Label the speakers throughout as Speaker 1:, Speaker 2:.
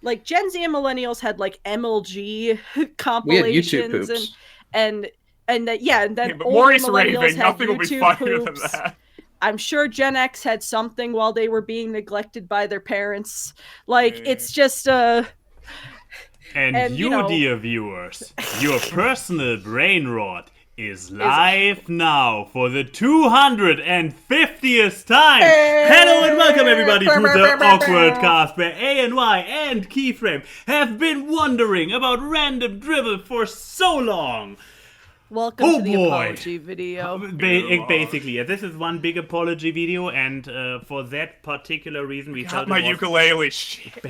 Speaker 1: like Gen Z and millennials had like MLG
Speaker 2: We had YouTube
Speaker 1: compilations
Speaker 2: poops.
Speaker 1: and then
Speaker 3: but
Speaker 1: older
Speaker 3: Maurice
Speaker 1: millennials
Speaker 3: raving,
Speaker 1: had
Speaker 3: nothing will be
Speaker 1: YouTube
Speaker 3: funnier than
Speaker 1: poops.
Speaker 3: that.
Speaker 1: I'm sure Gen X had something while they were being neglected by their parents. Like, it's just
Speaker 4: And you, dear viewers, your personal brain rot is live now for the 250th time. Hello and welcome everybody to the AWKWARDCast, where Ayn Wye and Keyframe have been wondering about random dribble for so long.
Speaker 1: Welcome to the apology video.
Speaker 4: Basically, this is one big apology video, and for that particular reason, we felt
Speaker 3: ukulele shit.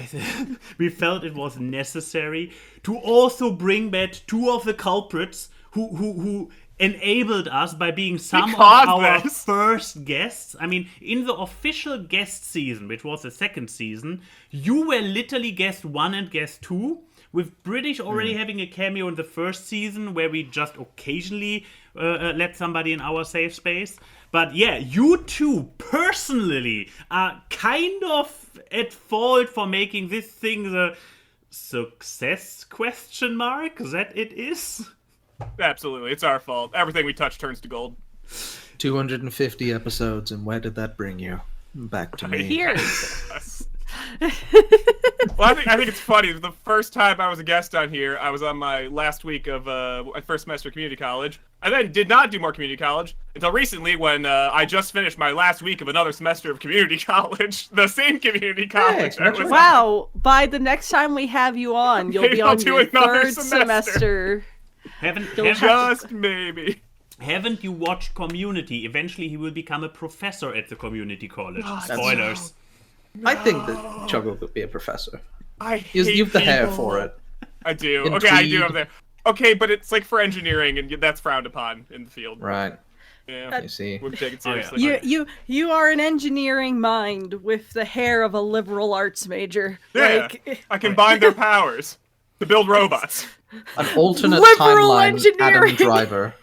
Speaker 4: We felt it was necessary to also bring back two of the culprits who enabled us by being some of our first guests. I mean, in the official guest season, which was the second season, you were literally guest 1 and guest 2. With British already having a cameo in the first season where we just occasionally let somebody in our safe space. But yeah, you two personally are kind of at fault for making this thing the success ? That it is?
Speaker 3: Absolutely, it's our fault. Everything we touch turns to gold.
Speaker 2: 250 episodes, and where did that bring you? Back to me.
Speaker 1: Here.
Speaker 3: Well, I think it's funny. The first time I was a guest on here, I was on my last week of my first semester of community college. I then did not do more community college until recently when I just finished my last week of another semester of community college. The same community college.
Speaker 2: Hey,
Speaker 1: wow. By the next time we have you on, you'll be on your third semester.
Speaker 3: Maybe.
Speaker 4: Haven't you watched Community? Eventually he will become a professor at the community college. Spoilers.
Speaker 2: I think that Chuggle could be a professor.
Speaker 3: You've
Speaker 2: the hair for it.
Speaker 3: I do.
Speaker 2: Indeed.
Speaker 3: Okay, I do have there. Okay, but it's like for engineering, and that's frowned upon in the field.
Speaker 2: Right.
Speaker 3: Yeah.
Speaker 2: You see.
Speaker 3: We'll take it seriously.
Speaker 1: You are an engineering mind with the hair of a liberal arts major.
Speaker 3: Yeah, I combine their powers to build robots.
Speaker 2: An alternate
Speaker 1: Liberal
Speaker 2: timeline
Speaker 1: engineering.
Speaker 2: Adam Driver.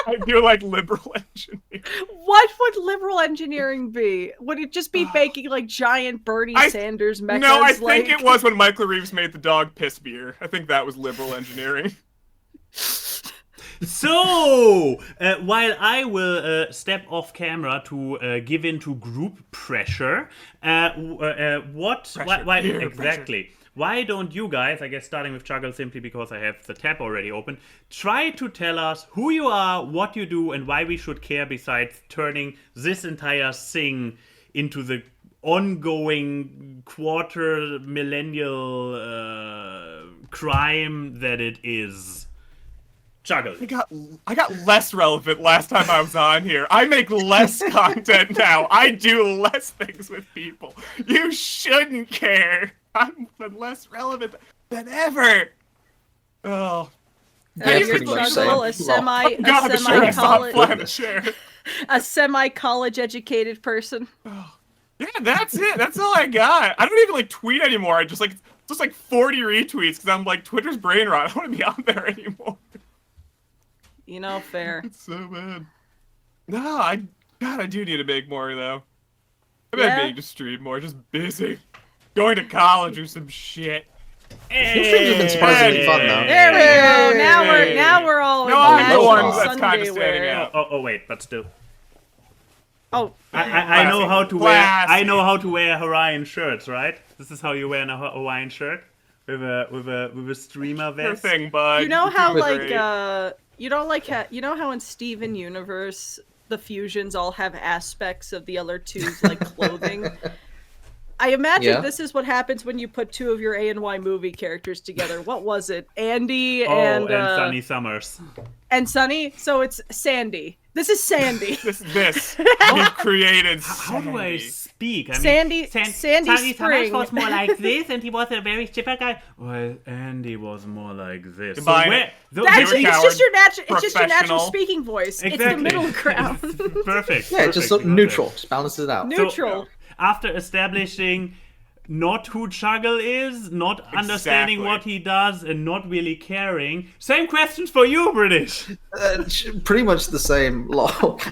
Speaker 3: I do like liberal engineering.
Speaker 1: What would liberal engineering be? Would it just be making like giant Bernie Sanders mechas?
Speaker 3: No, I think it was when Michael Reeves made the dog piss beer. I think that was liberal engineering.
Speaker 4: So, while I will step off camera to give in to group pressure, exactly? Why don't you guys, I guess starting with Chuggle simply because I have the tab already open, try to tell us who you are, what you do, and why we should care besides turning this entire thing into the ongoing quarter-millennial crime that it is. Chuggle.
Speaker 3: I got less relevant last time I was on here. I make less content now. I do less things with people. You shouldn't care. I'm less relevant than ever. Oh.
Speaker 1: You're Chuggle, a semi-college educated person.
Speaker 3: Oh. Yeah, that's it. That's all I got. I don't even like tweet anymore. I just like 40 retweets because I'm like Twitter's brain rot. I don't want to be on there anymore.
Speaker 1: You know, fair.
Speaker 3: It's so bad. No, I do need to make more though. I've been meaning to stream more. Just busy. Going to college or some shit.
Speaker 2: Your streams have been surprisingly fun though.
Speaker 1: There we go. Now we're all.
Speaker 3: No, I'm the one that's kind of standing out.
Speaker 4: Oh, wait, but still.
Speaker 1: Oh,
Speaker 4: I know how to wear. I know how to wear Hawaiian shirts, right? This is how you wear a Hawaiian shirt with a streamer vest.
Speaker 3: Your thing, bud.
Speaker 1: You know how you know how in Steven Universe the fusions all have aspects of the other two's like clothing. I imagine this is what happens when you put two of your Ayn Wye movie characters together. What was it? Andy and
Speaker 4: Sunny Summers.
Speaker 1: And Sunny? So it's Sandy. This is Sandy.
Speaker 3: this. We've created
Speaker 4: How do I speak? I mean,
Speaker 1: Sandy
Speaker 4: Sunny
Speaker 1: Spring.
Speaker 4: Summers was more like this, and he was a very chipper guy. Well, Andy was more like this.
Speaker 1: It's just your natural speaking voice.
Speaker 4: Exactly.
Speaker 1: It's the middle ground.
Speaker 4: Perfect.
Speaker 2: Yeah, just neutral. Just balances it out.
Speaker 1: Neutral.
Speaker 4: So, after establishing not who Chuggle is, not understanding what he does, and not really caring. Same questions for you, British.
Speaker 2: Pretty much the same.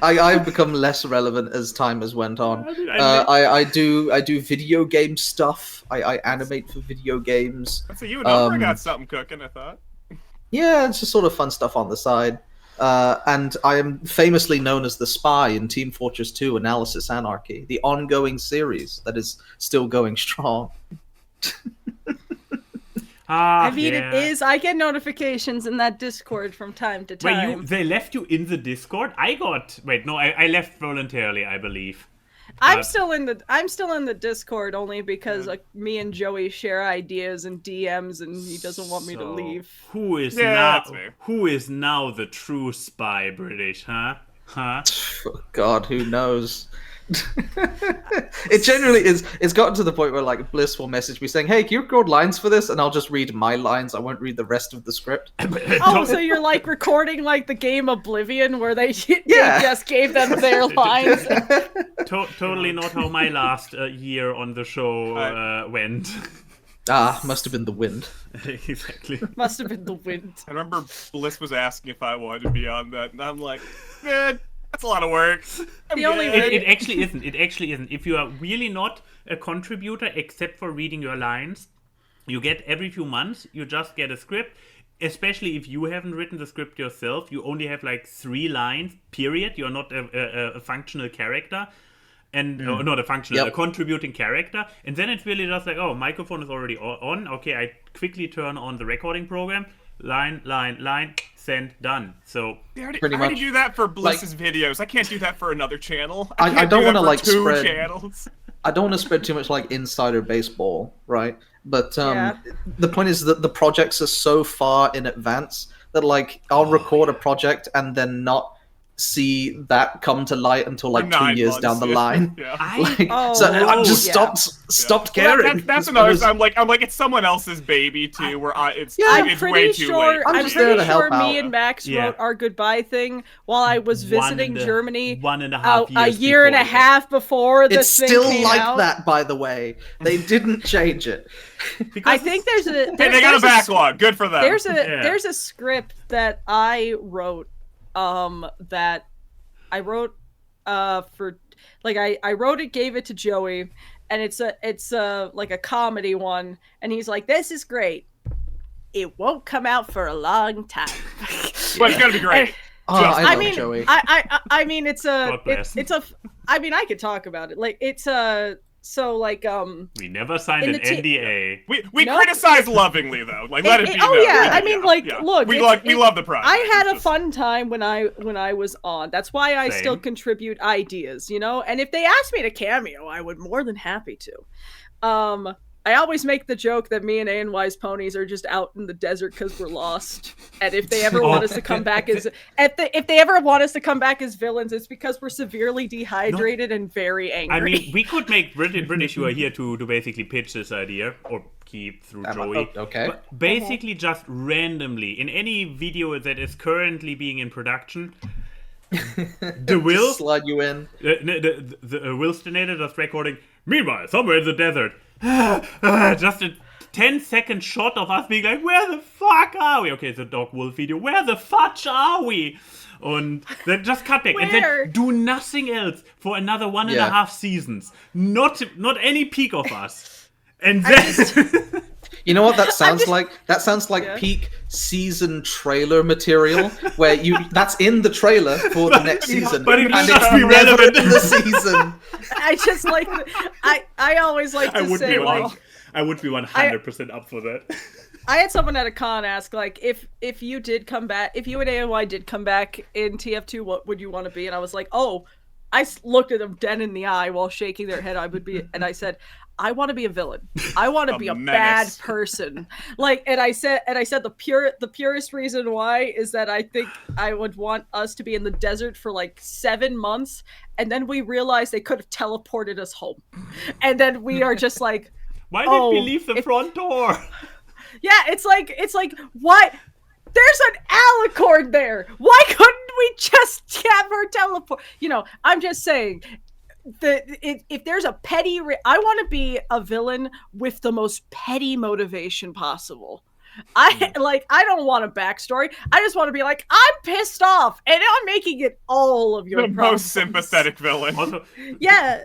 Speaker 2: I've become less relevant as time has went on. I do video game stuff. I animate for video games.
Speaker 3: So you and Umber got something cooking, I thought.
Speaker 2: Yeah, it's just sort of fun stuff on the side. And I am famously known as the spy in Team Fortress 2 Analysis Anarchy, the ongoing series that is still going strong.
Speaker 1: It is. I get notifications in that Discord from time to time.
Speaker 4: Wait, they left you in the Discord? I left voluntarily, I believe.
Speaker 1: I'm still in the Discord only because me and Joey share ideas and DMs, and he doesn't want me to leave.
Speaker 4: Who is now the true spy, British? Huh?
Speaker 2: Oh, God, who knows? It generally is. It's gotten to the point where like Bliss will message me saying, "Hey, can you record lines for this?" And I'll just read my lines. I won't read the rest of the script.
Speaker 1: Oh, so you're like recording like the game Oblivion, where they just gave them their lines.
Speaker 4: Totally not how my last year on the show went.
Speaker 2: Must have been the wind.
Speaker 4: Exactly.
Speaker 1: Must have been the wind.
Speaker 3: I remember Bliss was asking if I wanted to be on that, and I'm like, man, that's a lot of work.
Speaker 4: It actually isn't. It actually isn't. If you are really not a contributor, except for reading your lines, you get every few months, you just get a script. Especially if you haven't written the script yourself, you only have like 3 lines, period. You're not a functional character. And not a functional, a contributing character. And then it's really just like, oh, microphone is already on. Okay, I quickly turn on the recording program. Line, send, done. So
Speaker 3: I already do that for Bliss's videos. I can't do that for another channel.
Speaker 2: I don't want to like
Speaker 3: spread. Channels.
Speaker 2: I don't want to spread too much like insider baseball, right? But the point is that the projects are so far in advance that like I'll record a project and then not see that come to light until like 2 years down the line. I've just stopped caring.
Speaker 3: That's another. I'm like it's someone else's baby too. Where it's way too late.
Speaker 1: I'm pretty sure me and Max wrote our goodbye thing while I was visiting Germany.
Speaker 4: 1.5 years.
Speaker 1: A year and a half before this thing came out.
Speaker 2: It's still like that, by the way. They didn't change it.
Speaker 1: I think there's a.
Speaker 3: They got a backlog. Good for them.
Speaker 1: There's a script that I wrote. That I wrote for like I wrote it, gave it to Joey, and it's like a comedy one, and he's like, "This is great. It won't come out for a long time,
Speaker 3: but it's gonna be great."
Speaker 2: I love Joey.
Speaker 1: I mean, it's a. I mean, I could talk about it. Like it's a. So like
Speaker 4: we never signed an NDA.
Speaker 3: We criticize lovingly though. Like let it be known.
Speaker 1: Yeah, I mean look,
Speaker 3: we love the project.
Speaker 1: I had a fun time when I was on. That's why I still contribute ideas, you know? And if they asked me to cameo, I would more than happy to. I always make the joke that me and Ayn Wye's ponies are just out in the desert because we're lost. And if they ever want us to come back as villains, it's because we're severely dehydrated and very angry.
Speaker 4: I mean, we could make British who are here to basically pitch this idea or keep through Joey.
Speaker 2: Okay.
Speaker 4: But basically, just randomly in any video that is currently being in production. The Will
Speaker 2: slide you in.
Speaker 4: The Will Stinator just recording. Meanwhile, somewhere in the desert. Just a 10-second shot of us being like, where the fuck are we? Okay, it's a Dog Wolf video. Where the fudge are we? And then just cut back. And then do nothing else for another 1.5 seasons. Not any peek of us. And then...
Speaker 2: You know what that sounds like? That sounds like peak season trailer material, where that's in the trailer for the next season,
Speaker 4: but
Speaker 2: and it's relevant in the season.
Speaker 1: I just like I always like to say
Speaker 4: I would be 100% up for that.
Speaker 1: I had someone at a con ask like if you did come back, if you and Ayn Wye did come back in TF2, what would you want to be? And I was like, I looked at them dead in the eye while shaking their head. And I said, I want to be a villain. I want to be a bad person. And I said the purest reason why is that I think I would want us to be in the desert for like 7 months, and then we realized they could have teleported us home, and then we are just like,
Speaker 4: why did we leave the front door?
Speaker 1: Yeah, it's like what? There's an alicord there. Why couldn't we just have her teleport? You know, I'm just saying. if there's a petty, I want to be a villain with the most petty motivation possible. I don't want a backstory. I just want to be like, I'm pissed off, and I'm making it all of your
Speaker 3: The
Speaker 1: problems.
Speaker 3: most sympathetic villain.
Speaker 4: Also,
Speaker 1: Yeah,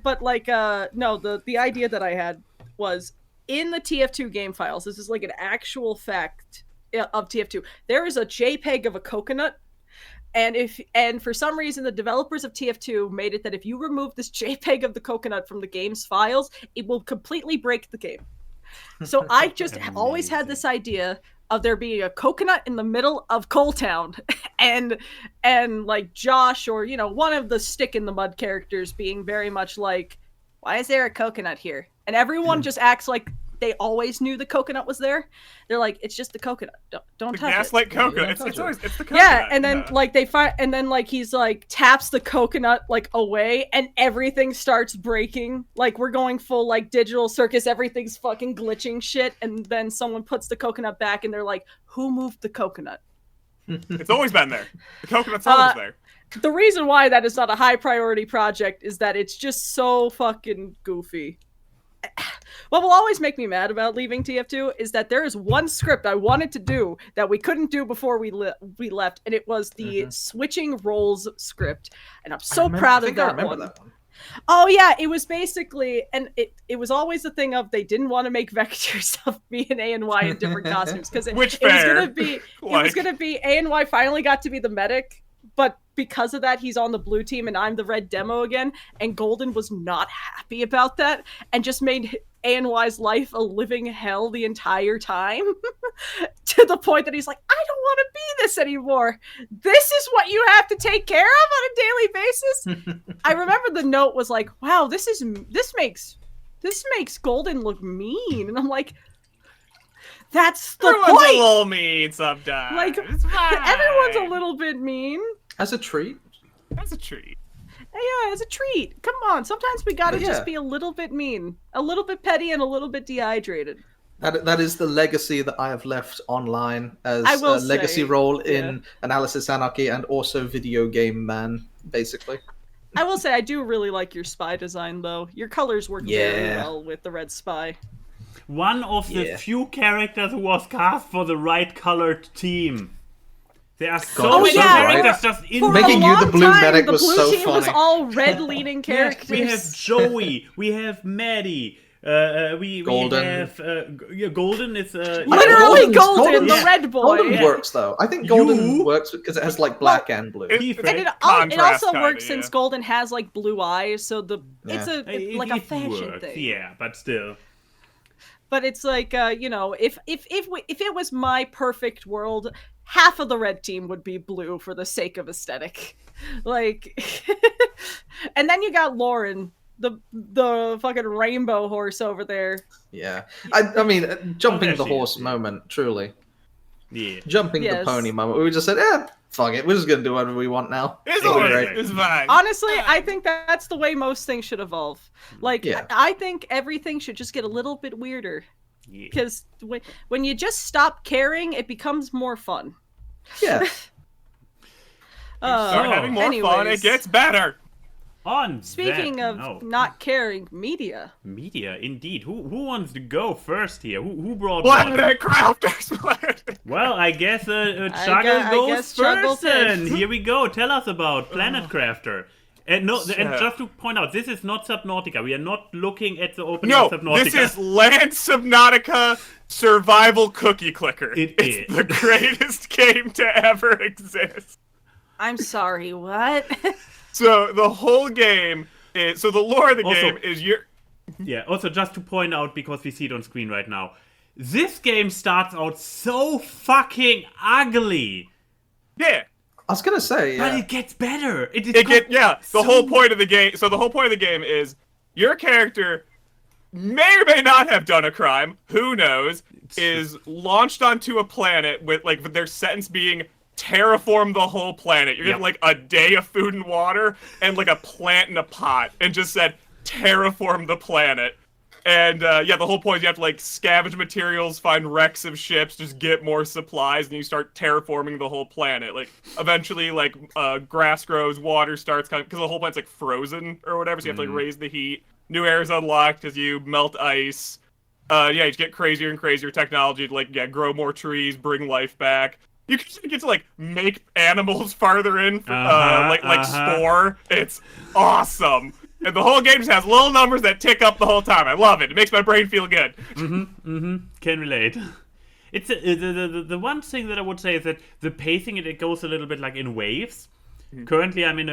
Speaker 1: but like, no, the idea that I had was in the TF2 game files. This is like an actual fact of TF2. There is a JPEG of a coconut. And for some reason, the developers of TF2 made it that if you remove this JPEG of the coconut from the game's files, it will completely break the game. So I just always had this idea of there being a coconut in the middle of Coal Town, and like Josh or one of the stick in the mud characters being very much like, why is there a coconut here? And everyone just acts like they always knew the coconut was there. They're like, it's just the coconut. Don't touch it.
Speaker 3: Gaslight coconut. It's the coconut.
Speaker 1: Yeah, and then like they find, and then like he's like taps the coconut like away, and everything starts breaking. Like we're going full like digital circus. Everything's fucking glitching shit, and then someone puts the coconut back, and they're like, who moved the coconut?
Speaker 3: It's always been there. The coconut's always there.
Speaker 1: The reason why that is not a high priority project is that it's just so fucking goofy. What will always make me mad about leaving TF2 is that there is one script I wanted to do that we couldn't do before we left, and it was the switching roles script. And I'm so proud of that one. Oh yeah, it was basically, and it was always the thing of they didn't want to make vectors of me and Ayn Wye in different costumes because it was gonna be Ayn Wye finally got to be the medic, but because of that, he's on the blue team and I'm the red demo again. And Golden was not happy about that and just made Ayn Wye's life a living hell the entire time to the point that he's like, I don't want to be this anymore. This is what you have to take care of on a daily basis. I remember the note was like, wow, this makes Golden look mean. And I'm like, that's the
Speaker 3: Everyone's
Speaker 1: point.
Speaker 3: a little mean sometimes.
Speaker 1: Like,
Speaker 3: it's fine.
Speaker 1: Everyone's a little bit mean.
Speaker 2: As a treat.
Speaker 3: That's a treat.
Speaker 1: Yeah, as a treat. Come on, sometimes we gotta just be a little bit mean, a little bit petty, and a little bit dehydrated.
Speaker 2: That is the legacy that I have left online as a legacy role in Analysis Anarchy and also Video Game Man, basically.
Speaker 1: I will say I do really like your spy design, though. Your colors work very well with the red spy.
Speaker 4: One of the few characters who was cast for the right colored team. There are so many characters just in
Speaker 2: making you the blue medic was so funny.
Speaker 1: The blue team was all red-leaning characters.
Speaker 4: We have Joey, we have Maddie, we have Golden is
Speaker 1: literally Golden, the red boy.
Speaker 2: Golden works though. I think Golden works because it has like black and blue.
Speaker 1: And it also works since Golden has like blue eyes, so it's a fashion thing.
Speaker 4: Yeah, but still.
Speaker 1: But it's like if it was my perfect world, half of the red team would be blue for the sake of aesthetic. Like and then you got Lauren, the fucking rainbow horse over there.
Speaker 2: Yeah. I mean jumping the horse moment, truly.
Speaker 4: Yeah.
Speaker 2: Jumping the pony moment. We just said, fuck it, we're just gonna do whatever we want now.
Speaker 3: It's fine.
Speaker 1: Honestly, I think that's the way most things should evolve. Like, I think everything should just get a little bit weirder. Because when you just stop caring, it becomes more fun.
Speaker 2: Yeah.
Speaker 3: Start having more fun, it gets better.
Speaker 1: Speaking of not caring, media.
Speaker 4: Media, indeed. Who wants to go first here? Who brought
Speaker 3: Planet Crafters?
Speaker 4: Well, I guess Chuggle goes first then. Here we go. Tell us about Planet Crafter. And just to point out, this is not Subnautica. We are not looking at the opening of Subnautica.
Speaker 3: This is Land Subnautica Survival Cookie Clicker. It's the greatest game to ever exist.
Speaker 1: I'm sorry, what?
Speaker 3: So the whole game is, the lore of the game is
Speaker 4: also just to point out, because we see it on screen right now, this game starts out so fucking ugly.
Speaker 3: Yeah.
Speaker 2: I was gonna say,
Speaker 4: but it gets better.
Speaker 3: The whole point of the game. So the whole point of the game is your character may or may not have done a crime. Who knows? Is launched onto a planet with their sentence being terraform the whole planet. You're getting like a day of food and water and like a plant in a pot, and just said terraform the planet. And the whole point is you have to like scavenge materials, find wrecks of ships, just get more supplies, and you start terraforming the whole planet. Like eventually, like grass grows, water starts coming because the whole planet's like frozen or whatever. So you have to like raise the heat. New areas unlocked as you melt ice. You just get crazier and crazier technology to like grow more trees, bring life back. You can get to like make animals farther in, like spore. It's awesome. And the whole game just has little numbers that tick up the whole time. I love it. It makes my brain feel good.
Speaker 4: Can relate. It's the one thing that I would say is that the pacing it goes a little bit like in waves. Currently, I'm in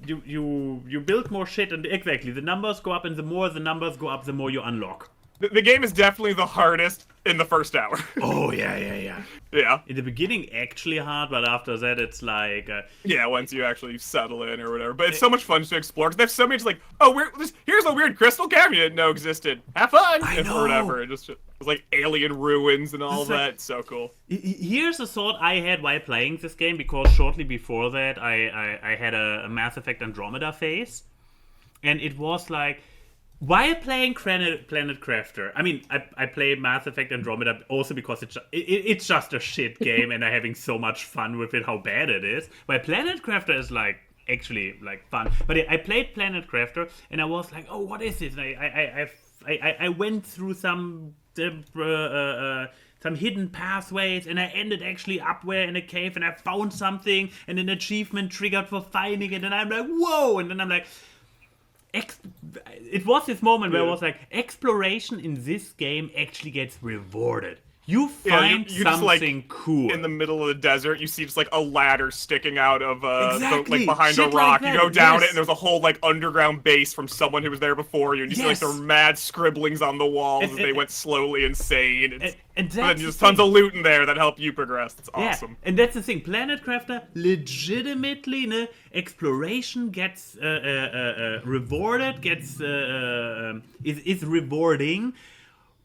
Speaker 4: you build more shit, and exactly the numbers go up, and the more the numbers go up, the more you unlock.
Speaker 3: The game is definitely the hardest in the first hour.
Speaker 4: Oh yeah.
Speaker 3: Yeah.
Speaker 4: In the beginning, actually hard, but after that, it's like
Speaker 3: once you actually settle in or whatever. But it's so much fun to explore. Cause there's so many like, here's a weird crystal cave you didn't know existed. Have fun, or whatever. It was like alien ruins and all that. It's so cool.
Speaker 4: Here's a thought I had while playing this game, because shortly before that, I had a Mass Effect Andromeda phase, and it was like, while playing Planet Crafter, I mean, I play Mass Effect Andromeda also because it's just a shit game and I'm having so much fun with it, how bad it is. While Planet Crafter is like actually like fun. But I played Planet Crafter and I was like, oh, what is this? And I went through some hidden pathways, and I ended actually up where in a cave, and I found something, and an achievement triggered for finding it, and I'm like, whoa! And then I'm like, it was this moment where I was like, exploration in this game actually gets rewarded. You find
Speaker 3: you
Speaker 4: something
Speaker 3: just, like,
Speaker 4: cool.
Speaker 3: In the middle of the desert, you see just like a ladder sticking out of
Speaker 4: exactly.
Speaker 3: behind
Speaker 4: shit
Speaker 3: a rock.
Speaker 4: Like
Speaker 3: you go down it, and there's a whole like underground base from someone who was there before you. And you see like their mad scribblings on the walls as they went slowly insane. And then there's tons of loot in there that help you progress. It's awesome.
Speaker 4: And that's the thing. Planet Crafter legitimately, exploration gets rewarded, is rewarding.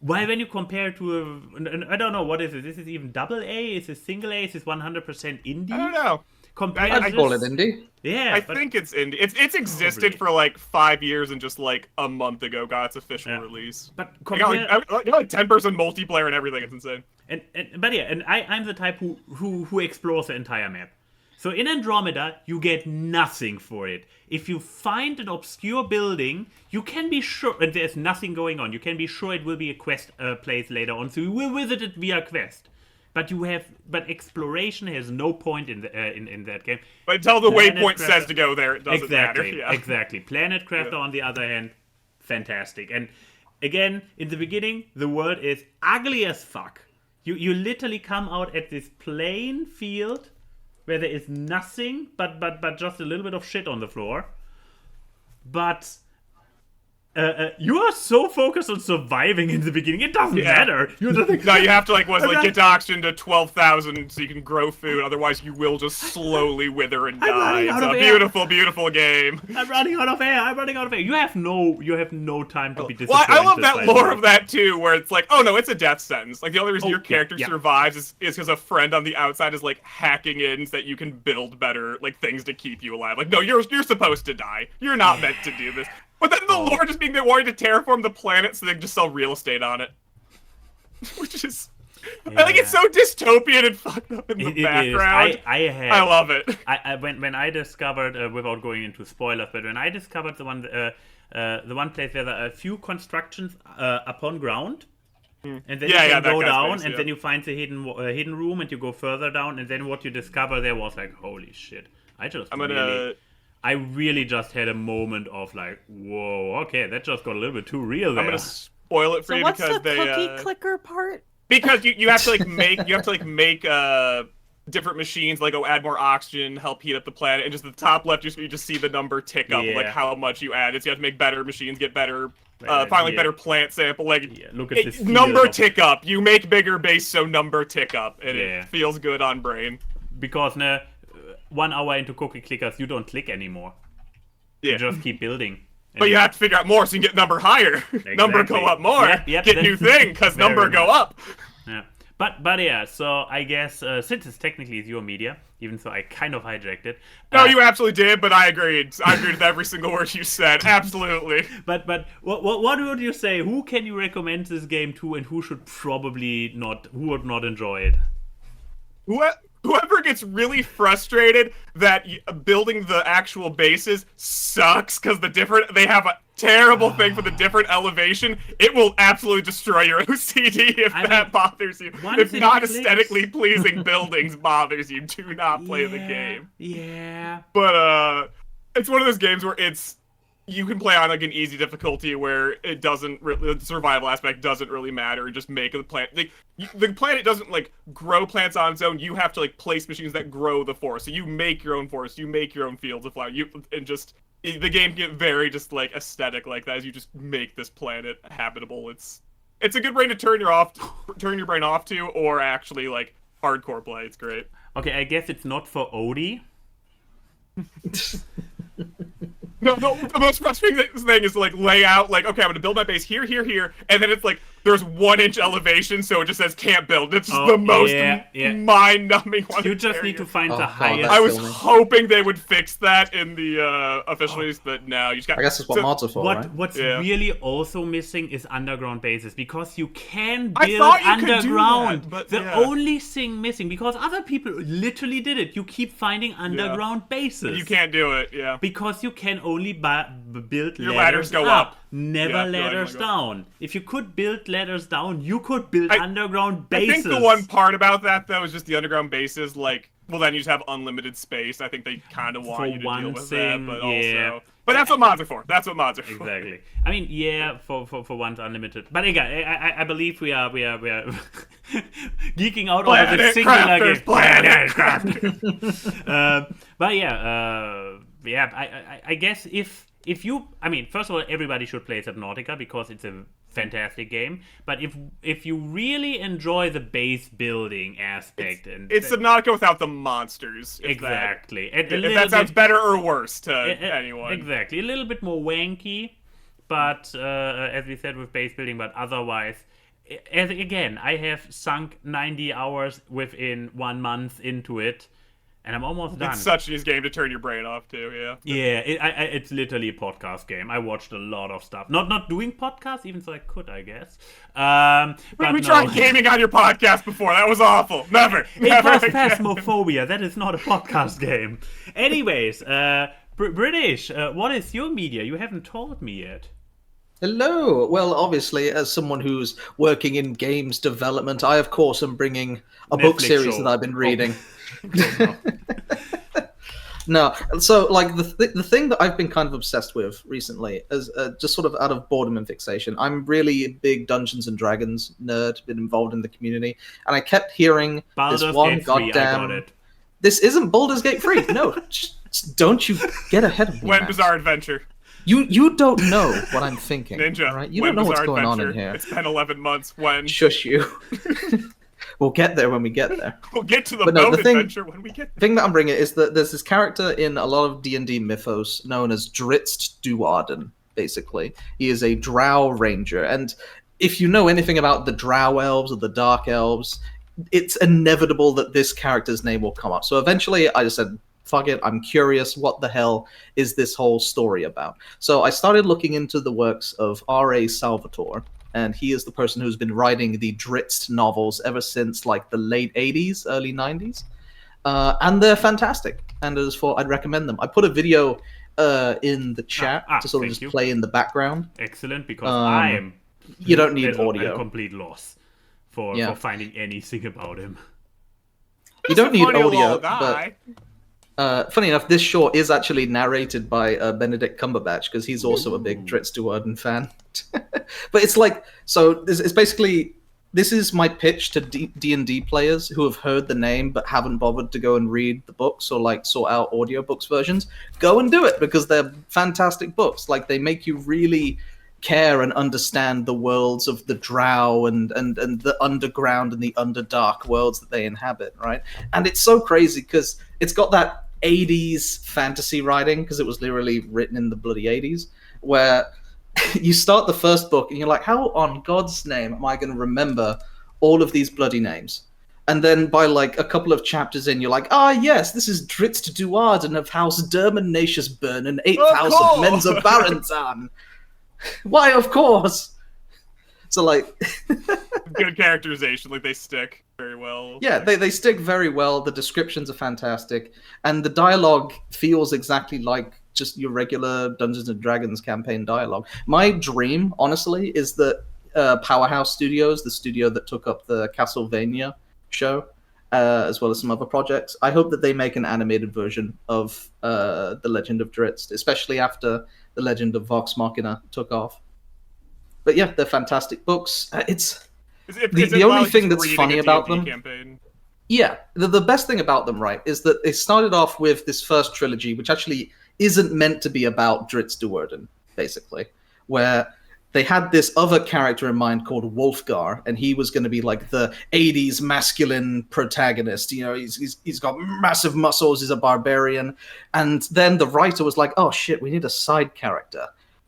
Speaker 4: Why, when you compare to I don't know, what is it? This is even double A? Is this single A? Is this 100% indie?
Speaker 3: I don't know.
Speaker 2: I call it indie.
Speaker 4: Yeah,
Speaker 3: I think it's indie. It's existed for like 5 years, and just like a month ago got its official release.
Speaker 4: But
Speaker 3: I got like 10-person multiplayer and everything. It's insane.
Speaker 4: And I'm the type who explores the entire map. So in Andromeda, you get nothing for it. If you find an obscure building, you can be sure, and there's nothing going on, you can be sure it will be a quest place later on, so you will visit it via quest. But exploration has no point in that game.
Speaker 3: But until the waypoint says to go there, it doesn't matter. Yeah.
Speaker 4: Exactly. Planet Crafter, on the other hand, fantastic. And again, in the beginning, the world is ugly as fuck. You literally come out at this plain field where there is nothing but just a little bit of shit on the floor. But you are so focused on surviving in the beginning, it doesn't matter. You're just like,
Speaker 3: no, you have to get to oxygen to 12,000 so you can grow food. Otherwise, you will just slowly wither and die. It's a beautiful, beautiful game.
Speaker 4: I'm running out of air. You have no time to be disappointed.
Speaker 3: Well, I love that lore of that too, where it's like, oh no, it's a death sentence. Like the only reason your character survives is because a friend on the outside is like hacking in so that you can build better like things to keep you alive. Like, no, you're supposed to die. You're not meant to do this. But then the lore just being they wanted to terraform the planet so they can just sell real estate on it. Which is... I think it's so dystopian and fucked up in the background. I love it.
Speaker 4: When I discovered, without going into spoilers, but when I discovered the one place where there are a few constructions upon ground, and then you can go down, and then you find the hidden room, and you go further down, and then what you discover there was like, holy shit. I really just had a moment of like, whoa, okay, that just got a little bit too real there.
Speaker 3: I'm gonna spoil it for you because
Speaker 1: what's the cookie clicker part?
Speaker 3: Because you have to make different machines, like add more oxygen, help heat up the planet, and just at the top left you just see the number tick up, like how much you added. So you have to make better machines, get better, better plant sample.
Speaker 4: Look at this
Speaker 3: number tick up. You make bigger base, so number tick up, and it feels good on brain.
Speaker 4: Because 1 hour into cookie clickers, you don't click anymore. You just keep building.
Speaker 3: But you have to figure out more so you can get number higher. Exactly. Number go up more. Get new thing, because number go up.
Speaker 4: Yeah. But yeah, so I guess since it's technically your media, even though I kind of hijacked it.
Speaker 3: No, you absolutely did, but I agreed. I agreed with every single word you said. Absolutely.
Speaker 4: But what would you say? Who can you recommend this game to, and who should probably not? Who would not enjoy it?
Speaker 3: Whoever gets really frustrated that building the actual bases sucks because they have a terrible thing for the different elevation, it will absolutely destroy your OCD if that bothers you. If not aesthetically pleasing buildings bothers you, do not play the game.
Speaker 4: Yeah.
Speaker 3: But it's one of those games where you can play on like an easy difficulty where it doesn't really, the survival aspect doesn't really matter, and just make the planet. The planet doesn't like grow plants on its own. You have to like place machines that grow the forest. So you make your own forest, you make your own fields of flower. The game can get very just like aesthetic like that as you just make this planet habitable. It's a good brain to turn your brain off to, or actually like hardcore play. It's great.
Speaker 4: Okay, I guess it's not for Odie.
Speaker 3: No, the most frustrating thing is to like lay out like, okay, I'm gonna build my base here, and then it's like there's 1 inch elevation, so it just says can't build. It's the most mind-numbing one.
Speaker 4: You just need to find the highest.
Speaker 3: I was hoping they would fix that in the official release, but no, you just got.
Speaker 2: I guess that's what mods are for, right?
Speaker 4: What's really also missing is underground bases, because you can build underground.
Speaker 3: That, but
Speaker 4: the only thing missing, because other people literally did it, you keep finding underground bases.
Speaker 3: You can't do it,
Speaker 4: because you can only build
Speaker 3: your
Speaker 4: ladders
Speaker 3: go up.
Speaker 4: Never ladders down. If you could build ladders down, you could build underground bases.
Speaker 3: I think the one part about that, though, is just the underground bases, like, well, then you just have unlimited space. I think they kind of want you to deal with that, but also... But that's what mods are for. That's what mods are for.
Speaker 4: Exactly. I mean, for once, unlimited. But again, I believe we are geeking out over the singular game. Planet Crafters. But I guess if you, I mean, first of all, everybody should play Subnautica because it's a fantastic game. But if you really enjoy the base building aspect,
Speaker 3: it's Subnautica without the monsters.
Speaker 4: Exactly.
Speaker 3: If that sounds better or worse to anyone.
Speaker 4: Exactly. A little bit more wanky, but as we said, with base building. But otherwise, again, I have sunk 90 hours within 1 month into it. And I'm almost done.
Speaker 3: It's such an easy game to turn your brain off to,
Speaker 4: Yeah, it's literally a podcast game. I watched a lot of stuff. Not doing podcasts, even though I could, I guess.
Speaker 3: We tried gaming on your podcast before. That was awful. Never.
Speaker 4: It was Phasmophobia. That is not a podcast game. Anyways, British, what is your media? You haven't told me yet.
Speaker 2: Hello. Well, obviously, as someone who's working in games development, I, of course, am bringing a book series that I've been reading. No, so like the thing that I've been kind of obsessed with recently is just sort of out of boredom and fixation. I'm really a big Dungeons and Dragons nerd, been involved in the community, and I kept hearing
Speaker 4: Baldur's
Speaker 2: this one
Speaker 4: Gate 3, I got
Speaker 2: goddamn.
Speaker 4: it.
Speaker 2: This isn't Baldur's Gate 3. No, just don't you get ahead of me.
Speaker 3: When
Speaker 2: man.
Speaker 3: Bizarre Adventure.
Speaker 2: You don't know what I'm thinking.
Speaker 3: Ninja.
Speaker 2: Right? You don't know what's going on in here.
Speaker 3: It's been 11 months. When?
Speaker 2: Shush you. We'll get there when we get there.
Speaker 3: We'll get to the boat adventure when we get there.
Speaker 2: The thing that I'm bringing is that there's this character in a lot of D&D mythos known as Drizzt Do'Urden, basically. He is a drow ranger, and if you know anything about the drow elves or the dark elves, it's inevitable that this character's name will come up. So eventually I just said, fuck it, I'm curious, what the hell is this whole story about? So I started looking into the works of R.A. Salvatore, and he is the person who's been writing the Drizzt novels ever since like the late 80s, early 90s. And they're fantastic, and as for, I'd recommend them. I put a video in the chat to sort of just play in the background.
Speaker 4: Excellent, because I am...
Speaker 2: You don't need audio.
Speaker 4: A complete loss for finding anything about him.
Speaker 2: You don't need audio, but... funny enough, this short is actually narrated by Benedict Cumberbatch, because he's also a big Drizzt Do'Urden fan. But it's like, so it's basically, this is my pitch to D&D players who have heard the name but haven't bothered to go and read the books or like sort out audiobooks versions. Go and do it, because they're fantastic books. Like, they make you really care and understand the worlds of the drow and the underground and the underdark worlds that they inhabit, right? And it's so crazy because it's got that 80s fantasy writing, because it was literally written in the bloody 80s, where you start the first book and you're like, how on God's name am I going to remember all of these bloody names. And then by like a couple of chapters in, you're like, yes, this is Dritzt Duarden of House Dermanatius Burnen, 8th House of Menza Barentan. Why, of course. So like
Speaker 3: good characterization, like they stick very well.
Speaker 2: Yeah, they stick very well. The descriptions are fantastic, and the dialogue feels exactly like just your regular Dungeons and Dragons campaign dialogue. My dream, honestly, is that Powerhouse Studios, the studio that took up the Castlevania show, as well as some other projects, I hope that they make an animated version of The Legend of Dritzt, especially after The Legend of Vox Machina took off. But yeah, they're fantastic books. The only thing that's funny about them...
Speaker 3: Campaign?
Speaker 2: Yeah, the best thing about them, right, is that they started off with this first trilogy, which actually isn't meant to be about Dritzt Duarden, basically, where they had this other character in mind called Wolfgar, and he was going to be like the 80s masculine protagonist. You know, he's got massive muscles, he's a barbarian. And then the writer was like, oh shit, we need a side character.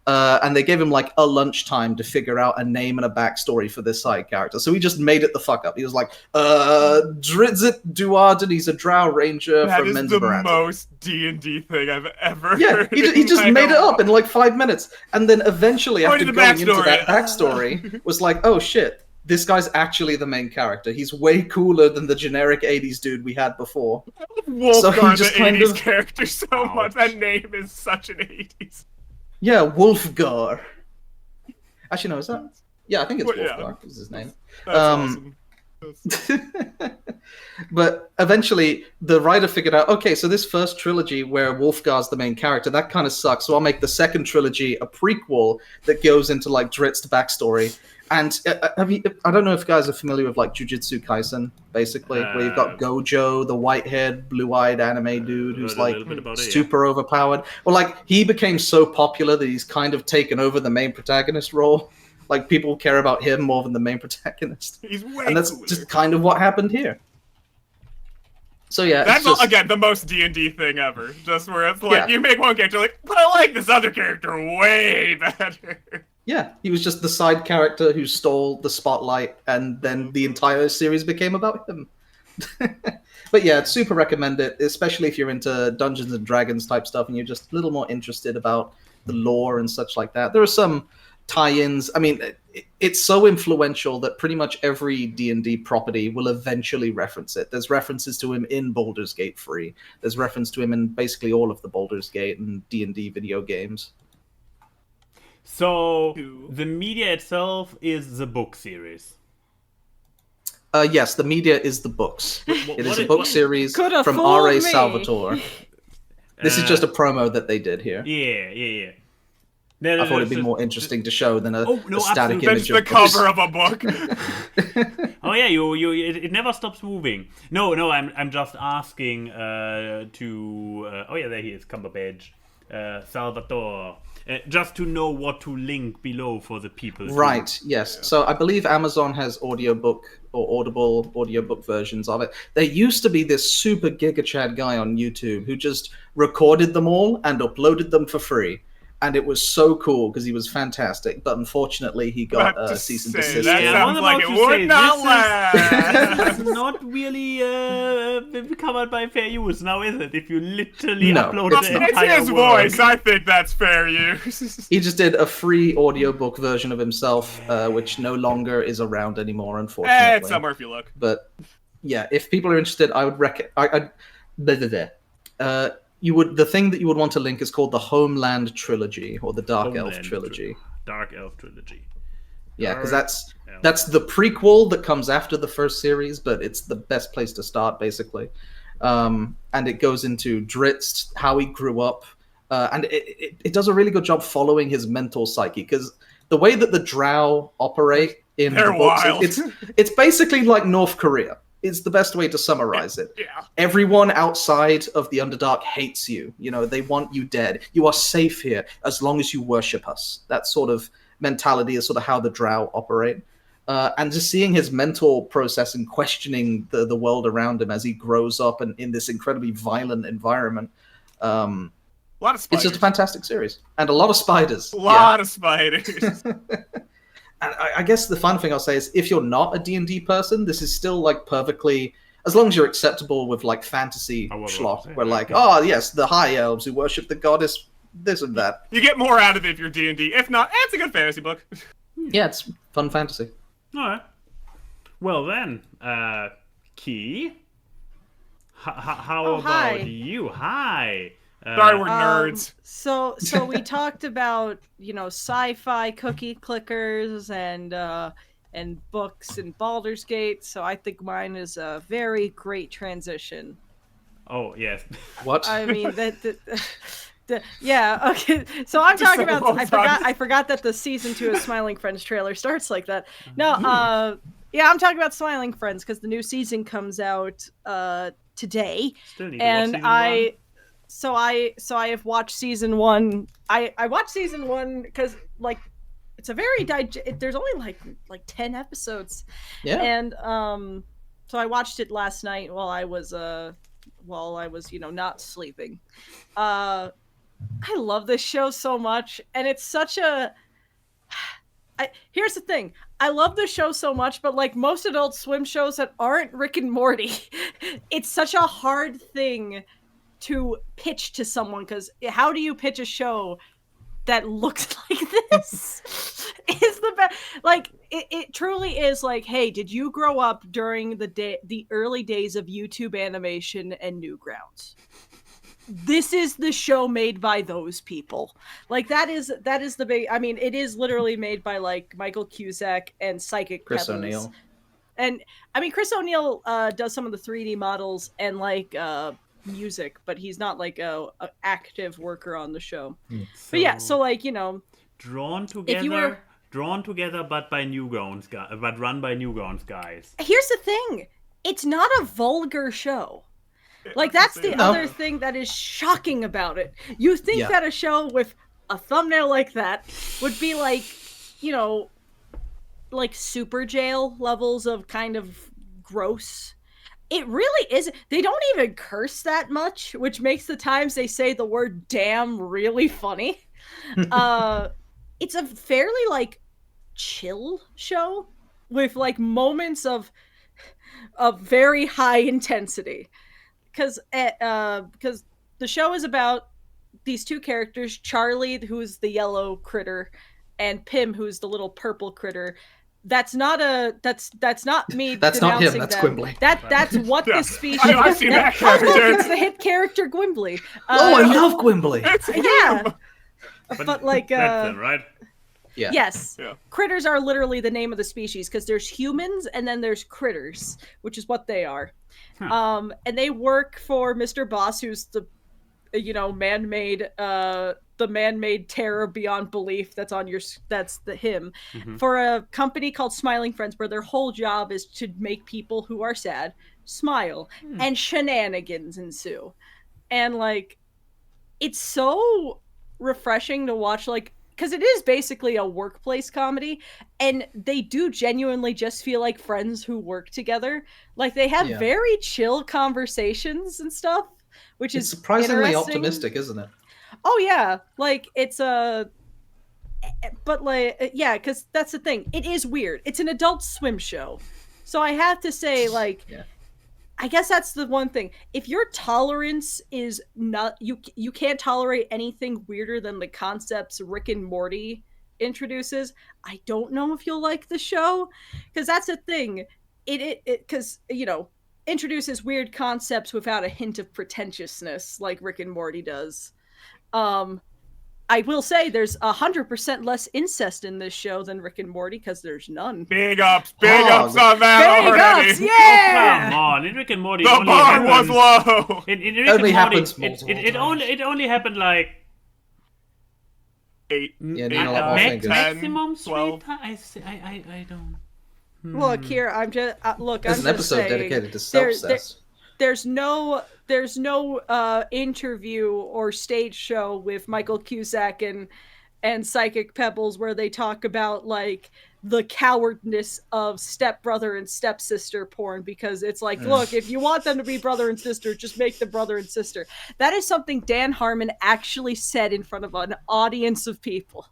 Speaker 2: And they gave him like a lunchtime to figure out a name and a backstory for this side character. So he just made it the fuck up. He was like, Dritzt Duarden, he's a drow ranger from Menza Barentan.
Speaker 3: That is the most D&D thing I've ever heard.
Speaker 2: Yeah, he just made it up in like 5 minutes. And then eventually, after going into that backstory, was like, oh shit, this guy's actually the main character. He's way cooler than the generic 80s dude we had before.
Speaker 3: Wolfgar, so the 80s character so much. That name is such an 80s.
Speaker 2: Yeah, Wolfgar. Actually, no, is that? Yeah, I think it's Wolfgar is his name.
Speaker 3: That's awesome.
Speaker 2: But eventually, the writer figured out, okay, so this first trilogy where Wolfgar's the main character, that kind of sucks. So I'll make the second trilogy a prequel that goes into like Dritzt's backstory. And I don't know if you guys are familiar with like Jujutsu Kaisen, basically, where you've got Gojo, the white-haired, blue-eyed anime dude who's like super overpowered. Well, like he became so popular that he's kind of taken over the main protagonist role. Like people care about him more than the main protagonist.
Speaker 3: He's way
Speaker 2: and that's
Speaker 3: cooler.
Speaker 2: Just kind of what happened here. So yeah,
Speaker 3: that's again the most D&D thing ever. Just where it's like you make one character like, but I like this other character way better.
Speaker 2: Yeah, he was just the side character who stole the spotlight, and then the entire series became about him. But yeah, I'd super recommend it, especially if you're into Dungeons and Dragons type stuff and you're just a little more interested about the lore and such like that. There are some tie-ins. I mean, it's so influential that pretty much every D&D property will eventually reference it. There's references to him in Baldur's Gate 3. There's reference to him in basically all of the Baldur's Gate and D&D video games.
Speaker 4: So, the media itself is the book series.
Speaker 2: Yes, the media is the books. It is a book series from R.A. Salvatore. This is just a promo that they did here.
Speaker 4: Yeah.
Speaker 2: I thought it'd be more interesting to show than a static image of
Speaker 3: the cover of a book.
Speaker 4: Oh yeah, it never stops moving. No, I'm just asking to. Oh yeah, there he is, Cumberbatch, Salvatore. Just to know what to link below for the people.
Speaker 2: Right, yes. Yeah. So I believe Amazon has audiobook or Audible audiobook versions of it. There used to be this super Giga Chad guy on YouTube who just recorded them all and uploaded them for free. And it was so cool because he was fantastic, but unfortunately he got cease and desist.
Speaker 3: That sounds like it would not last.
Speaker 4: This is not really covered by fair use now, is it? If you literally upload the entire
Speaker 3: It's his voice. I think that's fair use.
Speaker 2: He just did a free audiobook version of himself, which no longer is around anymore, unfortunately.
Speaker 3: It's somewhere if you look.
Speaker 2: But yeah, if people are interested, I would recommend. The thing that you would want to link is called the Homeland Trilogy or the Dark Elf Trilogy.
Speaker 4: Dark Elf Trilogy.
Speaker 2: Yeah, because that's the prequel that comes after the first series, but it's the best place to start, basically. And it goes into Dritzt, how he grew up, and it does a really good job following his mental psyche, because the way that the Drow operate in the books, it's basically like North Korea. It's the best way to summarize it.
Speaker 3: Yeah.
Speaker 2: Everyone outside of the Underdark hates you. You know, they want you dead. You are safe here as long as you worship us. That sort of mentality is sort of how the Drow operate. And just seeing his mental process and questioning the world around him as he grows up and in this incredibly violent environment.
Speaker 3: A lot of spiders.
Speaker 2: It's just a fantastic series. And a lot of spiders.
Speaker 3: A lot of spiders.
Speaker 2: And I guess the final thing I'll say is, if you're not a D&D person, this is still like perfectly, as long as you're acceptable with like fantasy schlop, where like, oh yes, the high elves who worship the goddess this and that.
Speaker 3: You get more out of it if you're D&D. If not, it's a good fantasy book.
Speaker 2: Yeah, it's fun fantasy.
Speaker 4: All right. Well then, Key, how about you? Hi.
Speaker 3: Sorry, we're nerds.
Speaker 1: So we talked about, sci-fi cookie clickers and books and Baldur's Gate. So I think mine is a very great transition.
Speaker 4: Oh yes.
Speaker 2: What?
Speaker 1: I mean yeah. Okay. So I'm talking about. I forgot that the season 2 of Smiling Friends trailer starts like that. No. Yeah, I'm talking about Smiling Friends because the new season comes out today, and So I have watched season 1. I watched season 1 because like it's a very there's only like 10 episodes.
Speaker 2: Yeah.
Speaker 1: And so I watched it last night while I was not sleeping. I love this show so much, and it's such a here's the thing. I love this show so much, but like most Adult Swim shows that aren't Rick and Morty, it's such a hard thing to pitch to someone, because how do you pitch a show that looks like this? Is the best. Like it truly is like, hey, did you grow up during the early days of YouTube animation and Newgrounds? This is the show made by those people. Like that is the big. I mean, it is literally made by like Michael Cusack and Psychic
Speaker 2: Chris
Speaker 1: Pebbles.
Speaker 2: O'Neill.
Speaker 1: And I mean, Chris O'Neill does some of the 3D models and like music, but he's not like a active worker on the show. But yeah, so like
Speaker 4: drawn together, but by Newgrounds guys, but run by Newgrounds guys.
Speaker 1: Here's the thing: it's not a vulgar show. Like that's the other thing that is shocking about it. You think that a show with a thumbnail like that would be like, like Super Jail levels of kind of gross. It really isn't. They don't even curse that much, which makes the times they say the word damn really funny. It's a fairly like chill show with like moments of very high intensity. Because the show is about these two characters, Charlie, who's the yellow critter, and Pim, who's the little purple critter. That's not me.
Speaker 2: That's not him. That's
Speaker 1: them.
Speaker 2: Gwimbly.
Speaker 1: That's what the species.
Speaker 3: I've seen that character.
Speaker 1: It's the hit character Gwimbly.
Speaker 2: I love Gwimbly.
Speaker 1: Yeah, but like
Speaker 4: that's them, right?
Speaker 2: Yeah.
Speaker 1: Yes.
Speaker 3: Yeah.
Speaker 1: Critters are literally the name of the species because there's humans and then there's critters, which is what they are. And they work for Mr. Boss, who's the man-made terror beyond belief that's him, for a company called Smiling Friends, where their whole job is to make people who are sad smile, and shenanigans ensue. And like it's so refreshing to watch, like, because it is basically a workplace comedy, and they do genuinely just feel like friends who work together. Like they have very chill conversations and stuff, which is
Speaker 2: surprisingly optimistic, isn't it?
Speaker 1: Oh yeah, like it's but like because that's the thing. It is weird. It's an Adult Swim show, so I have to say, like, I guess that's the one thing. If your tolerance is not, you can't tolerate anything weirder than the concepts Rick and Morty introduces, I don't know if you'll like the show, because that's the thing. It because introduces weird concepts without a hint of pretentiousness like Rick and Morty does. I will say there's 100% less incest in this show than Rick and Morty, because there's none.
Speaker 3: Big ups on that already.
Speaker 1: Ups, yeah!
Speaker 4: Oh, come on, in Rick and Morty,
Speaker 3: the bar was low.
Speaker 4: In Rick and Morty, it only happened like
Speaker 3: 8,
Speaker 4: maximum
Speaker 3: 12.
Speaker 4: I don't.
Speaker 1: Look here, I'm just
Speaker 2: There's an episode dedicated to self-cess.
Speaker 1: There's no interview or stage show with Michael Cusack and Psychic Pebbles where they talk about like the cowardness of stepbrother and stepsister porn, because it's like, look, if you want them to be brother and sister, just make them brother and sister. That is something Dan Harmon actually said in front of an audience of people.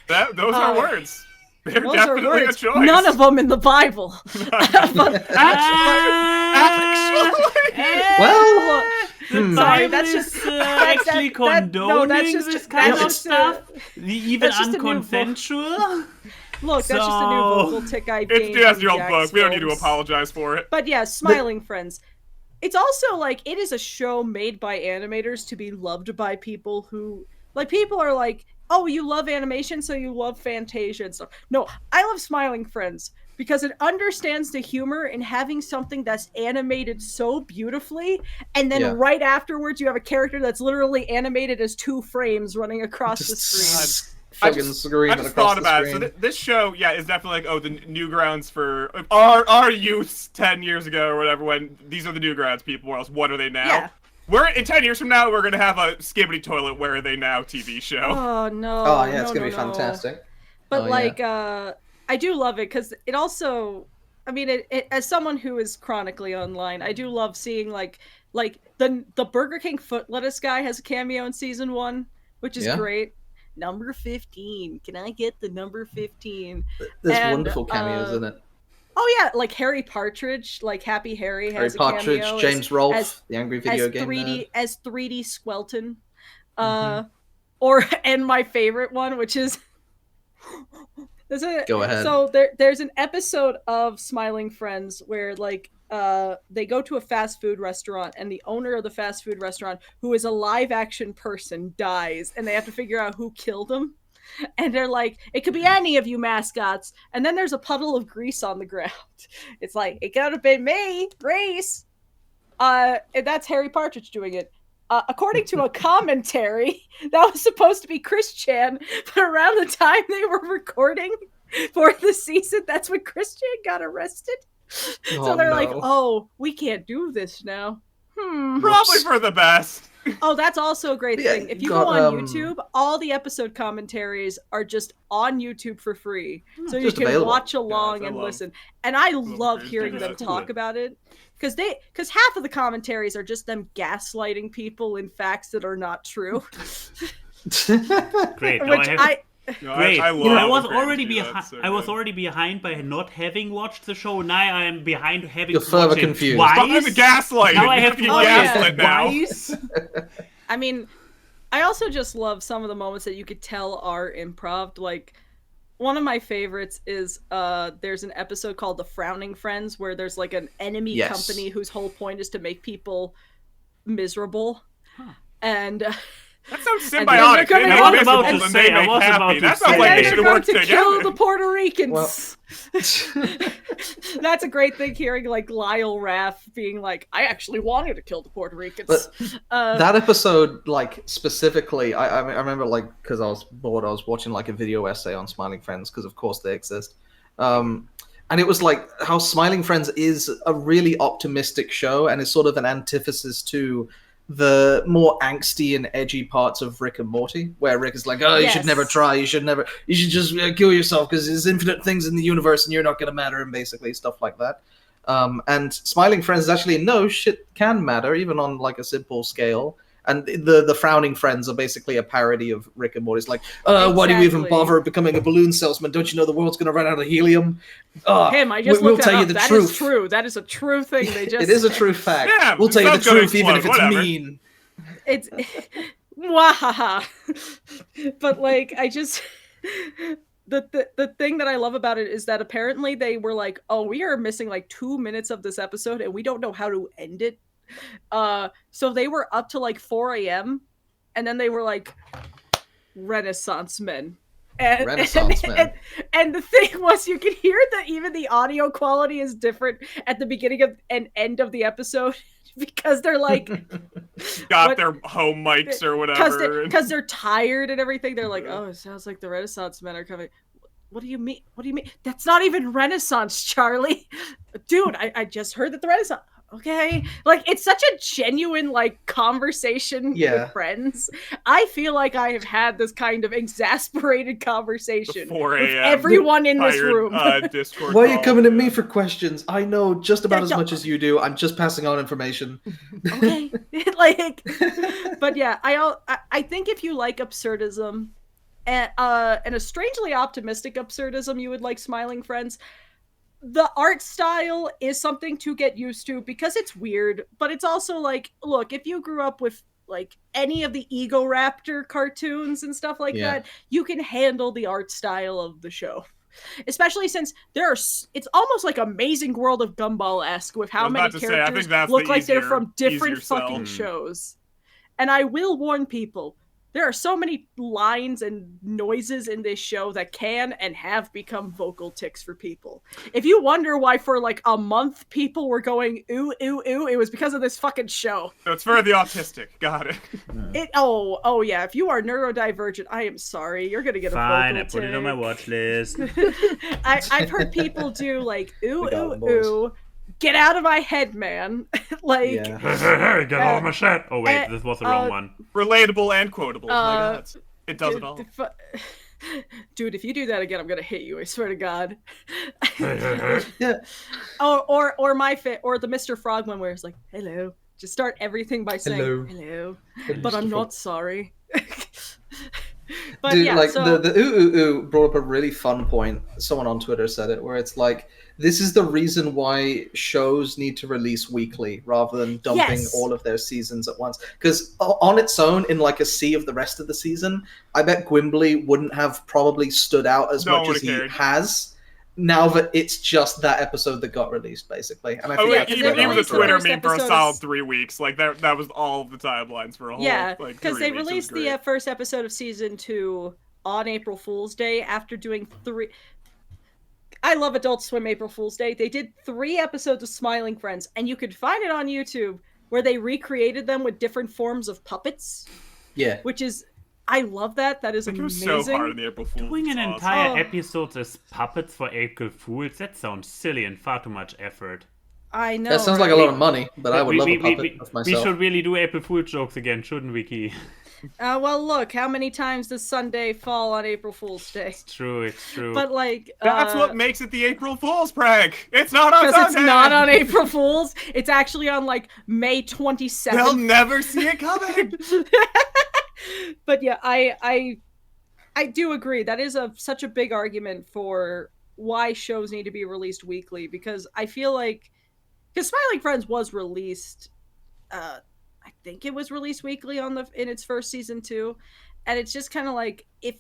Speaker 3: Those are words. They're
Speaker 1: Those are
Speaker 3: definitely a
Speaker 1: words.
Speaker 3: choice.
Speaker 1: None of them in the Bible.
Speaker 2: Well,
Speaker 1: Sorry, that's just
Speaker 4: actually condoning
Speaker 1: that's just
Speaker 4: this kind of
Speaker 1: just
Speaker 4: stuff. Even
Speaker 1: that's just a new
Speaker 4: unconventional.
Speaker 1: Look, that's just a new vocal tick I
Speaker 3: It's
Speaker 1: gained.
Speaker 3: just
Speaker 1: from
Speaker 3: your old
Speaker 1: Jack's
Speaker 3: book. We don't need to
Speaker 1: films.
Speaker 3: apologize for it.
Speaker 1: But yeah, Smiling Friends. It's also like it is a show made by animators to be loved by people who like people are like, oh, you love animation, so you love Fantasia and stuff. No, I love Smiling Friends because it understands the humor in having something that's animated so beautifully, and then right afterwards you have a character that's literally animated as 2 frames running across the screen.
Speaker 3: I just thought about it. So this show, is definitely like, the Newgrounds for our youths 10 years ago or whatever. When these are the Newgrounds people, or else what are they now?
Speaker 1: Yeah.
Speaker 3: We're in 10 years from now, we're gonna have a Skibbity Toilet Where Are They Now TV show.
Speaker 1: Oh no!
Speaker 2: Oh yeah, it's
Speaker 1: no,
Speaker 2: gonna be
Speaker 1: no.
Speaker 2: fantastic.
Speaker 1: But I do love it because it also, I mean, it as someone who is chronically online, I do love seeing like the Burger King foot lettuce guy has a cameo in season 1, which is great. Number 15. Can I get the number 15?
Speaker 2: There's wonderful cameos in it.
Speaker 1: Oh yeah, like Harry Partridge, like Happy Harry has a cameo.
Speaker 2: James Rolfe, the angry video game
Speaker 1: 3D as 3D Squelton. And my favorite one, which is
Speaker 2: Go ahead.
Speaker 1: So there's an episode of Smiling Friends where they go to a fast food restaurant and the owner of the fast food restaurant, who is a live action person, dies and they have to figure out who killed him. And they're like, it could be any of you mascots. And then there's a puddle of grease on the ground. It's like, it could have been me, Grace. And that's Harry Partridge doing it. According to a commentary, that was supposed to be Chris Chan, but around the time they were recording for the season, that's when Chris Chan got arrested. So they're like, oh, we can't do this now.
Speaker 3: Probably for the best.
Speaker 1: Oh, that's also a great thing. If you go on YouTube, all the episode commentaries are just on YouTube for free. So you can watch along and listen. And I love hearing them talk about it. Because half of the commentaries are just them gaslighting people in facts that are not true.
Speaker 4: Great.
Speaker 1: Which
Speaker 4: Great.
Speaker 3: I
Speaker 4: was already behind by not having watched the show. Now I am behind having
Speaker 2: You're further confused.
Speaker 4: Twice.
Speaker 3: Stop doing the gaslighting.
Speaker 4: Now I have to watch
Speaker 3: gaslit
Speaker 4: it
Speaker 3: now.
Speaker 4: twice.
Speaker 1: I mean, I also just love some of the moments that you could tell are improv. Like, one of my favorites is there's an episode called The Frowning Friends where there's like an enemy company whose whole point is to make people miserable. And
Speaker 3: that sounds symbiotic.
Speaker 4: I was about to say.
Speaker 3: That sounds like they should work together.
Speaker 1: Kill the Puerto Ricans. That's a great thing. Hearing like Lyle Raff being like, "I actually wanted to kill the Puerto Ricans."
Speaker 2: But that episode, like specifically, I remember like because I was bored, I was watching like a video essay on Smiling Friends because of course they exist. And it was like how Smiling Friends is a really optimistic show and is sort of an antithesis to the more angsty and edgy parts of Rick and Morty, where Rick is like, oh, you should never try, you should just kill yourself because there's infinite things in the universe and you're not going to matter, and basically stuff like that. And Smiling Friends is actually, no, shit can matter, even on like a simple scale. And the Frowning Friends are basically a parody of Rick and Morty. It's like, why do you even bother becoming a balloon salesman? Don't you know the world's going to run out of helium?
Speaker 1: I just
Speaker 2: we'll
Speaker 1: looked
Speaker 2: tell
Speaker 1: that
Speaker 2: you
Speaker 1: up.
Speaker 2: the
Speaker 1: That
Speaker 2: truth.
Speaker 1: is true. That is a true thing. They just...
Speaker 2: It is a true fact.
Speaker 3: Yeah,
Speaker 2: we'll tell you the truth, even if it's
Speaker 3: whatever.
Speaker 2: mean.
Speaker 1: It's... Wahaha. But, like, I just... The thing that I love about it is that apparently they were like, oh, we are missing like 2 minutes of this episode and we don't know how to end it. So they were up to like 4 a.m. and then they were like, Renaissance men. And the thing was, you could hear that even the audio quality is different at the beginning of and end of the episode because they're like
Speaker 3: got their home mics or whatever
Speaker 1: because they're tired and everything. They're like, oh, it sounds like the Renaissance men are coming. What do you mean? What do you mean? That's not even Renaissance, Charlie. Dude, I just heard that the Renaissance. Okay, like it's such a genuine like conversation with friends. I feel like I have had this kind of exasperated conversation with everyone in this room.
Speaker 3: Discord
Speaker 2: Why are you coming to me for questions? I know just about as much as you do. I'm just passing on information.
Speaker 1: Okay, like, but yeah, I think if you like absurdism, and a strangely optimistic absurdism you would like, Smiling Friends. The art style is something to get used to because it's weird, but it's also like, look, if you grew up with like any of the Ego Raptor cartoons and stuff like that, you can handle the art style of the show. Especially since it's almost like Amazing World of Gumball-esque with how many characters look like they're from different fucking shows. And I will warn people, there are so many lines and noises in this show that can and have become vocal tics for people. If you wonder why for like a month people were going ooh, ooh, ooh, it was because of this fucking show.
Speaker 3: So it's for the autistic. Got it.
Speaker 1: Oh yeah, if you are neurodivergent, I am sorry. You're gonna get a vocal
Speaker 4: tick. Fine, I put it on my watch list.
Speaker 1: I've heard people do like ooh, ooh, ooh. Get out of my head, man. Like,
Speaker 4: hey, get out of my shit. Oh, wait, this was the wrong one.
Speaker 3: Relatable and quotable. My God. It does it all.
Speaker 1: Dude, if you do that again, I'm gonna hit you. I swear to God.
Speaker 2: Yeah.
Speaker 1: Or the Mr. Frog one where it's like, hello. Just start everything by saying hello. But I'm not sorry. But
Speaker 2: dude,
Speaker 1: yeah,
Speaker 2: like
Speaker 1: so...
Speaker 2: the ooh ooh ooh brought up a really fun point. Someone on Twitter said it, where it's like, this is the reason why shows need to release weekly rather than dumping all of their seasons at once. Because on its own, in like a sea of the rest of the season, I bet Gwimbly wouldn't have probably stood out as much as he has. Now that it's just that episode that got released, basically, and I think
Speaker 3: even the Twitter meme for a solid 3 weeks, like that was all the timelines for a whole.
Speaker 1: Yeah,
Speaker 3: because
Speaker 1: they released the first episode of season 2 on April Fool's Day after doing 3. I love Adult Swim April Fool's Day. They did 3 episodes of Smiling Friends, and you could find it on YouTube where they recreated them with different forms of puppets.
Speaker 2: Yeah,
Speaker 1: which is. I love that. That is amazing.
Speaker 3: It was so hard in the April Fool's.
Speaker 4: Doing an entire episode as puppets for April Fools, that sounds silly and far too much effort.
Speaker 1: I know.
Speaker 2: That sounds like a lot of money, but I would love a puppet of myself.
Speaker 4: We should really do April Fool's jokes again, shouldn't we, Key?
Speaker 1: Well, look, how many times does Sunday fall on April Fool's Day?
Speaker 4: It's true.
Speaker 1: But like,
Speaker 3: that's what makes it the April Fool's prank. It's not on Sunday.
Speaker 1: Because it's not on April Fool's. It's actually on like May 27th.
Speaker 3: They'll never see it coming.
Speaker 1: But yeah, I do agree. That is such a big argument for why shows need to be released weekly, because I feel like Smiling Friends was released, I think it was released weekly in its first season too, and it's just kind of like, if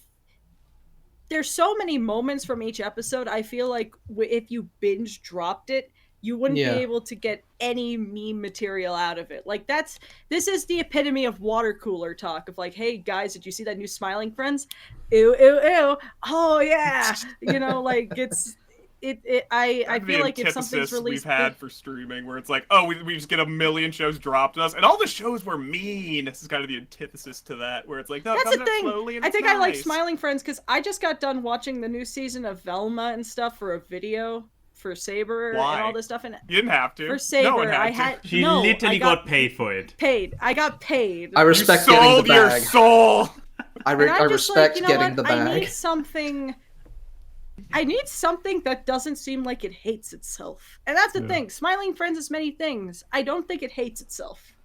Speaker 1: there's so many moments from each episode, I feel like if you binge dropped it, you wouldn't be able to get any meme material out of it. Like, this is the epitome of water cooler talk of like, hey guys, did you see that new Smiling Friends? Ew, ew, ew. Oh yeah. You know, like I feel like if something's released,
Speaker 3: we've had for streaming, where it's like, oh, we just get a million shows dropped on us, and all the shows were mean. This is kind of the antithesis to that, where it's like, no,
Speaker 1: that's the thing.
Speaker 3: Slowly, and
Speaker 1: I think
Speaker 3: nice.
Speaker 1: I like Smiling Friends because I just got done watching the new season of Velma and stuff for a video for Saber and all this stuff. And
Speaker 3: you didn't have to.
Speaker 1: For Saber,
Speaker 3: no one had to.
Speaker 4: She literally got paid for it.
Speaker 1: I got paid.
Speaker 2: I respect
Speaker 3: you
Speaker 2: getting the bag.
Speaker 3: Your soul.
Speaker 2: I respect getting the bag.
Speaker 1: I need something that doesn't seem like it hates itself. And that's the thing. Smiling Friends is many things. I don't think it hates itself.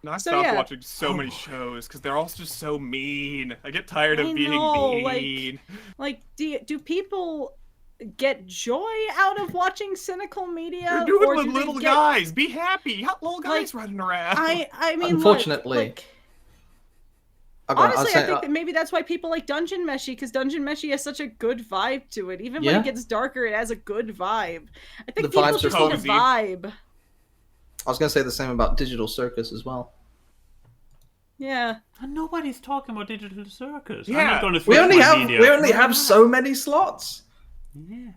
Speaker 3: No, I stopped watching so many shows because they're all just so mean. I get tired of being mean.
Speaker 1: Like, do people get joy out of watching cynical media?
Speaker 3: You're doing with little guys. Be happy. You got little guys running around.
Speaker 1: I mean,
Speaker 2: unfortunately.
Speaker 1: Honestly, I think that maybe that's why people like Dungeon Meshi, because Dungeon Meshi has such a good vibe to it. Even when it gets darker, it has a good vibe. I think people just need a vibe.
Speaker 2: I was going to say the same about Digital Circus as well.
Speaker 1: Yeah.
Speaker 4: Nobody's talking about Digital Circus.
Speaker 3: Yeah.
Speaker 4: I'm not going to
Speaker 2: we only have so many slots.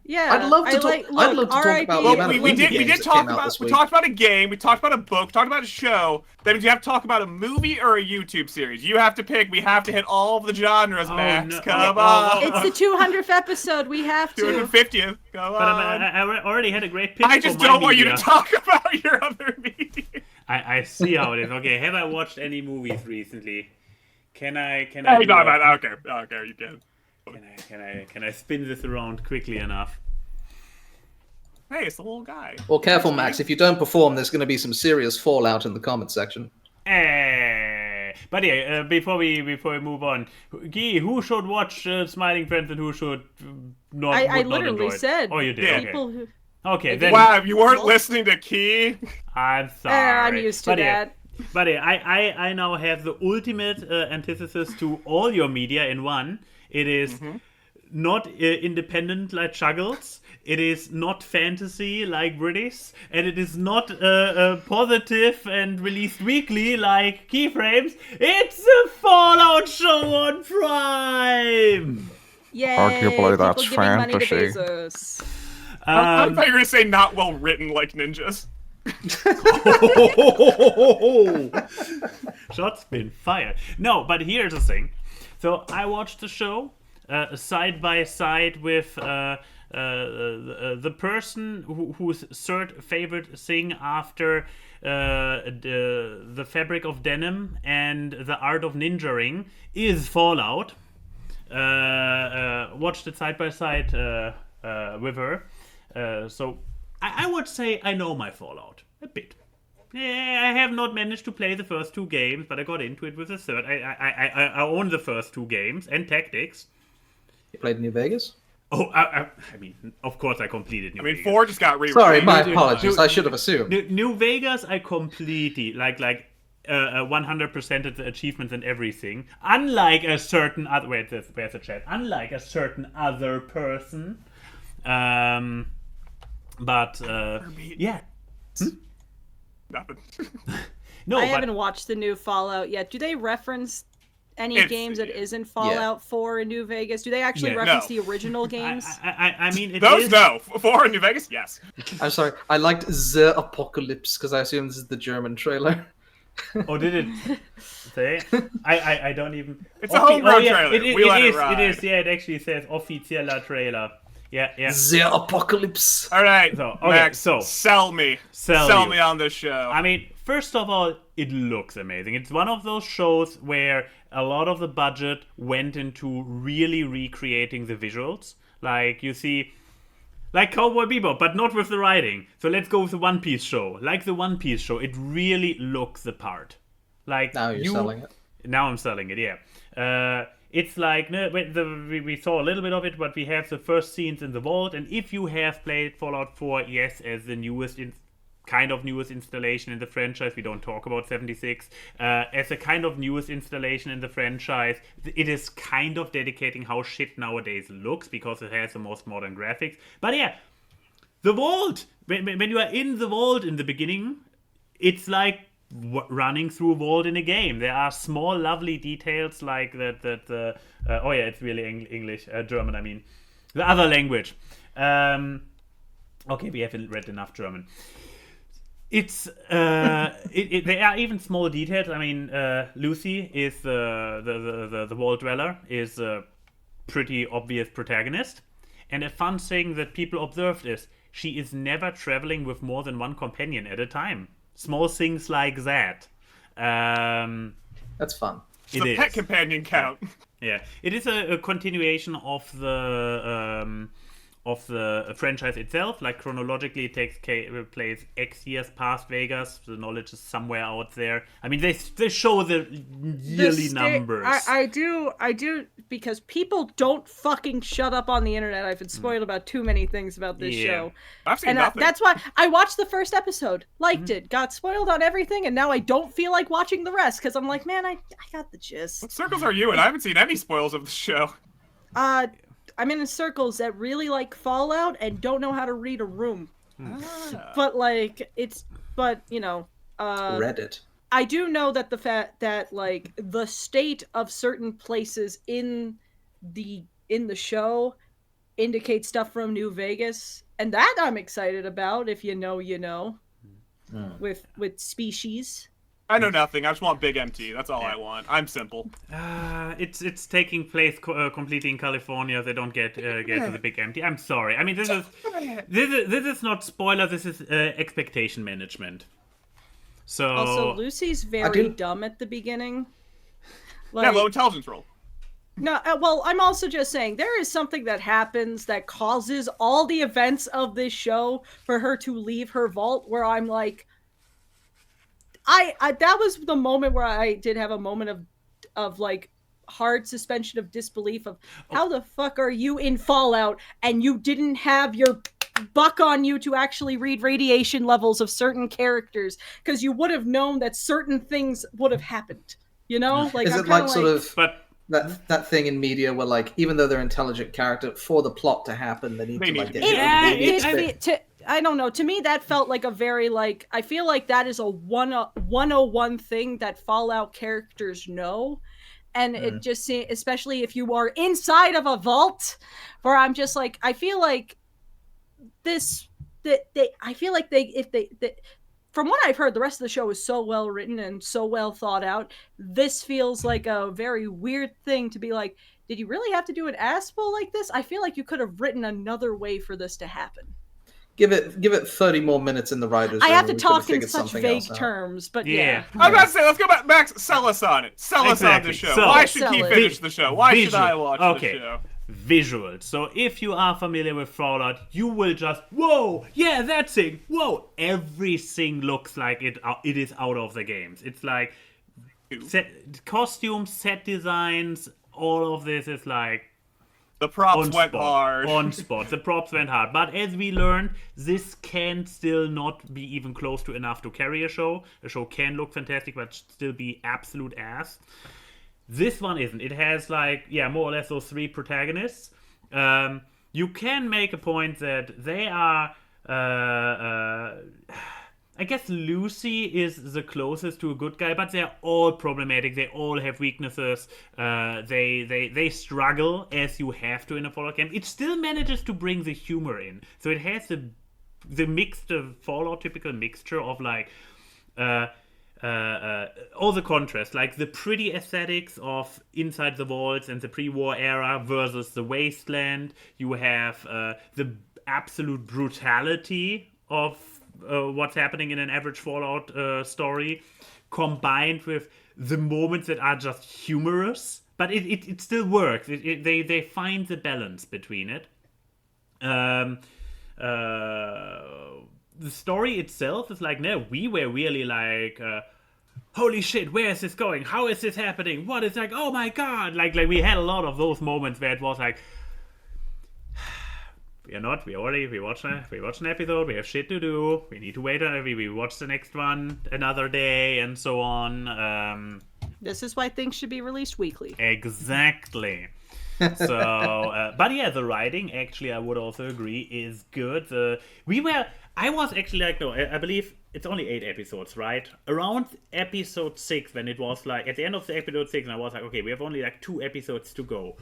Speaker 1: Yeah,
Speaker 2: I'd love to talk. I'd love to talk about.
Speaker 3: Well, we did talk about. We talked about a game. We talked about a book. We talked about a show. That means you have to talk about a movie or a YouTube series. You have to pick. We have to hit all of the genres, Max. Come on.
Speaker 1: It's the 200th episode. We have to.
Speaker 3: 250th. Come on.
Speaker 4: But I already had a great pick.
Speaker 3: I just don't want you to talk about your other media.
Speaker 4: I see how it is. Okay, have I watched any movies recently? Can I?
Speaker 3: Hey, no, okay, you can.
Speaker 4: Can I spin this around quickly enough?
Speaker 3: Hey, it's the little guy.
Speaker 2: Well, careful, Max. If you don't perform, there's going to be some serious fallout in the comment section.
Speaker 4: I But yeah, before we move on, Guy, who should watch Smiling Friends and who should not?
Speaker 1: I
Speaker 4: would not
Speaker 1: literally
Speaker 4: enjoy it?
Speaker 1: said.
Speaker 4: Oh, you did.
Speaker 3: Yeah.
Speaker 4: Okay.
Speaker 1: People who.
Speaker 4: Okay, then.
Speaker 3: Wow, you weren't listening to Key?
Speaker 4: I'm sorry.
Speaker 1: I'm used to that.
Speaker 4: But yeah, I now have the ultimate antithesis to all your media in one. It is not independent like Chuggles. It is not fantasy like British, and it is not positive and released weekly like Keyframes. It's a Fallout show on Prime!
Speaker 1: Yay!
Speaker 5: Arguably, that's
Speaker 1: people giving money to
Speaker 5: fantasy.
Speaker 1: Bezos.
Speaker 3: I thought you were going to say not well written like ninjas.
Speaker 4: Shots been fired. No, but here's the thing. So I watched the show side by side with the person whose third favorite thing after the fabric of denim and the art of ninjaing is Fallout. Watched it side by side with her. So I would say I know my Fallout a bit. I have not managed to play the first two games, but I got into it with the third. I own the first two games and Tactics.
Speaker 2: You played New Vegas?
Speaker 4: Oh, I mean, of course I completed New Vegas.
Speaker 3: 4 just got rewritten.
Speaker 2: Sorry, my apologies. I should have assumed.
Speaker 4: New Vegas, I completely, 100%ed the achievements and everything. Unlike a certain other... Where's the chat? Unlike a certain other person. But, yeah.
Speaker 3: Nothing.
Speaker 4: No,
Speaker 1: I haven't watched the new Fallout yet. Do they reference any games that isn't Fallout 4 in New Vegas? Do they actually reference the original games?
Speaker 4: I mean,
Speaker 3: Those no. 4 in New Vegas, yes.
Speaker 2: I'm sorry. I liked The Apocalypse because I assume this is the German trailer.
Speaker 4: Oh, did it say? I don't even...
Speaker 3: It's a homegrown trailer.
Speaker 4: It is. Yeah, it actually says offizieller trailer. Yeah.
Speaker 2: The Apocalypse.
Speaker 3: All right,
Speaker 4: So,
Speaker 3: Max,
Speaker 4: so
Speaker 3: sell me. Sell me on this show.
Speaker 4: I mean, first of all, it looks amazing. It's one of those shows where a lot of the budget went into really recreating the visuals. Like, you see, like Cowboy Bebop, but not with the writing. So let's go with the One Piece show. Like the One Piece show, it really looks the part. Like
Speaker 2: Now you're selling it.
Speaker 4: Now I'm selling it, yeah. It's like, we saw a little bit of it, but we have the first scenes in the vault. And if you have played Fallout 4, yes, as the newest installation in the franchise, we don't talk about 76, as a kind of newest installation in the franchise, it is kind of dedicating how shit nowadays looks because it has the most modern graphics. But yeah, the vault, when you are in the vault in the beginning, it's like running through a vault in a game. There are small lovely details like that oh yeah, it's really English, German, I mean the other language. Okay, we haven't read enough German. It's there are even small details. I mean, Lucy is the vault dweller, is a pretty obvious protagonist, and a fun thing that people observed is she is never traveling with more than one companion at a time. Small things like that.
Speaker 2: That's fun.
Speaker 3: The pet companion count.
Speaker 4: Yeah, it is a continuation of the franchise itself. Like chronologically, it takes place X years past Vegas. The knowledge is somewhere out there. I mean, they show the yearly numbers.
Speaker 1: I do, because people don't fucking shut up on the internet. I've been spoiled about too many things about this show.
Speaker 3: I've seen nothing.
Speaker 1: That's why I watched the first episode, liked it, got spoiled on everything, and now I don't feel like watching the rest because I'm like, man, I got the gist.
Speaker 3: What circles are you in? I haven't seen any spoils of the show.
Speaker 1: I'm in circles that really like Fallout and don't know how to read a room. But you know,
Speaker 2: Reddit.
Speaker 1: I do know that the fact that like the state of certain places in the show indicates stuff from New Vegas, and that I'm excited about. If you know, you know, with species.
Speaker 3: I know nothing. I just want Big MT. That's all I want. I'm simple.
Speaker 4: It's taking place completely in California. They don't get to the Big MT. I'm sorry. I mean, this is not spoiler. This is expectation management. So
Speaker 1: Also, Lucy's very dumb at the beginning.
Speaker 3: Yeah, low intelligence roll.
Speaker 1: No, well, I'm also just saying there is something that happens that causes all the events of this show for her to leave her vault. Where I'm like, I that was the moment where I did have a moment of like hard suspension of disbelief of how the fuck are you in Fallout and you didn't have your buck on you to actually read radiation levels of certain characters, because you would have known that certain things would have happened. You know, like
Speaker 2: is
Speaker 1: I'm
Speaker 2: it like
Speaker 1: kinda
Speaker 2: sort of
Speaker 4: But
Speaker 2: that thing in media where like even though they're intelligent character, for the plot to happen, they need to like get
Speaker 1: I don't know. To me, that felt like a very like. I feel like that is a 101 thing that Fallout characters know, and it just seems, especially if you are inside of a vault, where I'm just like, I feel like this. I feel like from what I've heard, the rest of the show is so well written and so well thought out. This feels like a very weird thing to be like, did you really have to do an Aspel like this? I feel like you could have written another way for this to happen.
Speaker 2: Give it 30 more minutes in the writers'
Speaker 1: I
Speaker 2: room.
Speaker 1: have to talk in such vague terms, but yeah.
Speaker 3: I was about to say, let's go back. Max, sell us on it. Sell us on the show.
Speaker 4: So,
Speaker 3: why should he finish the show? Why should I watch the show?
Speaker 4: Visuals. So if you are familiar with Fallout, you will just, whoa, yeah, that thing, whoa. Everything looks like it is out of the games. It's like costumes, set designs, all of this is like
Speaker 3: the props went hard.
Speaker 4: On spot. The props went hard. But as we learned, this can still not be even close to enough to carry a show. A show can look fantastic, but still be absolute ass. This one isn't. It has like, more or less those three protagonists. You can make a point that they are... I guess Lucy is the closest to a good guy, but they're all problematic. They all have weaknesses. They struggle, as you have to in a Fallout game. It still manages to bring the humor in. So it has the Fallout typical mixture of like all the contrast, like the pretty aesthetics of Inside the Vaults and the pre-war era versus the wasteland. You have the absolute brutality of what's happening in an average Fallout story, combined with the moments that are just humorous, but it still works. They find the balance between it. The story itself is like, no, we were really like, holy shit, where is this going? How is this happening? What is like, oh my god! Like we had a lot of those moments where it was like, we watched an episode, we have shit to do, we need to wait, we watch the next one another day, and so on.
Speaker 1: This is why things should be released weekly.
Speaker 4: Exactly. So, but yeah, the writing, actually, I would also agree, is good. I was actually like, no, I believe it's only 8 episodes, right? Around episode 6, when it was like, at the end of the episode 6, and I was like, okay, we have only like 2 episodes to go.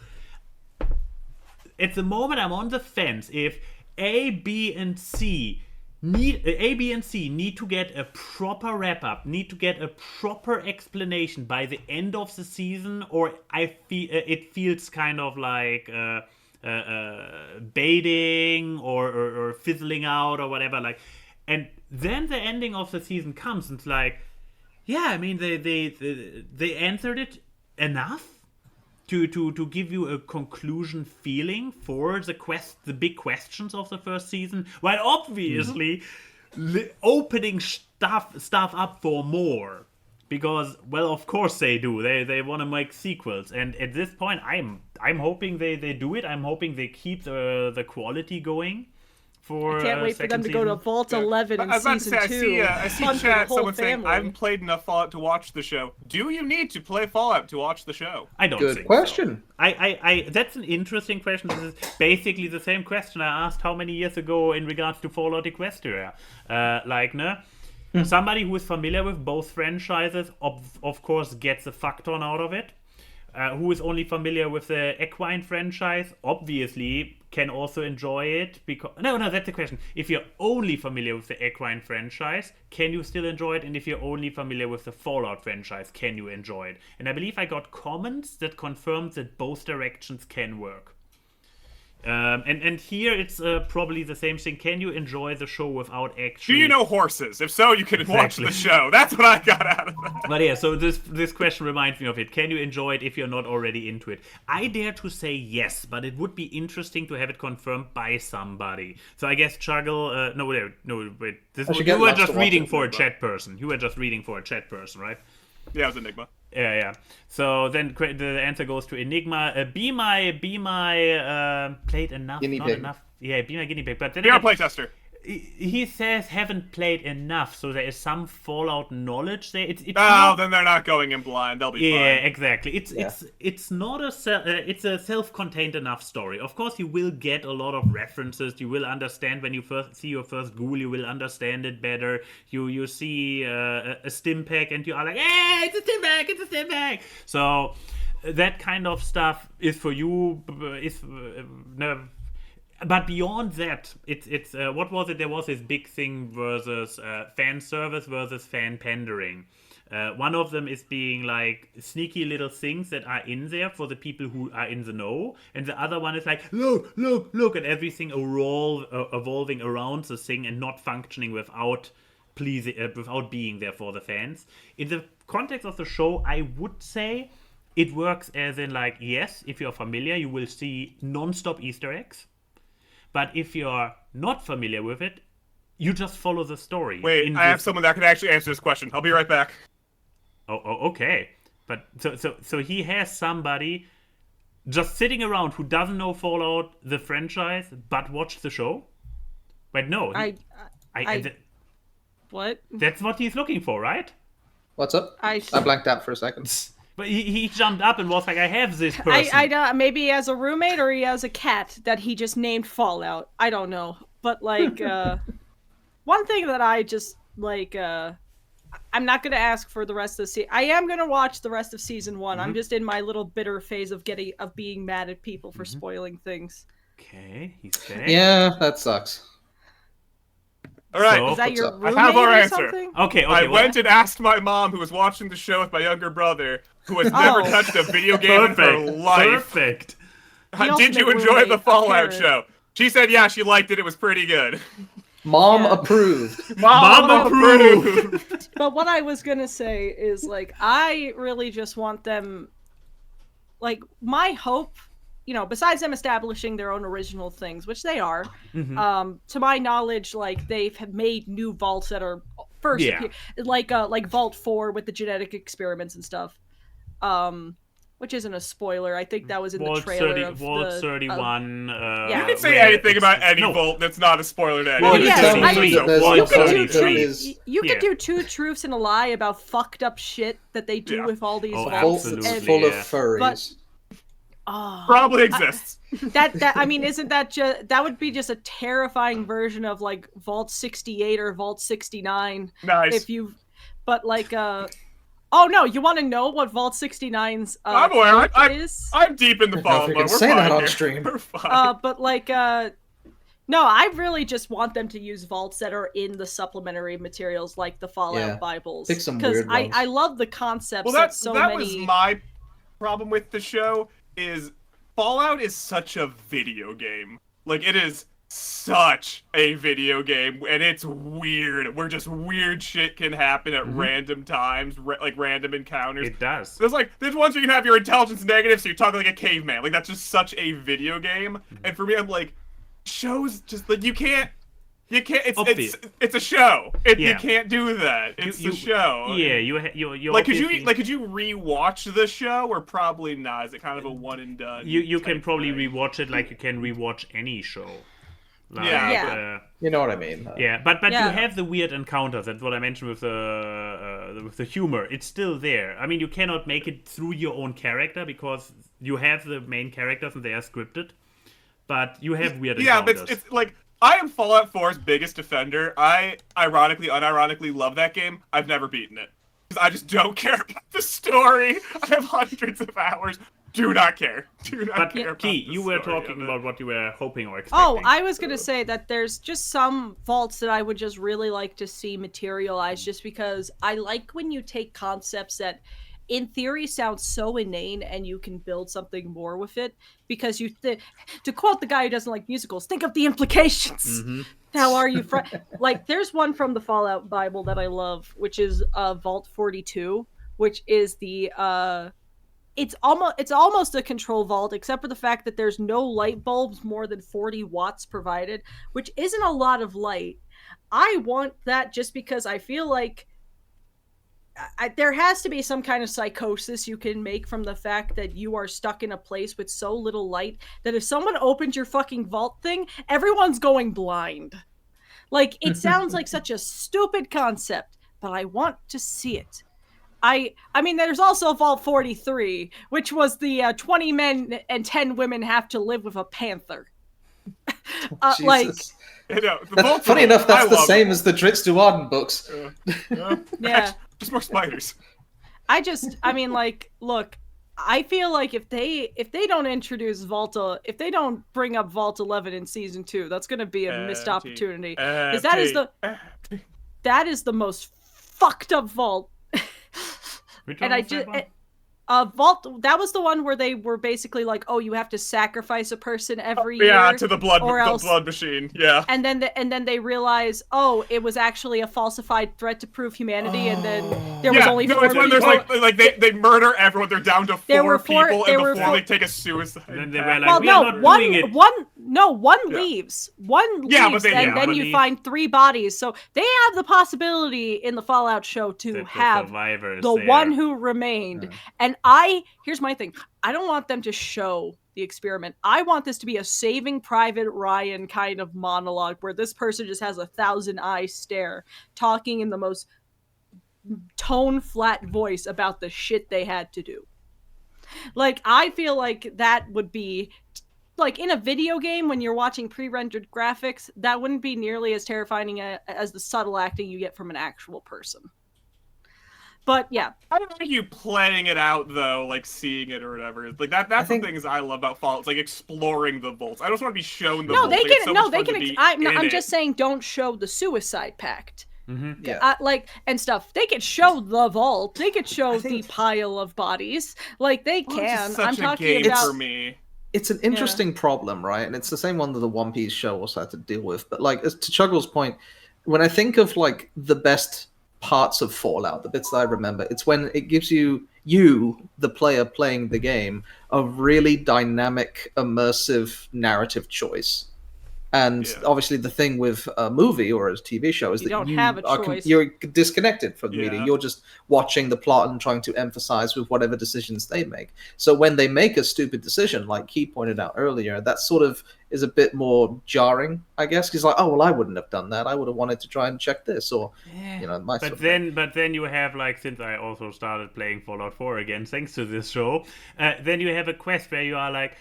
Speaker 4: At the moment, I'm on the fence if A, B, and C need to get a proper wrap-up, need to get a proper explanation by the end of the season, or it feels kind of like baiting or fizzling out or whatever. Like, and then the ending of the season comes, and it's like, yeah, I mean, they answered it enough to give you a conclusion feeling for the big questions of the first season, while obviously opening stuff up for more, because, well, of course they do. They want to make sequels, and at this point, I'm hoping they do it. I'm hoping they keep the quality going. I
Speaker 1: can't wait for them to go to Vault 11 in season 2.
Speaker 3: I see chat, someone saying, I haven't played enough Fallout to watch the show. Do you need to play Fallout to watch the show?
Speaker 4: I don't think so.
Speaker 2: Good question.
Speaker 4: I that's an interesting question. This is basically the same question I asked how many years ago in regards to Fallout Equestria. Somebody who is familiar with both franchises, of course, gets a fuck ton out of it. Who is only familiar with the Equine franchise, obviously can also enjoy it, because no, that's the question. If you're only familiar with the Equine franchise, can you still enjoy it? And if you're only familiar with the Fallout franchise, can you enjoy it? And I believe I got comments that confirmed that both directions can work. And here it's probably the same thing. Can you enjoy the show without actually...
Speaker 3: Do you know horses? If so, you can watch the show. That's what I got out of that.
Speaker 4: But yeah, so this question reminds me of it. Can you enjoy it if you're not already into it? I dare to say yes, but it would be interesting to have it confirmed by somebody. So I guess Chuggle... No, wait. You were just reading for a chat person. You were just reading for a chat person, right?
Speaker 3: Yeah, it was Enigma.
Speaker 4: Yeah. So then the answer goes to Enigma. Be my played enough,
Speaker 2: guinea
Speaker 4: not
Speaker 2: pig.
Speaker 4: enough. Yeah, be my guinea pig. But then
Speaker 3: You're a playtester.
Speaker 4: he says haven't played enough, so there is some Fallout knowledge there. It's
Speaker 3: then they're not going in blind. They'll be fine.
Speaker 4: Yeah, exactly. It's not it's a self-contained enough story. Of course, you will get a lot of references. You will understand when you first see your first ghoul. You will understand it better. You see a stim pack and you are like, hey, it's a stim pack, it's a stim pack. So that kind of stuff is for you. But beyond that, it's what was it? There was this big thing versus fan service versus fan pandering. One of them is being like sneaky little things that are in there for the people who are in the know, and the other one is like look at everything evolving around the thing and not functioning without being there for the fans. In the context of the show, I would say it works as in like, yes, if you're familiar, you will see non-stop Easter eggs. But if you're not familiar with it, you just follow the story.
Speaker 3: Wait, I have someone that can actually answer this question. I'll be right back.
Speaker 4: Oh, okay. But so he has somebody just sitting around who doesn't know Fallout, the franchise, but watched the show? Wait, no.
Speaker 1: What?
Speaker 4: That's what he's looking for, right?
Speaker 2: What's up? I blanked out for a second.
Speaker 4: But he jumped up and was like, I have this person.
Speaker 1: Maybe he has a roommate or he has a cat that he just named Fallout. I don't know. But, like, one thing that I just, like, I'm not going to ask for the rest of the season. I am going to watch the rest of season 1. I'm just in my little bitter phase of being mad at people for spoiling things.
Speaker 4: Okay, he's saying.
Speaker 2: Yeah, that sucks.
Speaker 3: All right.
Speaker 1: So, is that your roommate
Speaker 3: I have our
Speaker 1: or
Speaker 3: answer.
Speaker 1: something?
Speaker 4: Okay.
Speaker 3: I went and asked my mom, who was watching the show with my younger brother, who has never touched a video game in her life.
Speaker 4: Perfect.
Speaker 3: Did you enjoy the Fallout show? She said, yeah, she liked it. It was pretty good.
Speaker 2: Mom approved.
Speaker 3: Mom approved.
Speaker 1: But what I was going to say is, like, I really just want them, like, my hope, you know, besides them establishing their own original things, which they are, to my knowledge, like, they've made new vaults that are first, like Vault 4 with the genetic experiments and stuff, which isn't a spoiler. I think that was in the trailer of
Speaker 4: Vault 31.
Speaker 3: You can say anything about any Vault that's not a spoiler to anyone.
Speaker 1: You could do 2 truths and a lie about fucked up shit that they do with all these vaults.
Speaker 2: Full of furries.
Speaker 3: Probably exists.
Speaker 1: That I mean, isn't that just that would be just a terrifying version of like Vault 68 or Vault 69?
Speaker 3: Nice.
Speaker 1: If you, but like oh no, you want to know what Vault 69's
Speaker 3: I'm aware.
Speaker 1: is?
Speaker 3: I'm deep in the Fallout.
Speaker 2: We're say that on stream.
Speaker 1: But like no, I really just want them to use vaults that are in the supplementary materials, like the Fallout Bibles,
Speaker 2: because
Speaker 1: I love the concepts.
Speaker 3: Well, that was my problem with the show. Is Fallout is such a video game. Like, it is such a video game, and it's weird. Where just weird shit can happen at random times, like random encounters.
Speaker 4: It does.
Speaker 3: There's ones where you can have your intelligence negative, so you're talking like a caveman. Like, that's just such a video game. And for me, I'm like, shows just like you can't. It's a show. You can't do that. It's a show.
Speaker 4: Yeah, you
Speaker 3: like could you rewatch the show or probably not? Is it kind of a one and done?
Speaker 4: You can probably rewatch it like you can rewatch any show. Like,
Speaker 2: you know what I mean.
Speaker 4: But you have the weird encounters. That's what I mentioned with the humor. It's still there. I mean, you cannot make it through your own character because you have the main characters and they are scripted. But you have weird encounters.
Speaker 3: Yeah, but it's like. I am Fallout 4's biggest defender. I unironically love that game. I've never beaten it. Because I just don't care about the story. I have hundreds of hours. Do not care. Do not care about the
Speaker 4: you were talking about what you were hoping or expecting.
Speaker 1: Oh, I was going to say that there's just some vaults that I would just really like to see materialize just because I like when you take concepts that in theory sounds so inane, and you can build something more with it because to quote the guy who doesn't like musicals, think of the implications.
Speaker 2: Mm-hmm.
Speaker 1: How are you like there's one from the Fallout Bible that I love, which is Vault 42, which is the it's almost a control vault, except for the fact that there's no light bulbs more than 40 watts provided, which isn't a lot of light. I want that just because I feel like there has to be some kind of psychosis you can make from the fact that you are stuck in a place with so little light that if someone opens your fucking vault thing, everyone's going blind. Like, it sounds like such a stupid concept, but I want to see it. I mean, there's also Vault 43, which was the 20 men and 10 women have to live with a panther. Like,
Speaker 2: funny enough, that's the same as the Dritz Duarden books.
Speaker 1: Yeah.
Speaker 3: Just more spiders.
Speaker 1: I mean, like, look, I feel like if they don't introduce if they don't bring up Vault 11 in season 2, that's going to be a missed opportunity. Because that is the most fucked up vault. Vault, that was the one where they were basically like, oh, you have to sacrifice a person every year.
Speaker 3: Yeah, to the blood machine. Yeah.
Speaker 1: And then they realize, oh, it was actually a falsified threat to prove humanity, and then there was only 4 people.
Speaker 3: There's like they murder everyone. They're down to 4 people, and before they take a suicide.
Speaker 4: And then they were like,
Speaker 1: one leaves. One leaves, and then you find 3 bodies. So they have the possibility in the Fallout show to have the one who remained. And here's my thing. I don't want them to show the experiment. I want this to be a Saving Private Ryan kind of monologue where this person just has a 1,000-eye stare, talking in the most tone-flat voice about the shit they had to do. Like, I feel like that would be, like, in a video game when you're watching pre-rendered graphics, that wouldn't be nearly as terrifying as the subtle acting you get from an actual person. But yeah,
Speaker 3: I don't think you playing it out though, like seeing it or whatever. Like that's the things I love about Fallout. It's like exploring the vaults. I just want to be shown the vaults.
Speaker 1: I'm just saying, don't show the suicide pact.
Speaker 2: Mm-hmm. Yeah.
Speaker 1: And stuff. They could show the vault. They could show the pile of bodies. Like they can. I'm talking about.
Speaker 3: For me.
Speaker 2: It's an interesting problem, right? And it's the same one that the One Piece show also had to deal with. But like, to Chuggle's point, when I think of like the best parts of Fallout, the bits that I remember, it's when it gives you, the player playing the game, a really dynamic, immersive narrative choice. And obviously the thing with a movie or a TV show is that you're disconnected from the media. You're just watching the plot and trying to emphasize with whatever decisions they make. So when they make a stupid decision, like Key pointed out earlier, that sort of is a bit more jarring, I guess. He's like, oh, well, I wouldn't have done that. I would have wanted to try and check this, or,
Speaker 4: But then you have, like, since I also started playing Fallout 4 again, thanks to this show, then you have a quest where you are like,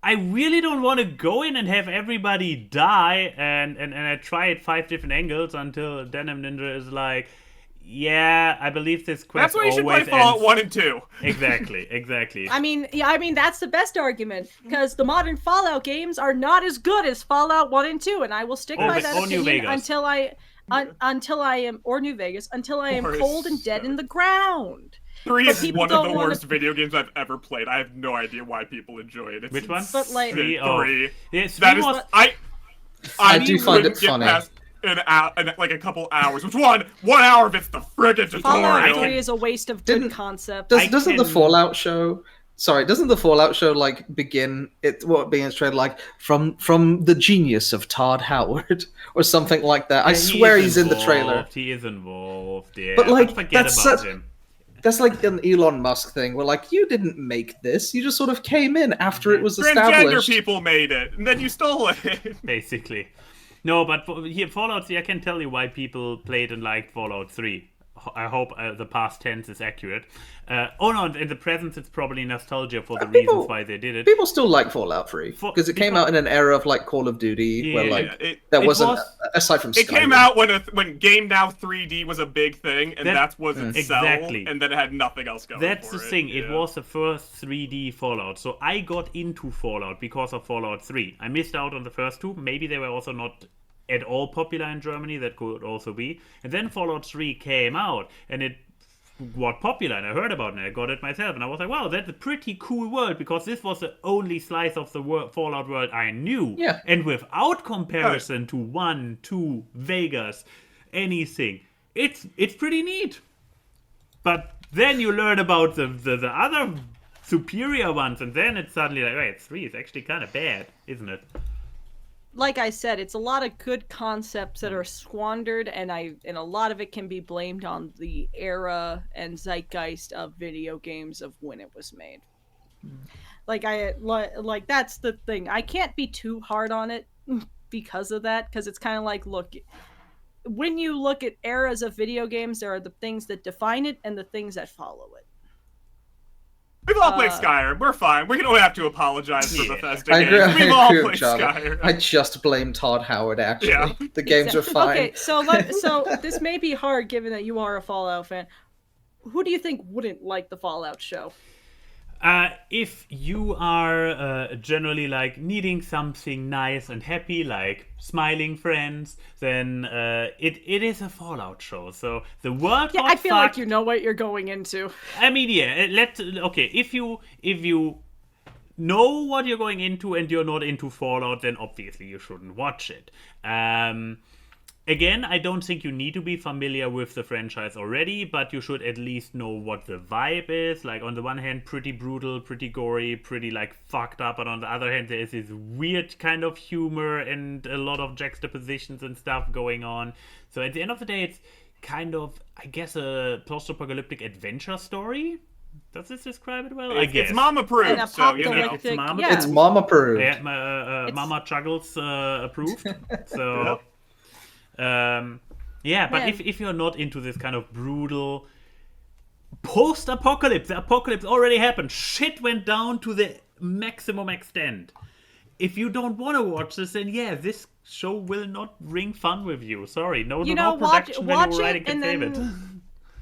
Speaker 4: I really don't want to go in and have everybody die, and I try it 5 different angles until Denim Ninja is like, yeah, I believe this quest.
Speaker 3: That's why you should play Fallout 1 and 2.
Speaker 4: Exactly.
Speaker 1: I mean, that's the best argument, because the modern Fallout games are not as good as Fallout 1 and 2, and I will stick by that opinion until I am cold and dead in the ground.
Speaker 3: 3 is one of the worst video games I've ever played. I have no idea why people enjoy it.
Speaker 4: Which one?
Speaker 1: But like
Speaker 3: 3.
Speaker 4: Yes,
Speaker 3: that is. I
Speaker 2: do find it funny.
Speaker 3: Like a couple hours. Which 1 hour of it's the friggin' tutorial.
Speaker 1: Fallout 3 is a waste of good concept.
Speaker 2: Doesn't the Fallout show like begin being straight like from the genius of Todd Howard or something like that? I swear he's in the trailer.
Speaker 4: He is involved. Yeah,
Speaker 2: but like
Speaker 4: forget about him.
Speaker 2: That's like an Elon Musk thing, where like, you didn't make this, you just sort of came in after it was established.
Speaker 3: Transgender people made it, and then you stole it.
Speaker 4: Basically. No, but here, Fallout 3, I can tell you why people played and liked Fallout 3. I hope the past tense is accurate. In the present, it's probably nostalgia for the reasons why they did it.
Speaker 2: People still like Fallout 3 because it came out in an era of like Call of Duty, where like aside from Skyrim.
Speaker 3: It came out when Game Now 3D was a big thing, and that was its
Speaker 4: exactly.
Speaker 3: sell, and then it had nothing else going.
Speaker 4: That's
Speaker 3: for
Speaker 4: the
Speaker 3: it.
Speaker 4: thing. It was the first 3D Fallout, so I got into Fallout because of Fallout 3. I missed out on the first 2. Maybe they were also not at all popular in Germany. That could also be. And then Fallout 3 came out, and it got popular, and I heard about it, and I got it myself, and I was like, wow, that's a pretty cool world, because this was the only slice of the Fallout world I knew.
Speaker 2: Yeah.
Speaker 4: And without comparison to 1, 2, Vegas, anything, it's pretty neat. But then you learn about the other superior ones, and then it's suddenly like, wait, 3 is actually kind of bad, isn't it?
Speaker 1: Like I said, it's a lot of good concepts that are squandered, and a lot of it can be blamed on the era and zeitgeist of video games of when it was made. Like that's the thing. I can't be too hard on it because of that, because it's kind of like, look, when you look at eras of video games, there are the things that define it and the things that follow it.
Speaker 3: We've all played Skyrim. We're fine. We don't have to apologize for Bethesda games. We've
Speaker 2: I
Speaker 3: all
Speaker 2: agree
Speaker 3: played
Speaker 2: with Charlie.
Speaker 3: Skyrim.
Speaker 2: I just blame Todd Howard, actually.
Speaker 3: Yeah.
Speaker 2: The games are fine.
Speaker 1: Okay, so this may be hard given that you are a Fallout fan. Who do you think wouldn't like the Fallout show?
Speaker 4: If you are generally like needing something nice and happy, like smiling friends, then it is a Fallout show. So the world.
Speaker 1: Yeah, I feel like you know what you're going into.
Speaker 4: I mean, yeah. If you know what you're going into and you're not into Fallout, then obviously you shouldn't watch it. Again, I don't think you need to be familiar with the franchise already, but you should at least know what the vibe is. Like, on the one hand, pretty brutal, pretty gory, pretty, like, fucked up, but on the other hand, there is this weird kind of humor and a lot of juxtapositions and stuff going on. So at the end of the day, it's kind of, I guess, a post-apocalyptic adventure story. Does this describe it well? I guess.
Speaker 3: It's mom approved, so, you know.
Speaker 2: It's mom approved.
Speaker 4: Yeah, Mama Chuggles approved. So... but if you're not into this kind of brutal post-apocalypse, the apocalypse already happened. Shit went down to the maximum extent. If you don't want to watch this, then yeah, this show will not ring fun with you. Sorry, no production manual writing can save it.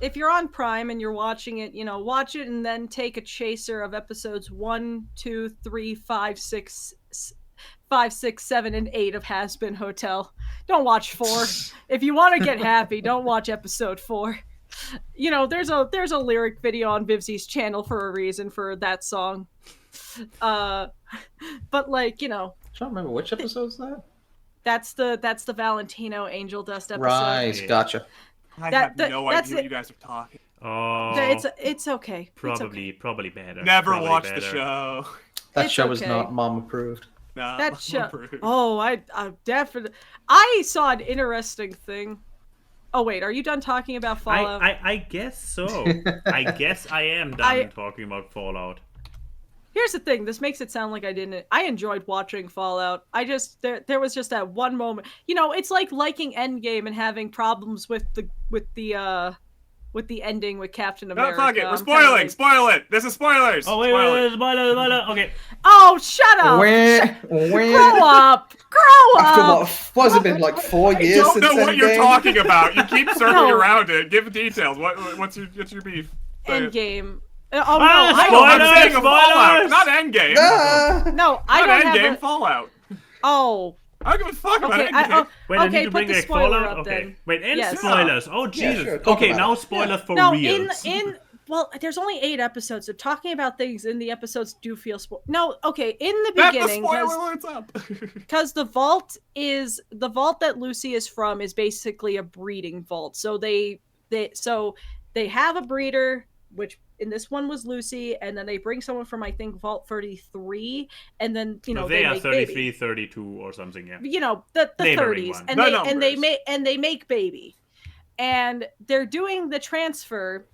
Speaker 1: If you're on Prime and you're watching it, watch it and then take a chaser of episodes 1, 2, 3, 5, 6, 7, and 8 of Has Been Hotel. Don't watch 4. If you want to get happy, don't watch episode 4. There's a lyric video on Vivzi's channel for a reason for that song. But like,
Speaker 2: I don't remember which episode's that.
Speaker 1: That's the Valentino Angel Dust episode.
Speaker 2: Right, gotcha.
Speaker 3: I have no idea what you guys are talking.
Speaker 4: Oh,
Speaker 1: it's okay.
Speaker 4: Probably better.
Speaker 3: Never watched the show.
Speaker 2: That show was not mom approved.
Speaker 3: No,
Speaker 1: that show. Oh, I definitely. I saw an interesting thing. Oh wait, are you done talking about Fallout?
Speaker 4: I guess so. I guess I am done talking about Fallout.
Speaker 1: Here's the thing. This makes it sound like I didn't. I enjoyed watching Fallout. I just there was just that one moment. It's like liking Endgame and having problems with the ending with Captain America.
Speaker 3: No, fuck it. We're spoiling. Spoil it. This is spoilers.
Speaker 4: Oh, wait, spoiler. Okay.
Speaker 1: Oh, shut up. Grow up.
Speaker 2: After what has it been, like 4 years since
Speaker 3: I don't know what you're talking about. You keep circling around it. Give details. What's your beef?
Speaker 1: Endgame.
Speaker 3: Oh, no. I'm saying a Fallout, not Endgame.
Speaker 1: No, I don't have
Speaker 3: Endgame, Fallout.
Speaker 1: Oh.
Speaker 3: I don't give a fuck about Endgame.
Speaker 4: Wait, I need to bring back Fallout? Okay. Wait, spoilers. Oh, Jesus.
Speaker 2: Yeah, sure,
Speaker 4: okay,
Speaker 2: now
Speaker 4: spoilers for
Speaker 1: real. Well, there's only 8 episodes, so talking about things in the episodes do feel No, okay, in the beginning, because the vault that Lucy is from is basically a breeding vault. So they have a breeder, which in this one was Lucy, and then they bring someone from, I think, Vault 33, and then
Speaker 4: they are
Speaker 1: make
Speaker 4: 33,
Speaker 1: baby.
Speaker 4: 32 or something, yeah.
Speaker 1: The 30s, and they make baby, and they're doing the transfer.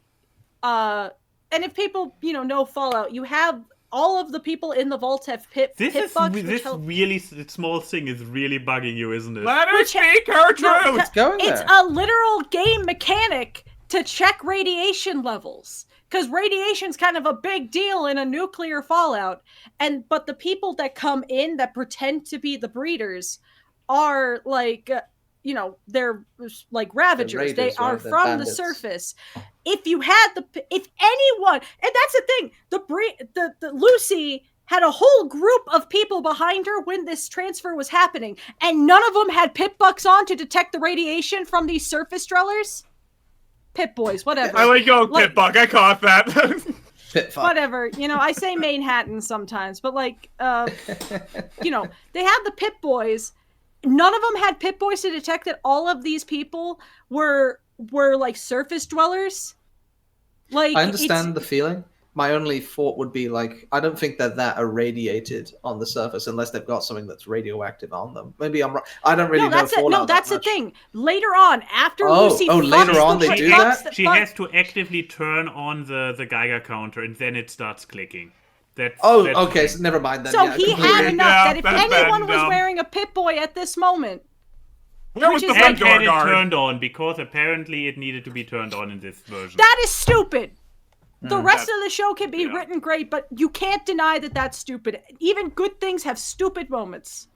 Speaker 1: And if people know Fallout, you have all of the people in the vault have pit bugs.
Speaker 4: This really small thing is really bugging you, isn't it?
Speaker 3: Let her speak her truth.
Speaker 1: It's a literal game mechanic to check radiation levels. Because radiation's kind of a big deal in a nuclear fallout. But the people that come in that pretend to be the breeders are like, they're like ravagers. They are from bandits. The surface. If anyone, and that's the thing, the Lucy had a whole group of people behind her when this transfer was happening, and none of them had pit bucks on to detect the radiation from these surface dwellers. Pip-Boys, whatever.
Speaker 3: I like going Pip-Bug. I caught that.
Speaker 2: Pit-Fuck.
Speaker 1: Whatever, you know, I say Manhattan sometimes, but like, you know, they had the Pip-Boys. None of them had Pip-Boys to detect that all of these people were like surface dwellers. Like,
Speaker 2: I understand the feeling. My only thought would be like, I don't think they're that irradiated on the surface unless they've got something that's radioactive on them. Maybe I'm wrong. I don't really know Fallout.
Speaker 1: No, that's the thing. Later on, after Lucy
Speaker 2: later on they do that?
Speaker 4: She has to actively turn on the Geiger counter, and then it starts clicking. That's
Speaker 2: okay, so never mind then.
Speaker 1: So
Speaker 2: yeah,
Speaker 1: he had enough that if anyone was wearing a Pip-Boy at this moment...
Speaker 3: Where was the front door guard?
Speaker 4: Turned on, because apparently it needed to be turned on in this version.
Speaker 1: That is stupid! The rest of the show can be written great, but you can't deny that that's stupid. Even good things have stupid moments.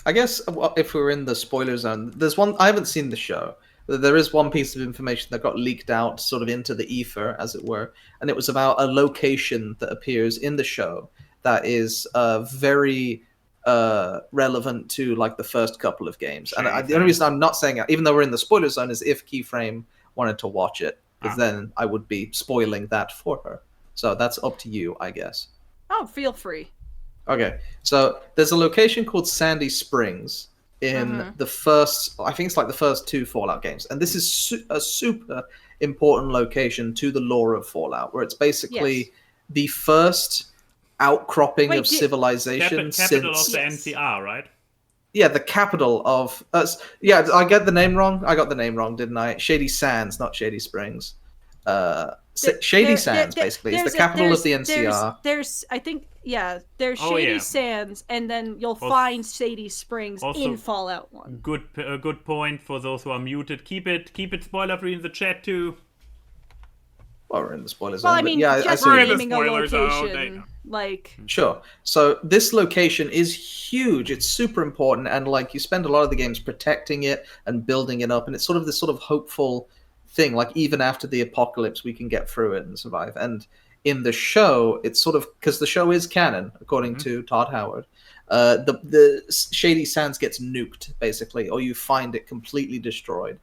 Speaker 2: I guess if we're in the spoiler zone, there's one... I haven't seen the show. There is one piece of information that got leaked out sort of into the ether, as it were, and it was about a location that appears in the show that is very relevant to like the first couple of games. And the only reason I'm not saying it, even though we're in the spoiler zone, is if Keyframe wanted to watch it, because then I would be spoiling that for her. So that's up to you, I guess.
Speaker 1: Oh, feel free.
Speaker 2: Okay, so there's a location called Sandy Springs in the first, I think it's like the first 2 Fallout games. And this is a super important location to the lore of Fallout, where it's basically the first outcropping of civilization
Speaker 4: capital
Speaker 2: since...
Speaker 4: of the NCR, right?
Speaker 2: Yeah, the capital of... yeah, I get the name wrong? I got the name wrong, didn't I? Shady Sands, not Shady Springs. Shady Sands, basically. It's the capital of the NCR.
Speaker 1: There's Shady Sands, and then you'll find Shady Springs in Fallout 1.
Speaker 4: Good point for those who are muted. Keep it spoiler-free in the chat, too.
Speaker 2: Well, we're in the spoilers.
Speaker 1: Well, I mean, just naming a location, like...
Speaker 2: Sure. So this location is huge. It's super important, and like you spend a lot of the games protecting it and building it up, and it's sort of this sort of hopeful thing. Like even after the apocalypse, we can get through it and survive. And in the show, it's sort of because the show is canon, according to Todd Howard. The Shady Sands gets nuked basically, or you find it completely destroyed,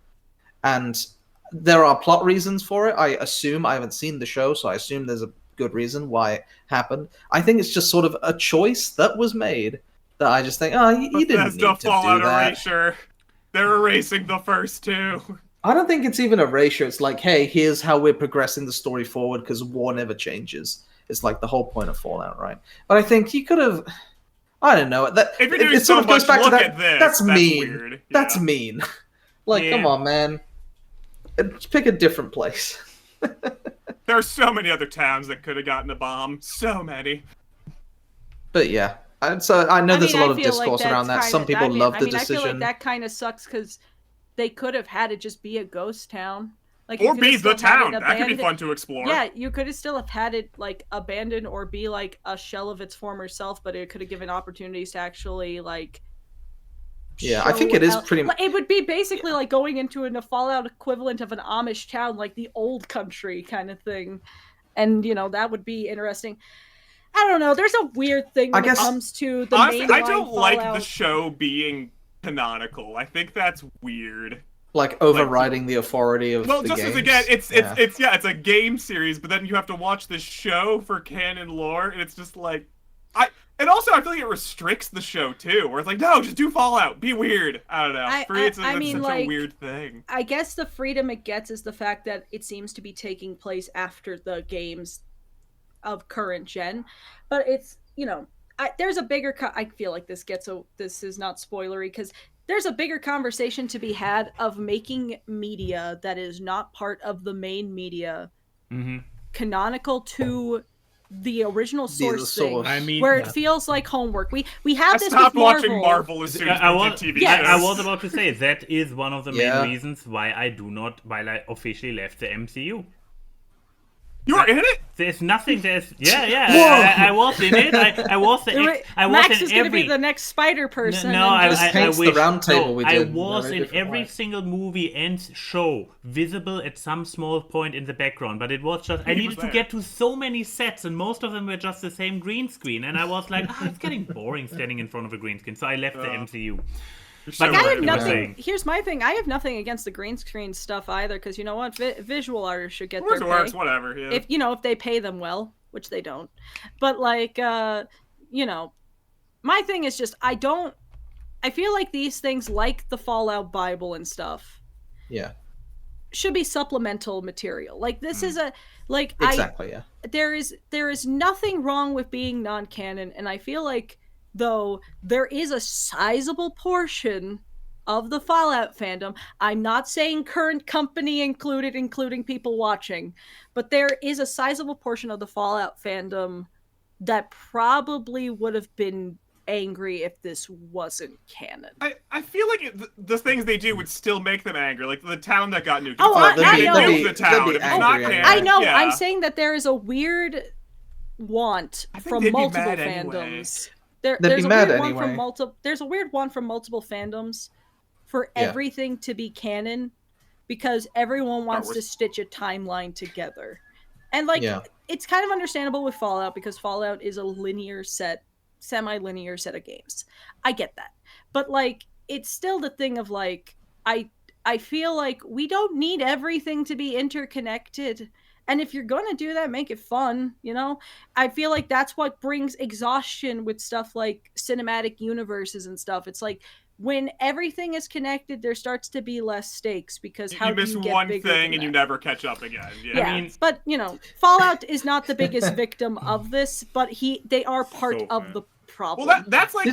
Speaker 2: and there are plot reasons for it. I assume, I haven't seen the show, so I assume there's a good reason why it happened. I think it's just sort of a choice that was made that I just think, you didn't need to do that.
Speaker 3: Erasure. They're erasing the first 2.
Speaker 2: I don't think it's even erasure. It's like, hey, here's how we're progressing the story forward because war never changes. It's like the whole point of Fallout, right? But I think you could have... I don't know. It sort of goes back to that. That's mean.
Speaker 3: Weird. Yeah.
Speaker 2: That's mean. Like, come on, man. Pick a different place.
Speaker 3: There are so many other towns that could have gotten a bomb. So many.
Speaker 2: But yeah, so I know there's a lot of discourse around that. Some people love the decision.
Speaker 1: I feel like that kind of sucks because they could have had it just be a ghost town. Like,
Speaker 3: or be the town. That could be fun to explore.
Speaker 1: Yeah, you could have still have had it like abandoned or be like a shell of its former self, but it could have given opportunities to actually like...
Speaker 2: Yeah, I think it is pretty much...
Speaker 1: It would be basically like going into a Fallout equivalent of an Amish town, like the old country kind of thing. And, you know, that would be interesting. I don't know, there's a weird thing when it comes to the mainline
Speaker 3: I don't
Speaker 1: Fallout.
Speaker 3: like the show being canonical. I think that's weird.
Speaker 2: Like overriding the authority of the games. Well, just
Speaker 3: as again, it's a game series, but then you have to watch this show for canon lore, and it's just like... And also, I feel like it restricts the show, too, where it's like, no, just do Fallout, be weird. I don't know. For me, it's such a weird thing.
Speaker 1: I guess the freedom it gets is the fact that it seems to be taking place after the games of current gen. But it's, you know, there's a bigger... I feel like this is not spoilery, because there's a bigger conversation to be had of making media that is not part of the main media canonical to... the original source thing, where it feels like homework. We have this with Marvel.
Speaker 3: Watching Marvel as soon as TV.
Speaker 4: I was about to say that is one of the main reasons why I officially left the MCU.
Speaker 3: You're in it?
Speaker 4: There's nothing. I was in it. I was
Speaker 1: Max
Speaker 4: in
Speaker 1: is going to be the next Spider person.
Speaker 4: I wish.
Speaker 2: The round table we did.
Speaker 4: I was in every single movie and show, visible at some small point in the background. But it was just I needed to get to so many sets, and most of them were just the same green screen. And I was like, it's getting boring standing in front of a green screen. So I left the MCU. But
Speaker 1: I have
Speaker 4: what
Speaker 1: nothing.
Speaker 4: saying.
Speaker 1: Here's my thing. I have nothing against the green screen stuff either, because you know what, visual artists should get their pay.
Speaker 3: Works, whatever. Yeah.
Speaker 1: If they pay them well, which they don't. But like, you know, my thing is just I feel like these things, like the Fallout Bible and stuff, should be supplemental material. Like this is
Speaker 2: exactly.
Speaker 1: There is nothing wrong with being non-canon, and I feel like, though, there is a sizable portion of the Fallout fandom. I'm not saying current company included, including people watching, but there is a sizable portion of the Fallout fandom that probably would have been angry if this wasn't canon.
Speaker 3: I feel like the things they do would still make them angry, like the town that got nuked.
Speaker 1: Oh, I know.
Speaker 3: The town. If it's not canon,
Speaker 1: I know.
Speaker 3: yeah.
Speaker 1: I'm saying that there is a weird want from multiple fandoms. There's a weird one from multiple. There's a weird one from multiple fandoms for everything to be canon, because everyone wants to stitch a timeline together, and like it's kind of understandable with Fallout, because Fallout is a linear set. Semi-linear set of games. I get that. But like, it's still the thing of like, I feel like we don't need everything to be interconnected. And if you're gonna do that, make it fun, you know? I feel like that's what brings exhaustion with stuff like cinematic universes and stuff. It's like, when everything is connected, there starts to be less stakes, because how
Speaker 3: you miss
Speaker 1: do you get
Speaker 3: one
Speaker 1: bigger
Speaker 3: thing
Speaker 1: than
Speaker 3: and you
Speaker 1: that?
Speaker 3: never catch up again. Yeah,
Speaker 1: I mean, but you know, Fallout is not the biggest victim of this, but they are part of the problem.
Speaker 3: Well, that's like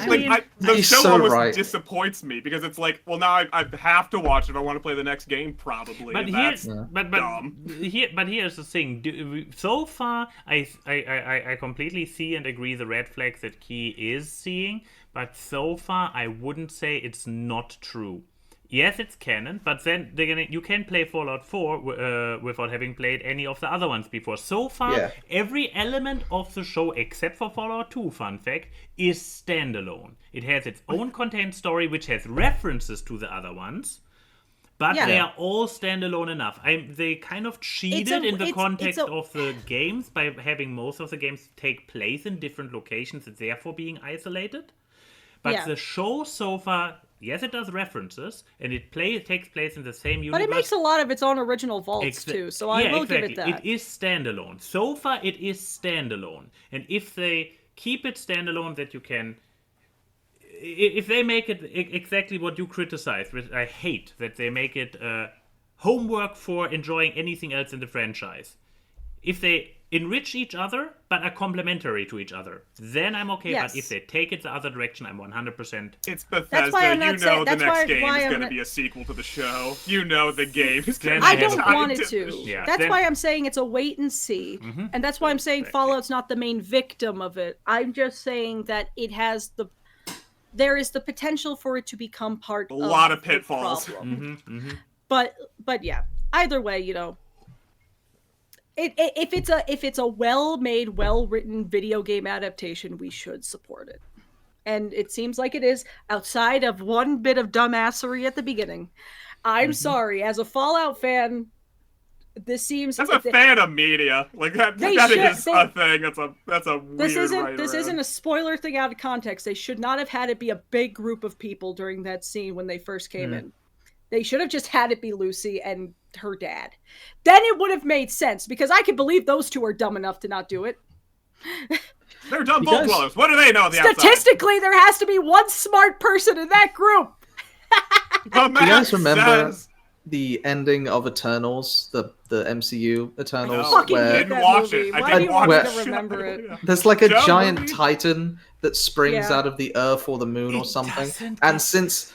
Speaker 3: the show
Speaker 2: so
Speaker 3: almost disappoints me, because it's like, well, now I have to watch it if I want to play the next game, probably.
Speaker 4: But
Speaker 3: here's the
Speaker 4: thing. So far, I completely see and agree the red flags that Key is seeing. But so far, I wouldn't say it's not true. Yes, it's canon, but then you can play Fallout 4 without having played any of the other ones before. So far, every element of the show, except for Fallout 2, fun fact, is standalone. It has its own contained story, which has references to the other ones. But they are all standalone enough. They kind of cheated in the context of the games by having most of the games take place in different locations and therefore being isolated. But the show so far, yes, it does references, and it takes place in the same universe.
Speaker 1: But it makes a lot of its own original vaults, too, so I will give it that.
Speaker 4: It is standalone. So far, it is standalone. And if they keep it standalone, that you can... If they make it exactly what you criticize, which I hate, that they make it homework for enjoying anything else in the franchise. If they enrich each other, but are complementary to each other, then I'm okay. Yes. But if they take it the other direction, I'm 100%.
Speaker 3: It's Bethesda. The next game is going to be a sequel to the show. You know the game is going to
Speaker 1: I don't want it to. Yeah, that's why I'm saying it's a wait and see. Mm-hmm. And that's why I'm saying Fallout's not the main victim of it. I'm just saying that it has there is the potential for it to become part of a lot of pitfalls. Mm-hmm, mm-hmm. But yeah, either way, you know, if it's a well-made, well-written video game adaptation, we should support it. And it seems like it is, outside of one bit of dumbassery at the beginning. I'm sorry, as a Fallout fan, this seems...
Speaker 3: As a fan of media, like that is a thing. That's a weird
Speaker 1: This isn't a spoiler thing out of context. They should not have had it be a big group of people during that scene when they first came in. They should have just had it be Lucy and her dad. Then it would have made sense, because I can believe those two are dumb enough to not do it.
Speaker 3: They're dumb vault dwellers. What do they know on the
Speaker 1: Statistically, there has to be one smart person in that group.
Speaker 2: Do you guys remember the ending of Eternals, the MCU Eternals?
Speaker 1: I didn't watch it. Why do you want me to remember it?
Speaker 2: There's like a giant titan that springs out of the earth or the moon or something. And since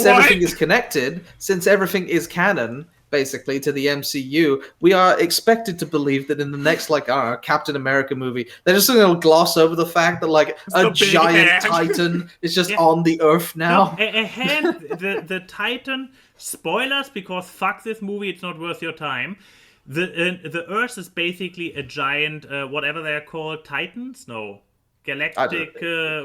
Speaker 2: everything is connected, since everything is canon, basically, to the MCU, we are expected to believe that in the next, Captain America movie, they're just going to gloss over the fact that, a giant titan is just on the Earth now.
Speaker 4: No, a hand, the titan, spoilers, because fuck this movie, it's not worth your time. The Earth is basically a giant, whatever they're called, titans? No. galactic,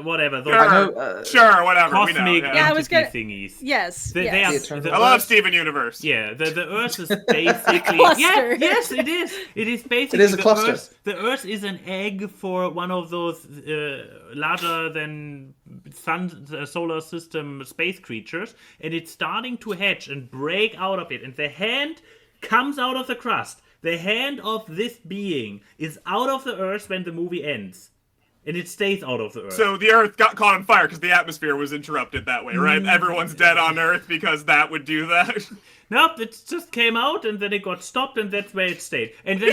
Speaker 4: whatever. Those
Speaker 3: Sure, whatever.
Speaker 4: cosmic
Speaker 3: we know,
Speaker 1: Yeah, I was gonna-
Speaker 4: thingies.
Speaker 1: Yes.
Speaker 4: They
Speaker 1: yes.
Speaker 4: are,
Speaker 2: The
Speaker 3: I love Steven Universe.
Speaker 4: Yeah, the Earth is basically
Speaker 1: cluster.
Speaker 4: yes, it is. It is basically
Speaker 2: It is a cluster.
Speaker 4: The Earth is an egg for one of those larger than solar system space creatures, and it's starting to hatch and break out of it, and the hand comes out of the crust. The hand of this being is out of the Earth when the movie ends. And it stays out of the Earth.
Speaker 3: So the Earth got caught on fire because the atmosphere was interrupted that way, right? Everyone's dead on Earth because that would do that.
Speaker 4: Nope, it just came out and then it got stopped and that's where it stayed. And then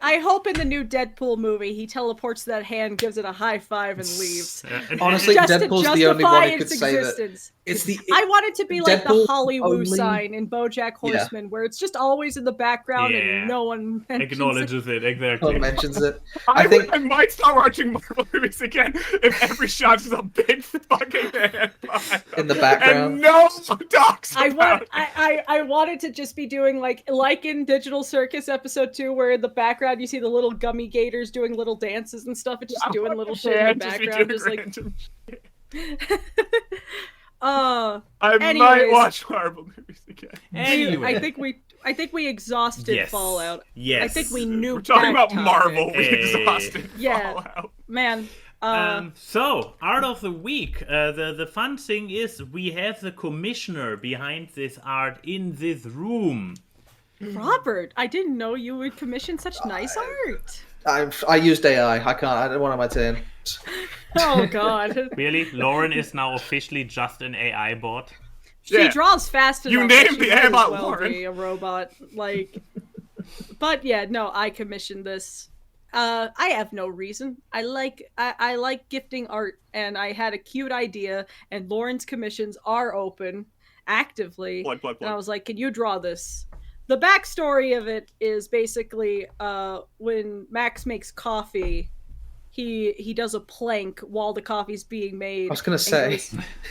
Speaker 1: I hope in the new Deadpool movie he teleports to that hand, gives it a high five, and leaves.
Speaker 2: Honestly,
Speaker 1: Just
Speaker 2: Deadpool's
Speaker 1: to
Speaker 2: the only
Speaker 1: justify
Speaker 2: one who could
Speaker 1: its
Speaker 2: say that.
Speaker 1: existence.
Speaker 2: It's the
Speaker 1: I want it to be like the
Speaker 2: Deadpool
Speaker 1: Hollywood
Speaker 2: only-
Speaker 1: sign in BoJack Horseman, where it's just always in the background and no one mentions
Speaker 4: acknowledges it,
Speaker 2: no
Speaker 4: exactly.
Speaker 2: one mentions it.
Speaker 3: I
Speaker 2: think
Speaker 3: might start watching Marvel movies again if every shot's just a big fucking hand
Speaker 2: in the background.
Speaker 3: and no talks
Speaker 1: I
Speaker 3: about
Speaker 1: want I wanted to just be doing like in Digital Circus episode 2, where in the background you see the little gummy gators doing little dances and stuff, and just doing little shit in the background, just like.
Speaker 3: I
Speaker 1: anyways.
Speaker 3: might watch Marvel movies again.
Speaker 4: Anyway.
Speaker 1: I think we exhausted
Speaker 4: Yes.
Speaker 1: Fallout.
Speaker 4: Yes.
Speaker 1: I think we knew.
Speaker 3: We're talking
Speaker 1: that
Speaker 3: about Marvel.
Speaker 1: topic.
Speaker 3: We
Speaker 4: Hey.
Speaker 3: exhausted
Speaker 1: Yeah.
Speaker 3: Fallout.
Speaker 1: Man.
Speaker 4: So, art of the week. The fun thing is we have the commissioner behind this art in this room.
Speaker 1: Robert, I didn't know you would commission such nice art.
Speaker 2: I used AI. I can't. I don't want on my turn.
Speaker 1: Oh God.
Speaker 4: Really? Lauren is now officially just an AI bot.
Speaker 1: She
Speaker 3: Yeah.
Speaker 1: draws fast enough.
Speaker 3: You
Speaker 1: that
Speaker 3: named
Speaker 1: she
Speaker 3: the
Speaker 1: might as
Speaker 3: robot
Speaker 1: well
Speaker 3: Lauren.
Speaker 1: be a robot. Like, but yeah, no, I commissioned this. I have no reason. I like gifting art, and I had a cute idea, and Lauren's commissions are open actively.
Speaker 3: Plug.
Speaker 1: And I was like, "Can you draw this?" The backstory of it is basically when Max makes coffee, he does a plank while the coffee's being made.
Speaker 2: I was gonna say.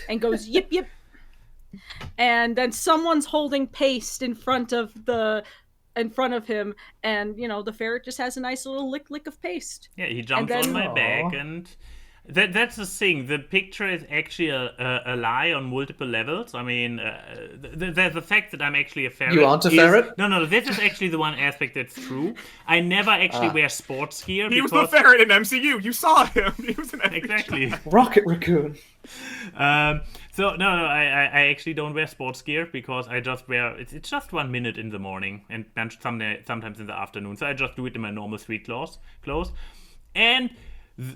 Speaker 1: And goes yip yip, and then someone's holding paste in front of him, and the ferret just has a nice little lick of paste.
Speaker 4: Yeah, he jumps
Speaker 1: then-
Speaker 4: on my back, and that's the thing. The picture is actually a lie on multiple levels. I mean, the fact that I'm actually a ferret.
Speaker 2: You aren't a ferret?
Speaker 4: No, this is actually the one aspect that's true. I never actually wear sports gear.
Speaker 3: He was
Speaker 4: because...
Speaker 3: the ferret in MCU. You saw him. He was an
Speaker 4: Exactly.
Speaker 2: Rocket Raccoon.
Speaker 4: So no, I actually don't wear sports gear because I just wear it's just 1 minute in the morning and then sometimes in the afternoon. So I just do it in my normal street clothes. And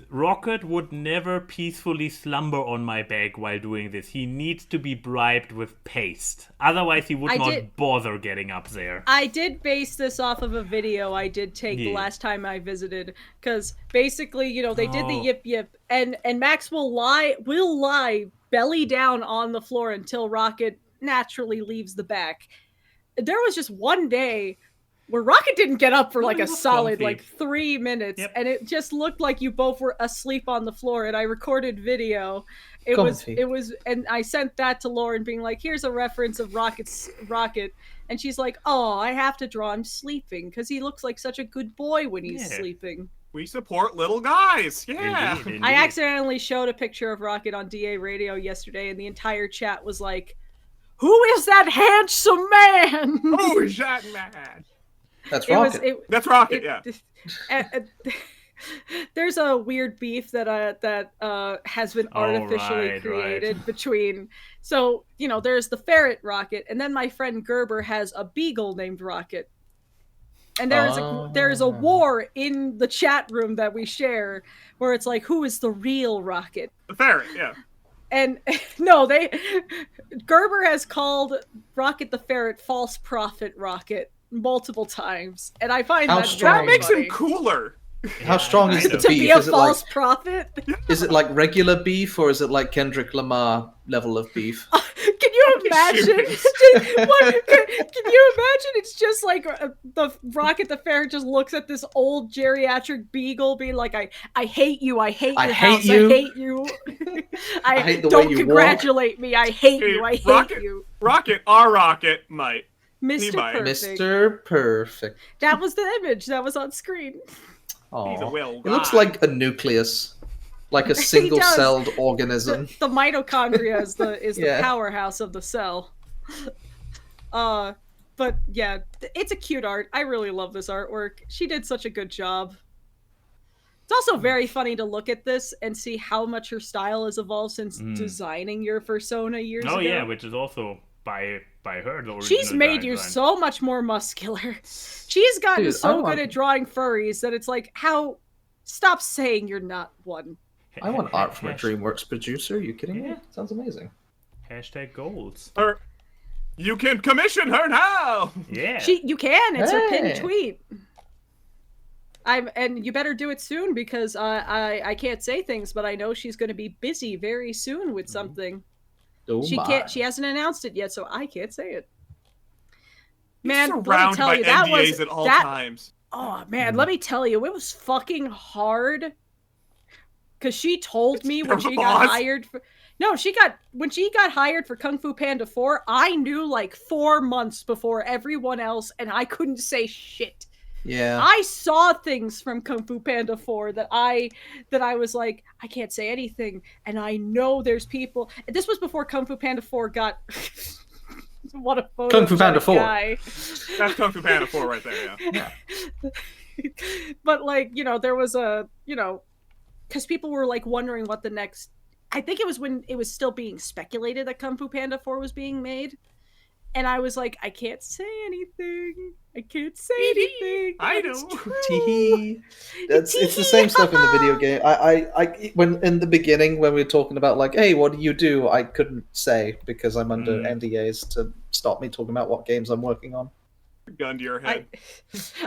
Speaker 4: Rocket would never peacefully slumber on my back while doing this. He needs to be bribed with paste. Otherwise, he would not bother getting up there.
Speaker 1: I did base this off of a video I did take the last time I visited, because basically, they did the yip yip, and Max will lie belly down on the floor until Rocket naturally leaves the back. There was just one day where Rocket didn't get up for like a solid
Speaker 4: comfy.
Speaker 1: 3 minutes,
Speaker 4: Yep.
Speaker 1: and it just looked like you both were asleep on the floor. And I recorded video. It
Speaker 2: Comfy.
Speaker 1: was, and I sent that to Lauren, being like, "Here's a reference of Rocket," and she's like, "Oh, I have to draw him sleeping because he looks like such a good boy when he's
Speaker 4: Yeah.
Speaker 1: sleeping."
Speaker 3: We support little guys. Yeah.
Speaker 4: Indeed.
Speaker 1: I accidentally showed a picture of Rocket on DA Radio yesterday, and the entire chat was like, "Who is that handsome man?"
Speaker 3: Oh, is that mad?
Speaker 2: That's
Speaker 1: It was.
Speaker 2: Rocket.
Speaker 3: That's Rocket. Yeah.
Speaker 1: There's a weird beef that has been artificially
Speaker 4: right.
Speaker 1: created between. So there's the ferret Rocket, and then my friend Gerber has a beagle named Rocket. And there's a war in the chat room that we share where it's like, who is the real Rocket?
Speaker 3: The ferret. Yeah.
Speaker 1: And no, Gerber has called Rocket the Ferret false prophet Rocket multiple times, and I find
Speaker 2: How
Speaker 1: that
Speaker 2: strong?
Speaker 3: That makes
Speaker 1: funny.
Speaker 3: him cooler.
Speaker 2: How strong is the
Speaker 1: To
Speaker 2: beef?
Speaker 1: be a
Speaker 2: Is it
Speaker 1: false prophet.
Speaker 2: is it like regular beef, or is it like Kendrick Lamar level of beef?
Speaker 1: Can you imagine? Can you imagine? It's just like the Rocket the Ferret just looks at this old geriatric beagle, being like, "I hate you. I hate your
Speaker 2: I
Speaker 1: house.
Speaker 2: hate you.
Speaker 1: I hate you. I
Speaker 2: hate the way
Speaker 1: don't
Speaker 2: you
Speaker 1: congratulate me. I hate you. I hate
Speaker 3: Rocket,
Speaker 1: you."
Speaker 3: Rocket, our Rocket might.
Speaker 1: Mr.
Speaker 3: might.
Speaker 1: Perfect.
Speaker 2: Mr. Perfect.
Speaker 1: That was the image that was on screen.
Speaker 2: Aw.
Speaker 3: He's a will
Speaker 2: It looks
Speaker 3: guy.
Speaker 2: like a nucleus. like a single-celled organism.
Speaker 1: The mitochondria is the powerhouse of the cell. But yeah, it's a cute art. I really love this artwork. She did such a good job. It's also very funny to look at this and see how much her style has evolved since designing your persona years ago.
Speaker 4: Oh yeah, which is also by her. The
Speaker 1: She's made you so much more muscular. She's gotten so good at drawing furries that it's like, how... Stop saying you're not one.
Speaker 2: I want art from a DreamWorks producer. Are you kidding me? Sounds amazing.
Speaker 4: Hashtag goals.
Speaker 3: You can commission her now!
Speaker 4: Yeah.
Speaker 1: You can. It's her pinned tweet. And you better do it soon because I can't say things, but I know she's going to be busy very soon with something. She hasn't announced it yet, so I can't say it. Man, let me tell you, that was
Speaker 3: at all times.
Speaker 1: Oh man, let me tell you, it was fucking hard. Cause she told me when she got hired for when she got hired for Kung Fu Panda 4, I knew like 4 months before everyone else, and I couldn't say shit.
Speaker 2: Yeah.
Speaker 1: I saw things from Kung Fu Panda 4 that I was like, I can't say anything, and I know there's people. This was before Kung Fu Panda 4 got. What a photo.
Speaker 2: Kung Fu Panda 4.
Speaker 3: That's Kung Fu Panda 4 right there, yeah.
Speaker 1: But like, there was because people were like wondering what the next. I think it was when it was still being speculated that Kung Fu Panda 4 was being made. And I was like, I can't say anything. I can't say anything.
Speaker 3: I know.
Speaker 2: It's the same stuff in the video game. I when in the beginning when we were talking about like, hey, what do you do? I couldn't say because I'm under NDAs to stop me talking about what games I'm working on.
Speaker 3: Gun to your head.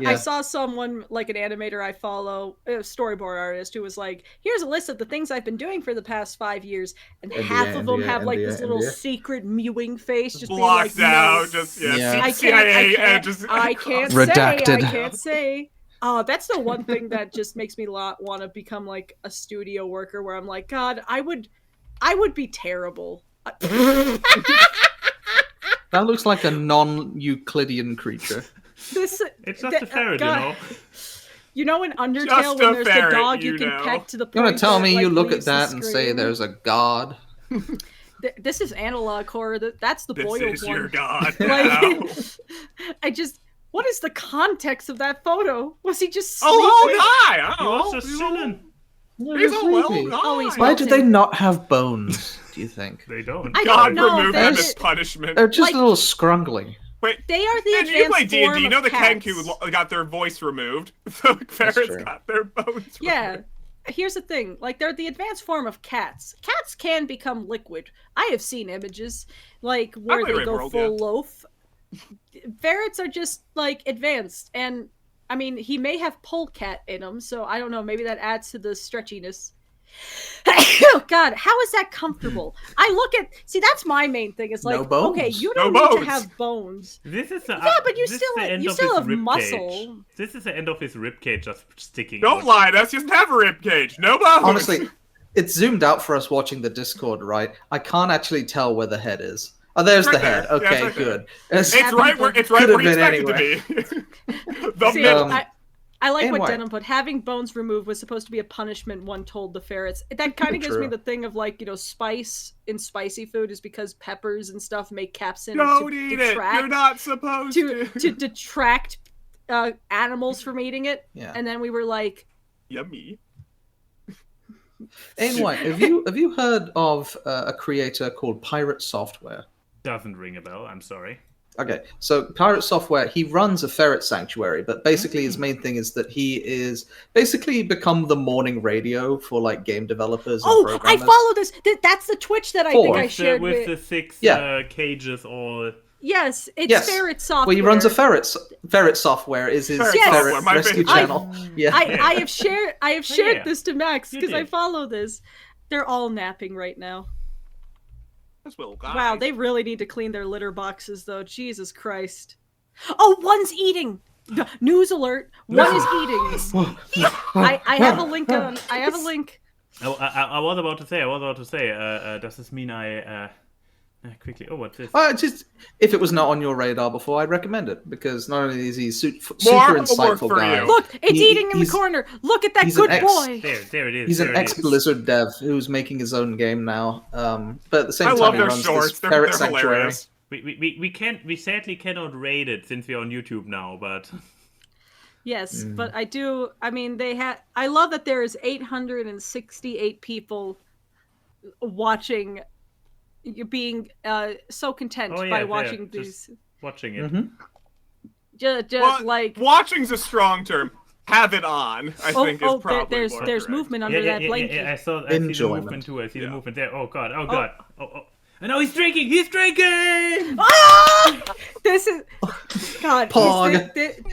Speaker 1: I saw someone, like an animator I follow, a storyboard artist, who was like, here's a list of the things I've been doing for the past 5 years, and half of them have like this little secret mewing face, just
Speaker 3: blocked
Speaker 1: being like,
Speaker 3: out,
Speaker 1: no,
Speaker 3: just
Speaker 1: I can't
Speaker 2: redacted.
Speaker 1: Say, I can't say. Oh, that's the one thing that just makes me want to become like a studio worker, where I'm like, God, I would be terrible.
Speaker 2: That looks like a non-Euclidean creature.
Speaker 4: It's just a ferret,
Speaker 1: You know in Undertale when there's the dog you can pet to the point.
Speaker 2: You want to tell me
Speaker 1: that,
Speaker 2: you
Speaker 1: like,
Speaker 2: look at that and say there's a god?
Speaker 1: This is analog horror. That's the boiled one.
Speaker 3: This is your god
Speaker 1: now. What is the context of that photo? Was he just sleeping?
Speaker 3: I don't know.
Speaker 4: He was just chilling.
Speaker 3: He's a well guy.
Speaker 2: Why do they not have bones, do you think?
Speaker 4: They don't.
Speaker 3: God remove them as punishment.
Speaker 2: They're just a little scrungly.
Speaker 3: Wait,
Speaker 1: they are the advanced
Speaker 3: you play D&D, you know the
Speaker 1: cats.
Speaker 3: Kenku got their voice removed, so ferrets got their bones removed.
Speaker 1: Here's the thing, like, they're the advanced form of cats. Cats can become liquid. I have seen images, like, where they go full loaf. Ferrets are just, like, advanced, and, I mean, he may have polecat in him, so I don't know, maybe that adds to the stretchiness. Oh God, how is that comfortable? That's my main thing. Is like, okay, you don't need to have bones.
Speaker 4: This is
Speaker 1: but you still have muscle.
Speaker 4: This is the end of his ribcage just sticking.
Speaker 3: Don't lie, that's just have a ribcage. No bones.
Speaker 2: Honestly, it's zoomed out for us watching the Discord, right? I can't actually tell where the head is. Oh, there's the head. Okay, good.
Speaker 3: It's right where you expect it to be. The middle.
Speaker 1: I like what Denim put. Having bones removed was supposed to be a punishment, one told the ferrets. That kind of gives me the thing of, like, spice in spicy food is because peppers and stuff make capsaicin.
Speaker 3: Don't eat it. You're not supposed
Speaker 1: to detract animals from eating it.
Speaker 2: Yeah.
Speaker 1: And then we were like,
Speaker 3: yummy.
Speaker 2: Ayn Wye, have you heard of a creator called Pirate Software?
Speaker 4: Doesn't ring a bell. I'm sorry.
Speaker 2: Okay, so Pirate Software, he runs a ferret sanctuary, but basically his main thing is that he is basically become the morning radio for like game developers and programmers.
Speaker 1: I follow this. That's the Twitch that I think I shared
Speaker 4: with the 6 cages all.
Speaker 1: Yes, it's Ferret Software.
Speaker 2: Well, he runs a ferret software is his ferret rescue channel.
Speaker 1: I have shared this to Max because I follow this. They're all napping right now. Wow, they really need to clean their litter boxes, though. Jesus Christ! Oh, one's eating. News alert! One is eating. I have a link. I have a link.
Speaker 4: I was about to say. Does this mean Quickly. Oh, what's this?
Speaker 2: Just if it was not on your radar before, I'd recommend it because not only is he super
Speaker 3: homework
Speaker 2: insightful
Speaker 3: for
Speaker 2: guy.
Speaker 3: you.
Speaker 1: Look, it's eating in the corner. Look at that good boy.
Speaker 4: There it is.
Speaker 2: He's
Speaker 4: there
Speaker 2: an
Speaker 4: it is.
Speaker 2: ex-Blizzard dev who's making his own game now. But at the same
Speaker 3: I
Speaker 2: time,
Speaker 3: love
Speaker 2: he
Speaker 3: their
Speaker 2: runs
Speaker 3: shorts.
Speaker 2: this
Speaker 3: They're
Speaker 2: Ferret Sanctuary.
Speaker 3: hilarious.
Speaker 4: We sadly cannot rate it since we're on YouTube now, but
Speaker 1: Yes, but I do. I mean, I love that there is 868 people watching. You being so content by watching these.
Speaker 4: Watching it.
Speaker 1: Just like
Speaker 3: watching's a strong term. Have it on. I think is probably
Speaker 1: there's
Speaker 3: more
Speaker 1: there's
Speaker 3: correct.
Speaker 1: movement under that blanket.
Speaker 4: Yeah, I see the
Speaker 2: Enjoyment.
Speaker 4: movement too. I see the movement there. Oh god. Oh. And now he's drinking! He's drinking!
Speaker 1: Ah! This is God.
Speaker 2: Pog.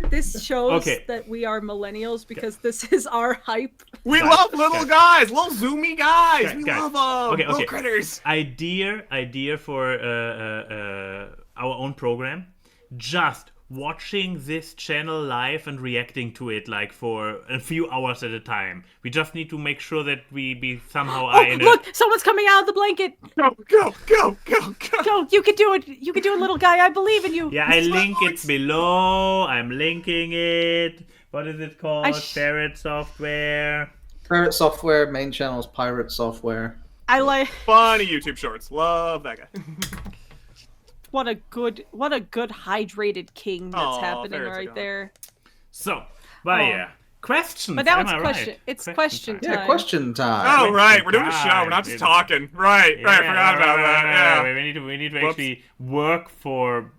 Speaker 1: This shows
Speaker 4: Okay.
Speaker 1: that we are millennials because this is our hype.
Speaker 3: We love little guys, little zoomy guys. We
Speaker 4: Guys.
Speaker 3: love them.
Speaker 4: Okay.
Speaker 3: Little critters.
Speaker 4: Idea for our own program. Just watching this channel live and reacting to it like for a few hours at a time. We just need to make sure that we somehow are in
Speaker 1: Look, someone's coming out of the blanket.
Speaker 3: Go.
Speaker 1: Go, you can do it. You can do it, little guy. I believe in you.
Speaker 4: Yeah, I link it below. I'm linking it. What is it called? Ferret Software.
Speaker 2: Pirate Software, main channel is Pirate Software.
Speaker 1: I like
Speaker 3: Funny YouTube shorts. Love that guy.
Speaker 1: what a good hydrated king that's
Speaker 3: Aw,
Speaker 1: happening
Speaker 3: ferrets are
Speaker 1: right
Speaker 3: gone.
Speaker 1: there.
Speaker 4: So, yeah. Questions.
Speaker 1: But now
Speaker 4: am
Speaker 1: it's
Speaker 4: I
Speaker 1: question.
Speaker 4: right?
Speaker 1: It's question time.
Speaker 2: Yeah, question time.
Speaker 3: Oh right, we're doing a show. We're not just talking. Right. I forgot about that. Yeah.
Speaker 4: We need to actually work for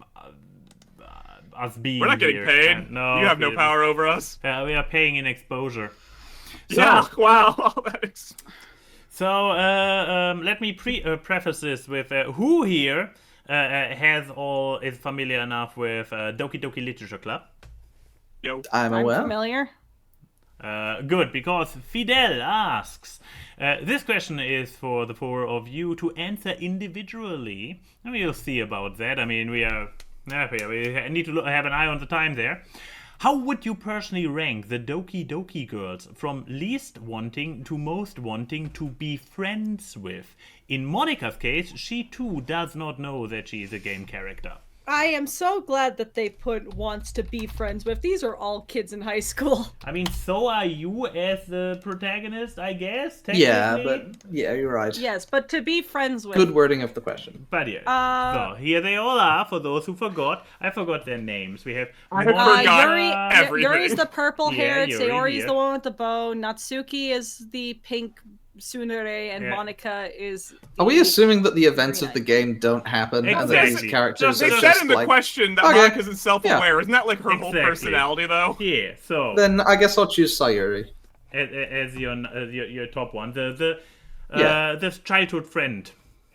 Speaker 4: us being.
Speaker 3: We're not getting
Speaker 4: here.
Speaker 3: paid.
Speaker 4: No,
Speaker 3: You have no power over us.
Speaker 4: We are paying in exposure.
Speaker 3: Yeah. Wow. All that is.
Speaker 4: So let me preface this with who here is familiar enough with Doki Doki Literature Club.
Speaker 3: Yo.
Speaker 2: I'm
Speaker 1: I'm
Speaker 2: aware.
Speaker 1: familiar.
Speaker 4: Good, because Fidel asks, this question is for the four of you to answer individually. And we'll see about that. I mean, we need to have an eye on the time there. How would you personally rank the Doki Doki girls from least wanting to most wanting to be friends with? In Monica's case, she too does not know that she is a game character.
Speaker 1: I am so glad that they put wants to be friends with. These are all kids in high school.
Speaker 4: I mean, so are you as the protagonist, I guess?
Speaker 2: Yeah,
Speaker 4: technically?
Speaker 2: but you're right.
Speaker 1: Yes, but to be friends with.
Speaker 2: Good wording of the question.
Speaker 4: But yeah, so here they all are. For those who forgot, I forgot their names. We have
Speaker 3: forgot everything.
Speaker 1: Yuri's the purple hair.
Speaker 4: Yeah, Yuri,
Speaker 1: Sayori's
Speaker 4: yeah.
Speaker 1: the one with the bow. Natsuki is the pink tsundere, and
Speaker 4: Yeah.
Speaker 1: Monica is.
Speaker 2: Are we assuming that the events of
Speaker 1: Green
Speaker 2: the game don't happen and that
Speaker 4: Exactly.
Speaker 2: these characters
Speaker 3: They
Speaker 2: are
Speaker 3: said
Speaker 2: just
Speaker 3: in the
Speaker 2: like...
Speaker 3: question that
Speaker 2: Okay.
Speaker 3: Monica's self-aware. Isn't that like her whole
Speaker 4: Exactly.
Speaker 3: personality, though?
Speaker 4: Yeah, so
Speaker 2: Then I guess I'll choose Sayuri.
Speaker 4: as your top one, the
Speaker 2: Yeah.
Speaker 4: this childhood friend,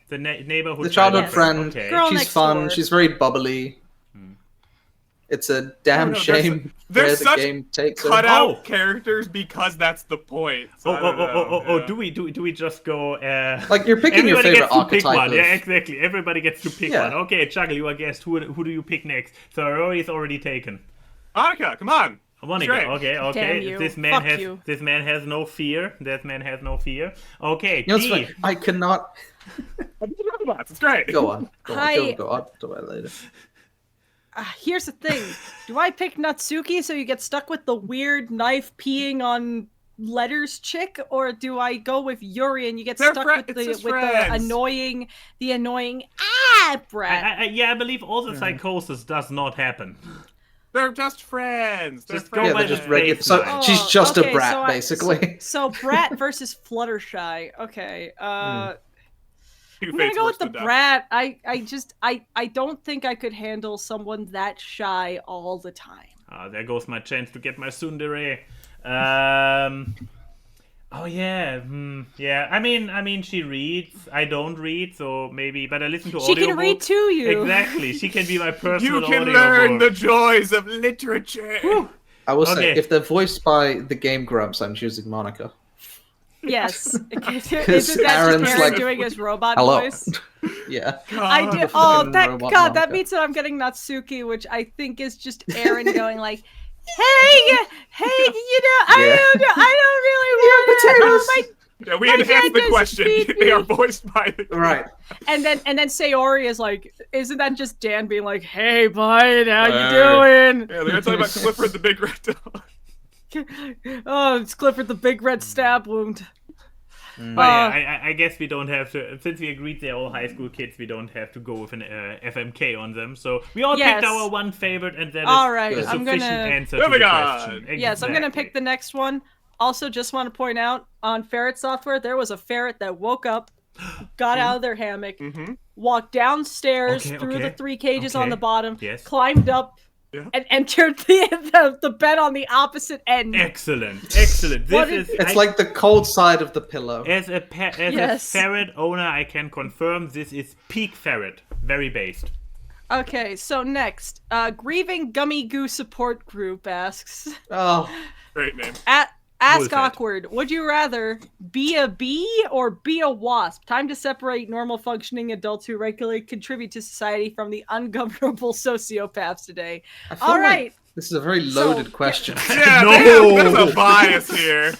Speaker 4: the neighborhood.
Speaker 2: The childhood
Speaker 1: Yes.
Speaker 2: friend.
Speaker 4: Okay.
Speaker 1: Girl
Speaker 2: She's
Speaker 1: next
Speaker 2: fun.
Speaker 1: door.
Speaker 2: She's very bubbly. It's a damn
Speaker 3: Oh, no,
Speaker 2: shame
Speaker 3: there's
Speaker 2: where the
Speaker 3: such
Speaker 2: game takes her.
Speaker 3: Cut out
Speaker 4: Oh.
Speaker 3: characters because that's the point. So I don't know. Yeah.
Speaker 4: Do we just go?
Speaker 2: Like, you're picking your
Speaker 4: everybody
Speaker 2: favorite
Speaker 4: gets to pick
Speaker 2: archetype
Speaker 4: one.
Speaker 2: of-
Speaker 4: Yeah, exactly. Everybody gets to pick
Speaker 2: Yeah.
Speaker 4: one. Okay, Chuggle, you are guest. Who do you pick next? So Rory is already taken.
Speaker 3: Monica, come on.
Speaker 4: Monica,
Speaker 3: Great.
Speaker 4: okay.
Speaker 1: Damn you.
Speaker 4: This man
Speaker 1: Fuck
Speaker 4: has
Speaker 1: you.
Speaker 4: this man has no fear. That man has no fear. Okay,
Speaker 2: You know,
Speaker 4: T.
Speaker 2: it's fine. I cannot...
Speaker 3: It's great.
Speaker 2: Go on.
Speaker 1: Hi.
Speaker 2: Go on. Do it later.
Speaker 1: Here's the thing. Do I pick Natsuki so you get stuck with the weird knife peeing on letters chick, or do I go with Yuri and you get
Speaker 3: They're
Speaker 1: stuck
Speaker 3: fri-
Speaker 1: with
Speaker 3: it's just
Speaker 1: the
Speaker 3: friends.
Speaker 1: annoying brat?
Speaker 4: I believe all the psychosis does not happen.
Speaker 3: They're just friends. They're
Speaker 4: Just go
Speaker 2: Yeah,
Speaker 4: by
Speaker 2: they're
Speaker 4: the
Speaker 2: just regular.
Speaker 4: baseline.
Speaker 2: So
Speaker 1: Oh,
Speaker 2: she's just
Speaker 1: okay,
Speaker 2: a brat,
Speaker 1: so
Speaker 2: basically.
Speaker 1: So brat versus Fluttershy. Okay.
Speaker 3: Two
Speaker 1: I'm gonna
Speaker 3: fates
Speaker 1: go
Speaker 3: worse
Speaker 1: with the
Speaker 3: than death.
Speaker 1: brat. I don't think I could handle someone that shy all the time.
Speaker 4: There goes my chance to get my tsundere. Oh yeah, yeah. I mean, she reads. I don't read, so maybe. But I listen to
Speaker 1: She
Speaker 4: audio.
Speaker 1: can read to you.
Speaker 4: Exactly. She can be my personal
Speaker 3: You can
Speaker 4: audio
Speaker 3: learn the
Speaker 4: book.
Speaker 3: joys of literature.
Speaker 2: I will say,
Speaker 4: Okay.
Speaker 2: if they're voiced by the Game Grumps, I'm choosing Monica.
Speaker 1: Yes. Isn't that
Speaker 2: Aaron's
Speaker 1: just Aaron
Speaker 2: like,
Speaker 1: doing his robot
Speaker 2: Hello.
Speaker 1: voice?
Speaker 2: Yeah.
Speaker 1: I do.
Speaker 2: the
Speaker 1: Oh,
Speaker 2: fucking
Speaker 1: that
Speaker 2: robot
Speaker 1: God, that
Speaker 2: Monica.
Speaker 1: means that I'm getting Natsuki, which I think is just Aaron going like, "Hey, you know, I don't really want to.
Speaker 3: Yeah, we enhanced the question. They are voiced by the
Speaker 2: Right.
Speaker 1: And then Sayori is like, isn't that just Dan being like, "Hey, bud, how you doing?"
Speaker 3: Yeah, they're talking about Clifford the Big Red Dog.
Speaker 1: Oh, it's Clifford the Big Red Stab Wound.
Speaker 4: But yeah, I guess we don't have to, since we agreed they're all high school kids, we don't have to go with an FMK on them. So we all picked our one favorite, and that
Speaker 1: all
Speaker 4: is
Speaker 1: right,
Speaker 4: a sufficient answer to
Speaker 3: Moving
Speaker 4: the
Speaker 3: on.
Speaker 4: question.
Speaker 1: Yes, I'm gonna pick the next one. Also, just want to point out, on ferret software, there was a ferret that woke up, got out of their hammock, walked downstairs through the 3 cages on the bottom, climbed up, and entered the bed on the opposite end.
Speaker 4: Excellent.
Speaker 2: It's like the cold side of the pillow.
Speaker 4: As a ferret owner, I can confirm this is peak ferret. Very based.
Speaker 1: Okay, so next, Grieving Gummy Goo Support Group asks.
Speaker 2: Oh,
Speaker 3: great name.
Speaker 1: Ask Awkward, would you rather be a bee or be a wasp? Time to separate normal functioning adults who regularly contribute to society from the ungovernable sociopaths today. All right.
Speaker 2: Like this is a very loaded question.
Speaker 3: Yeah, there's a bias here.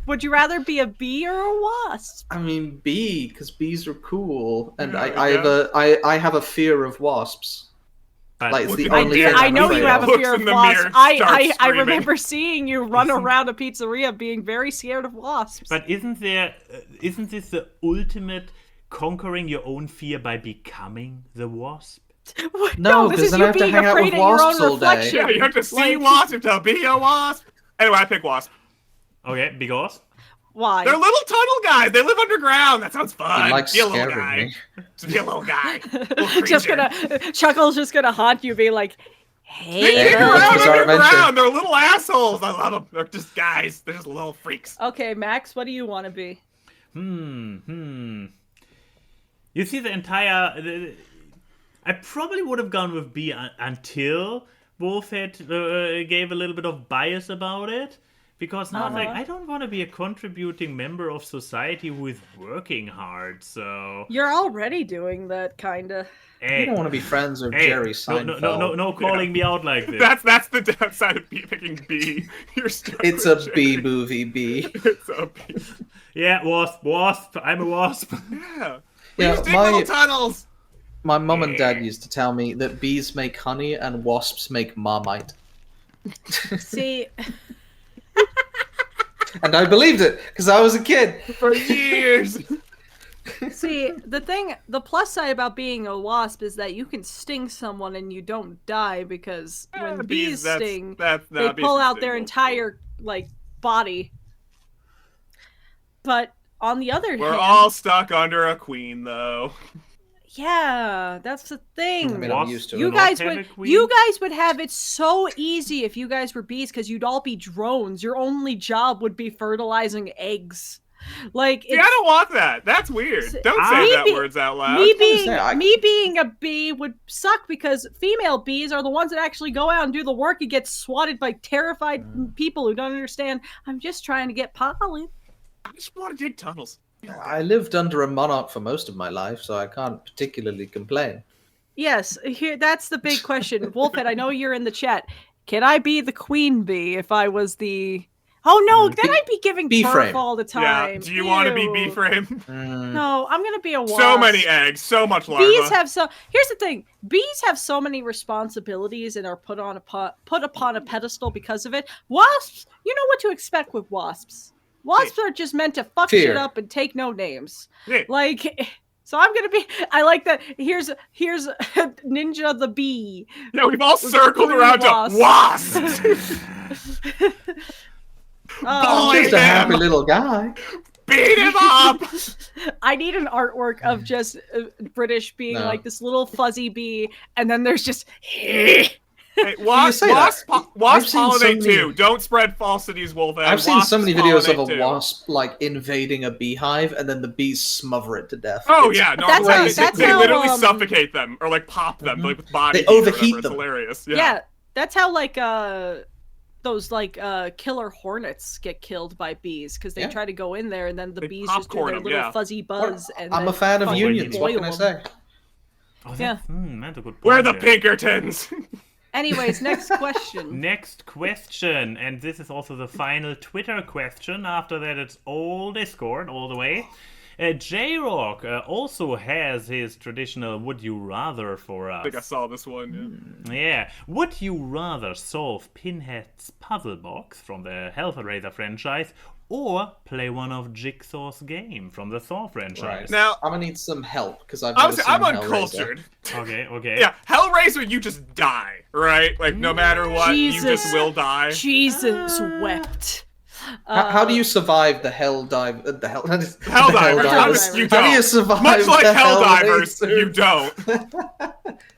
Speaker 1: Would you rather be a bee or a wasp?
Speaker 2: I mean, bee, because bees are cool, and I have a fear of wasps. Like, it's the only thing
Speaker 1: I know you have a fear of wasps. I
Speaker 3: remember
Speaker 1: seeing you run around a pizzeria being very scared of wasps.
Speaker 4: But isn't this the ultimate conquering your own fear by becoming the wasp?
Speaker 2: No,
Speaker 1: this
Speaker 2: because
Speaker 1: is
Speaker 2: then
Speaker 1: you
Speaker 2: I have to
Speaker 1: being
Speaker 2: hang out
Speaker 1: afraid
Speaker 2: with
Speaker 1: of your own
Speaker 2: wasps all day.
Speaker 1: reflection.
Speaker 3: Yeah, you have to see wasp to be a wasp. Anyway, I pick wasp.
Speaker 4: Okay, because?
Speaker 1: Why?
Speaker 3: They're little tunnel guys. They live underground. That sounds fun.
Speaker 2: He likes
Speaker 3: be a little
Speaker 2: scaring
Speaker 3: guy.
Speaker 2: me.
Speaker 3: Just be a little guy.
Speaker 1: Chuckle's just gonna haunt you, be like,
Speaker 3: They
Speaker 1: hey.
Speaker 3: dig around
Speaker 2: bizarre
Speaker 3: underground.
Speaker 2: adventure.
Speaker 3: They're little assholes. I love them. They're just guys. They're just little freaks.
Speaker 1: Okay, Max, what do you want to be?
Speaker 4: You see, I probably would have gone with B until Wolfhead gave a little bit of bias about it. Because now I'm like, I don't want to be a contributing member of society who is working hard, so...
Speaker 1: You're already doing that, kinda.
Speaker 2: You don't want to be friends with Jerry Seinfeld.
Speaker 4: No calling me out like this.
Speaker 3: That's the downside of picking B.
Speaker 2: It's a B movie, B.
Speaker 3: It's a B.
Speaker 4: Yeah, wasp. I'm a wasp.
Speaker 3: Yeah.
Speaker 2: Yeah,
Speaker 3: dig little tunnels.
Speaker 2: My mum and dad used to tell me that bees make honey and wasps make Marmite.
Speaker 1: See...
Speaker 2: And I believed it, because I was a kid.
Speaker 3: For years.
Speaker 1: See, the plus side about being a wasp is that you can sting someone and you don't die, because when bees sting, they pull out their entire, body. But on the other hand...
Speaker 3: We're all stuck under a queen, though.
Speaker 1: Yeah, that's the thing.
Speaker 2: I mean, I'm used to it.
Speaker 1: You guys would have it so easy if you guys were bees, because you'd all be drones. Your only job would be fertilizing eggs. I
Speaker 3: don't want that. That's weird. Don't say that words out loud.
Speaker 1: Me being a bee would suck, because female bees are the ones that actually go out and do the work and get swatted by terrified people who don't understand. I'm just trying to get pollen.
Speaker 3: I just want to dig tunnels.
Speaker 2: I lived under a monarch for most of my life, so I can't particularly complain.
Speaker 1: Yes, that's the big question. Wolfhead, I know you're in the chat. Can I be the queen bee if I was the... Oh no, then I'd be giving birth all the time.
Speaker 3: Yeah. Do you want to be B-frame?
Speaker 1: No, I'm gonna be a wasp.
Speaker 3: So many eggs, so much larva.
Speaker 1: Bees have Here's the thing: bees have so many responsibilities and are put upon a pedestal because of it. Wasps, you know what to expect with wasps. Wasps are just meant to fuck shit up and take no names.
Speaker 3: Yeah.
Speaker 1: So I'm gonna be. I like that. Here's Ninja the bee.
Speaker 3: Yeah, we've all circled around to wasps.
Speaker 2: Just a happy little guy.
Speaker 3: Beat him up!
Speaker 1: I need an artwork of just British being like this little fuzzy bee, and then there's just...
Speaker 3: Hey, wasp pollinate too. Don't spread falsities, Wolfhead.
Speaker 2: I've seen so many videos of a wasp invading a beehive, and then the bees smother it to death.
Speaker 3: Oh yeah, no, they literally
Speaker 1: how,
Speaker 3: suffocate them or pop them with body.
Speaker 2: They overheat them.
Speaker 3: It's hilarious.
Speaker 1: Yeah, that's how those killer hornets get killed by bees, because they try to go in there and then the bees just do their little fuzzy buzz. And
Speaker 2: I'm a fan of unions. What can I say?
Speaker 1: Yeah,
Speaker 4: that's a good point.
Speaker 3: We're the Pinkertons.
Speaker 1: Anyways, next question.
Speaker 4: Next question, and this is also the final Twitter question. After that, it's all Discord all the way. J-Rock also has his traditional would you rather for us.
Speaker 3: I think I saw this one,
Speaker 4: Yeah. Would you rather solve Pinhead's puzzle box from the Hellraiser franchise or play one of Jigsaw's game from the Saw franchise?
Speaker 2: Right.
Speaker 3: Now,
Speaker 2: I'm gonna need some help because I'm
Speaker 3: uncultured.
Speaker 4: Okay.
Speaker 3: Yeah, Hellraiser, you just die, right? Like, no matter what, you just will die.
Speaker 1: Jesus wept.
Speaker 2: How do you survive the hell dive?
Speaker 3: Helldivers.
Speaker 2: How
Speaker 3: You don't.
Speaker 2: do you survive?
Speaker 3: Much like
Speaker 2: the
Speaker 3: Helldivers,
Speaker 2: Hellraiser?
Speaker 3: you don't.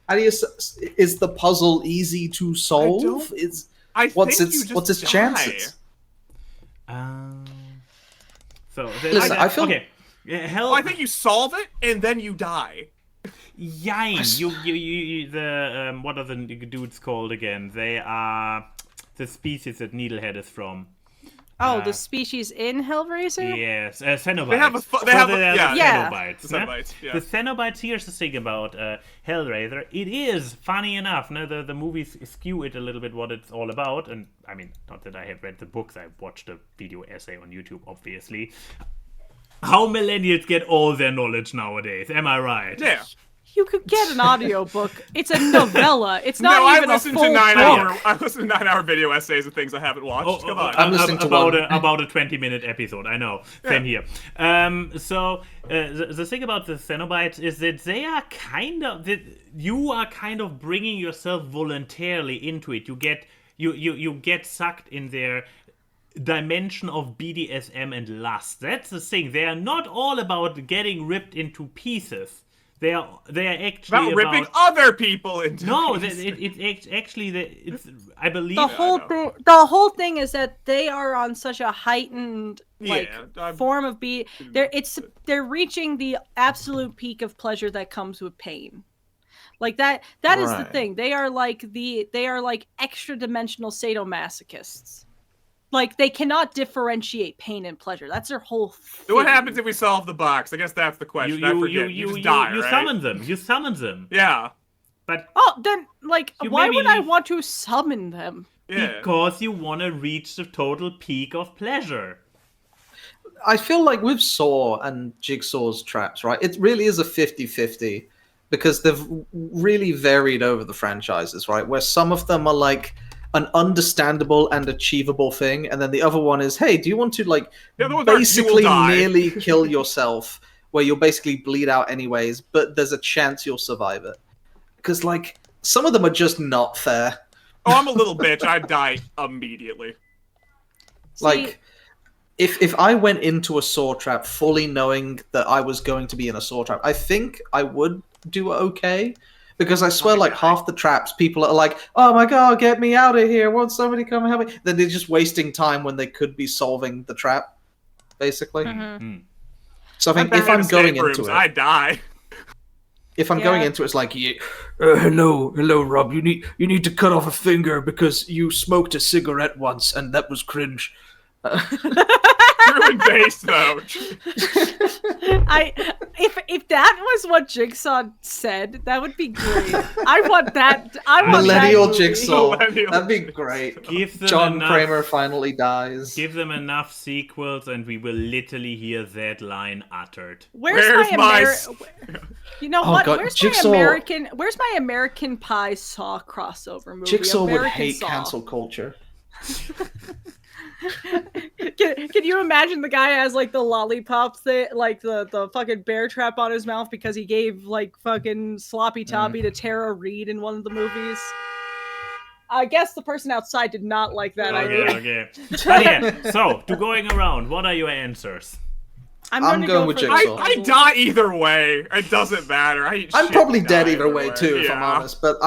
Speaker 2: How do you? Is the puzzle easy to solve? What's its chances? Listen, I feel
Speaker 4: okay.
Speaker 3: Well, I think you solve it and then you die.
Speaker 4: Yine. You what are the dudes called again? They are the species that Needlehead is from.
Speaker 1: The species in Hellraiser?
Speaker 4: Yes, Cenobites.
Speaker 3: They have
Speaker 4: Cenobites.
Speaker 3: Cenobites, yeah.
Speaker 4: The Cenobites, here's the thing about Hellraiser. It is, funny enough, the movies skew it a little bit what it's all about. And, I mean, not that I have read the books. I watched a video essay on YouTube, obviously. How millennials get all their knowledge nowadays, am I right?
Speaker 3: Yeah.
Speaker 1: You could get an audiobook. It's a novella. It's not even a full book.
Speaker 3: I listen to 9-hour video essays of things I haven't watched. Come on.
Speaker 2: I'm listening to
Speaker 4: about a 20-minute episode. I know. Same here. So the thing about the Cenobites is that they are you are kind of bringing yourself voluntarily into it. You get sucked in their dimension of BDSM and lust. That's the thing. They are not all about getting ripped into pieces. They are actually
Speaker 3: about ripping other people into.
Speaker 4: No, it's actually I believe
Speaker 1: the whole thing is that they are on such a heightened form of they're reaching the absolute peak of pleasure that comes with pain. Like that is the thing. They are like extra dimensional sadomasochists. Like, they cannot differentiate pain and pleasure. That's their whole thing.
Speaker 3: So what happens if we solve the box? I guess that's the question. I forget. You just die, right?
Speaker 4: You summon them.
Speaker 3: Yeah.
Speaker 4: But
Speaker 1: then, why would I want to summon them?
Speaker 3: Yeah.
Speaker 4: Because you want to reach the total peak of pleasure.
Speaker 2: I feel like with Saw and Jigsaw's traps, right, it really is a 50-50 because they've really varied over the franchises, right, where some of them are like an understandable and achievable thing, and then the other one is, hey, do you want to basically nearly kill yourself, where you'll basically bleed out anyways, but there's a chance you'll survive it? Because some of them are just not fair.
Speaker 3: Oh, I'm a little bitch. I'd die immediately.
Speaker 2: If I went into a Saw trap fully knowing that I was going to be in a Saw trap, I think I would do okay. Because I swear, half the traps, people are like, oh my god, get me out of here. Won't somebody come help me? Then they're just wasting time when they could be solving the trap, basically. Mm-hmm. So I think if I'm going into it...
Speaker 3: I die.
Speaker 2: If I'm going into it, it's like, hello, Rob, you need to cut off a finger because you smoked a cigarette once and that was cringe.
Speaker 3: True and base, though.
Speaker 1: If that was what Jigsaw said, that would be great. I want that.
Speaker 2: Millennial
Speaker 1: that
Speaker 2: Jigsaw. That'd be great. John Kramer finally dies.
Speaker 4: Give them enough sequels, and we will literally hear that line uttered.
Speaker 1: Where's my You know what?
Speaker 2: God,
Speaker 1: Where's my American Pie Saw crossover movie?
Speaker 2: Jigsaw would hate cancel culture.
Speaker 1: Can you imagine the guy has the lollipop thing, the fucking bear trap on his mouth because he gave fucking Sloppy Toppy to Tara Reid in one of the movies? I guess the person outside did not like that idea.
Speaker 4: Okay. But yeah, so to going around, what are your answers?
Speaker 2: I'm going with Jigsaw.
Speaker 3: I die either way. It doesn't matter. I'm
Speaker 2: probably dead either way too, if I'm honest. But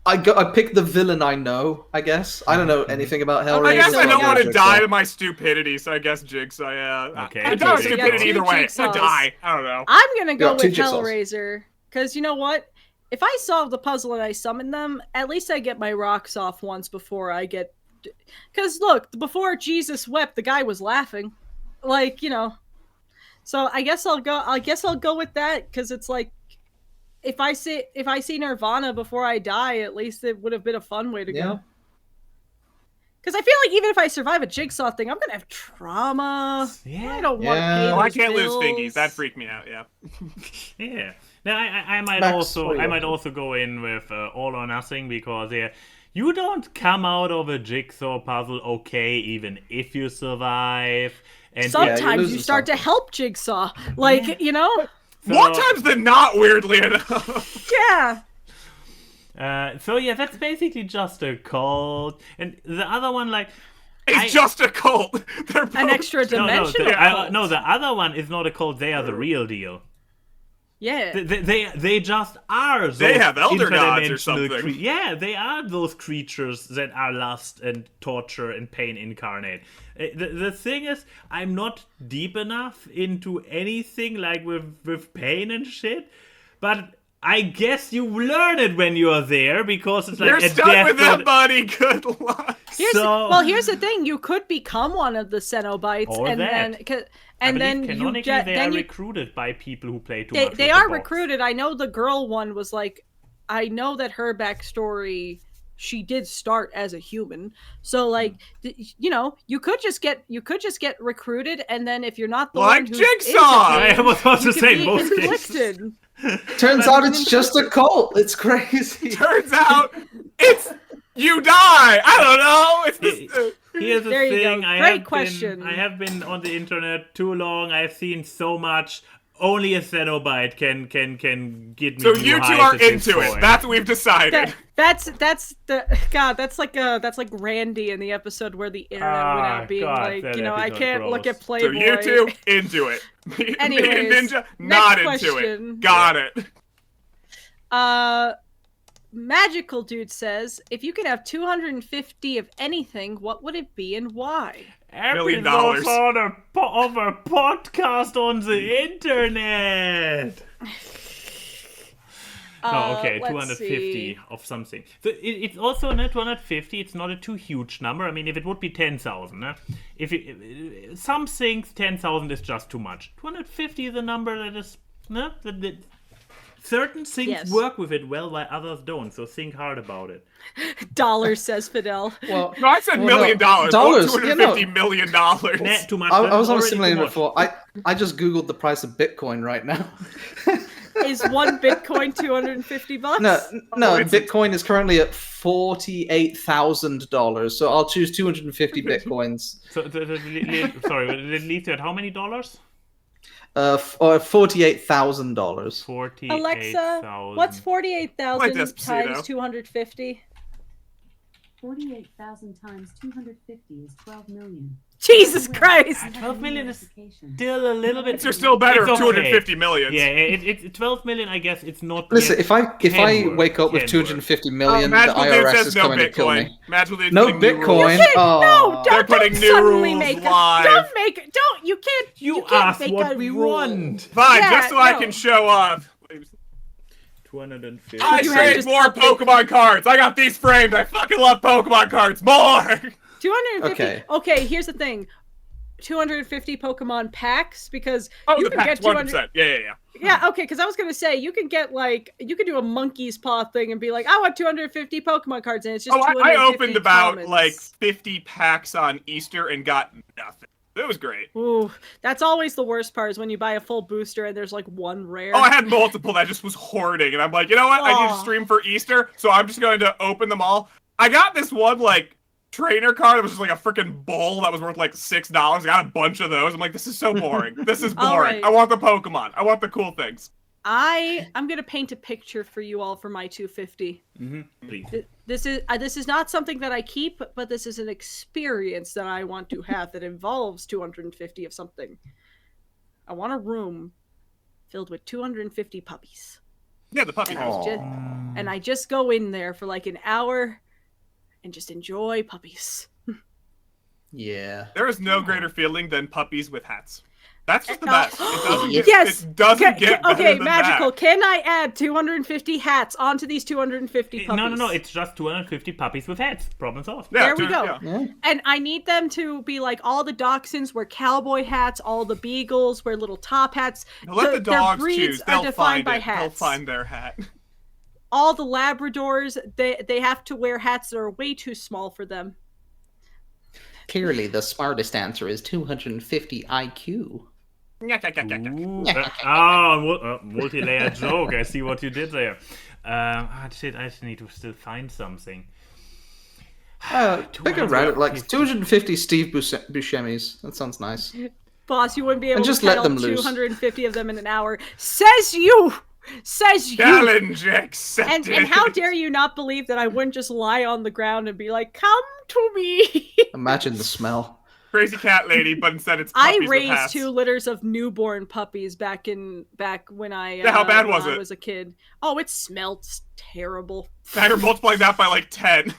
Speaker 2: I picked the villain I know, I guess. I don't know anything about Hellraiser.
Speaker 3: I guess I don't want to die to my stupidity, so I guess Jigsaw, yeah.
Speaker 4: Okay.
Speaker 3: I die to stupidity either way. I die. I don't know.
Speaker 1: I'm going to go with Hellraiser. Because you know what? If I solve the puzzle and I summon them, at least I get my rocks off once before I get... Because look, before Jesus wept, the guy was laughing. So I guess I'll go with that because it's if I see Nirvana before I die, at least it would have been a fun way to go. Because I feel like even if I survive a Jigsaw thing, I'm gonna have trauma.
Speaker 4: Yeah.
Speaker 1: I don't want to pay those
Speaker 3: I can't
Speaker 1: bills.
Speaker 3: lose fingies. That freaked me out. Yeah.
Speaker 4: Yeah. Now I might also go in with All or Nothing, because you don't come out of a Jigsaw puzzle okay even if you survive. And
Speaker 1: sometimes you start to help Jigsaw, like you know.
Speaker 3: More times than not, weirdly enough.
Speaker 1: Yeah.
Speaker 4: So yeah, that's basically just a cult, and the other one
Speaker 3: it's just a cult. They're both...
Speaker 1: an extra dimensional.
Speaker 4: No, the other one is not a cult. They are the real deal.
Speaker 1: Yeah.
Speaker 4: They just are. Those
Speaker 3: they have elder gods or something.
Speaker 4: Yeah, they are those creatures that are lust and torture and pain incarnate. The thing is, I'm not deep enough into anything like with pain and shit, but I guess you learn it when you're there, because it's like
Speaker 3: you're stuck with that, buddy. Good luck.
Speaker 1: Here's the thing: you could become one of the Cenobites, then
Speaker 4: they are recruited by people who play too much.
Speaker 1: They are recruited. I know the girl one was like, I know that her backstory. She did start as a human, so like you know, you could just get recruited, and then if you're not the one who's
Speaker 3: Jigsaw,
Speaker 4: I was about to say most
Speaker 1: conflicted.
Speaker 2: Turns out it's just a cult. It's crazy.
Speaker 3: Turns out it's you die. I don't know. It's this.
Speaker 4: Here's the
Speaker 1: there you
Speaker 4: thing.
Speaker 1: go. Great question.
Speaker 4: I have been on the internet too long. I've seen so much. Only a Cenobite can get me.
Speaker 3: So you two are into it. That's what we've decided.
Speaker 1: That's like Randy in the episode where the internet went out being I can't look at Playboy.
Speaker 3: So you two into it.
Speaker 1: Anyways,
Speaker 3: Ninja not into
Speaker 1: question.
Speaker 3: it. Got it.
Speaker 1: Magical Dude says, if you could have 250 of anything, what would it be and why?
Speaker 3: $1 million of
Speaker 4: a podcast on the internet. No, okay, 250 of something. So it's also not 250. It's not a too huge number. I mean, if it would be 10,000, some things 10,000 is just too much. 250 is a number that is certain things work with it well, while others don't. So think hard about it.
Speaker 1: Dollars, says Fidel.
Speaker 3: Well, no, I said $1 million.
Speaker 2: Dollars.
Speaker 3: $250 million.
Speaker 4: Too much.
Speaker 2: I was on a simulator before. I just googled the price of Bitcoin right now.
Speaker 1: Is one Bitcoin $250?
Speaker 2: No. Bitcoin is currently at $48,000. So I'll choose 250 Bitcoins.
Speaker 4: So sorry, it leads to at how many dollars?
Speaker 2: $48,000.
Speaker 1: Alexa, what's 48,000 times 250?
Speaker 5: 48,000 times 250 is 12 million.
Speaker 1: Jesus Christ!
Speaker 4: 12 million is still a little bit.
Speaker 3: They're still better than 250 million.
Speaker 4: Yeah, it's 12 million. I guess it's not.
Speaker 2: Listen, if I wake up with 250 million, the IRS is coming to kill me. No Bitcoin.
Speaker 3: They're putting new rules live.
Speaker 1: You can't.
Speaker 4: You
Speaker 1: can't
Speaker 4: ask
Speaker 1: make
Speaker 4: what
Speaker 1: a
Speaker 4: we
Speaker 1: rule.
Speaker 4: want.
Speaker 3: Fine, just so I can show off.
Speaker 4: 250.
Speaker 3: I trade more Pokemon cards. I got these framed. I fucking love Pokemon cards more.
Speaker 1: 250. Okay, here's the thing. 250 Pokemon packs, because you
Speaker 3: the
Speaker 1: can
Speaker 3: packs,
Speaker 1: get 200.
Speaker 3: 100%. Yeah.
Speaker 1: Yeah, okay, because I was gonna say you can get you could do a monkey's paw thing and be like, I want 250 Pokemon cards, and it's just.
Speaker 3: I opened about
Speaker 1: commons.
Speaker 3: 50 packs on Easter and got nothing. It was great.
Speaker 1: Ooh, that's always the worst part, is when you buy a full booster and there's one rare.
Speaker 3: Oh, I had multiple that just was hoarding, and I'm like, you know what? I need to stream for Easter, so I'm just going to open them all. I got this one trainer card that was just a freaking bowl that was worth $6. I got a bunch of those. I'm like, this is so boring. This is boring. Right. I want the Pokemon. I want the cool things.
Speaker 1: I'm gonna paint a picture for you all for my 250.
Speaker 4: Please.
Speaker 1: This is not something that I keep, but this is an experience that I want to have that involves 250 of something. I want a room filled with 250 puppies.
Speaker 3: Yeah, the puppy house.
Speaker 1: And I just go in there for an hour and just enjoy puppies.
Speaker 2: Yeah.
Speaker 3: There is no greater feeling than puppies with hats. That's just the best. It doesn't get,
Speaker 1: Yes.
Speaker 3: it doesn't get better
Speaker 1: Okay,
Speaker 3: than
Speaker 1: Magical.
Speaker 3: that.
Speaker 1: Can I add 250 hats onto these 250 puppies?
Speaker 4: No. It's just 250 puppies with hats. Problem solved.
Speaker 3: Yeah,
Speaker 1: There we go.
Speaker 2: Yeah.
Speaker 1: And I need them to be like all the dachshunds wear cowboy hats, all the beagles wear little top hats.
Speaker 3: Now let the dogs
Speaker 1: their breeds
Speaker 3: choose.
Speaker 1: are
Speaker 3: They'll
Speaker 1: defined
Speaker 3: find
Speaker 1: by
Speaker 3: it.
Speaker 1: hats.
Speaker 3: They'll find their hat.
Speaker 1: All the Labradors, they have to wear hats that are way too small for them.
Speaker 6: Clearly, the smartest answer is 250 IQ.
Speaker 4: Ooh, multi-layer joke. I see what you did there. Shit, I need to still find something.
Speaker 2: Pick a Reddit, like 250 Steve Buscemi's. That sounds nice.
Speaker 1: Boss, you wouldn't be able
Speaker 2: And just
Speaker 1: to
Speaker 2: let
Speaker 1: tell
Speaker 2: them loose.
Speaker 1: 250 of them in an hour. Says you! Says you!
Speaker 3: Challenge accepted.
Speaker 1: And how dare you not believe that I wouldn't just lie on the ground and be like, come to me!
Speaker 2: Imagine the smell.
Speaker 3: Crazy cat lady, but instead it's
Speaker 1: I
Speaker 3: puppies with
Speaker 1: raised
Speaker 3: hats.
Speaker 1: 2 litters of newborn puppies back when I
Speaker 3: Yeah, how bad
Speaker 1: when
Speaker 3: was
Speaker 1: I
Speaker 3: it?
Speaker 1: was a kid. Oh, it smelled terrible.
Speaker 3: Now you're multiplying that by like 10.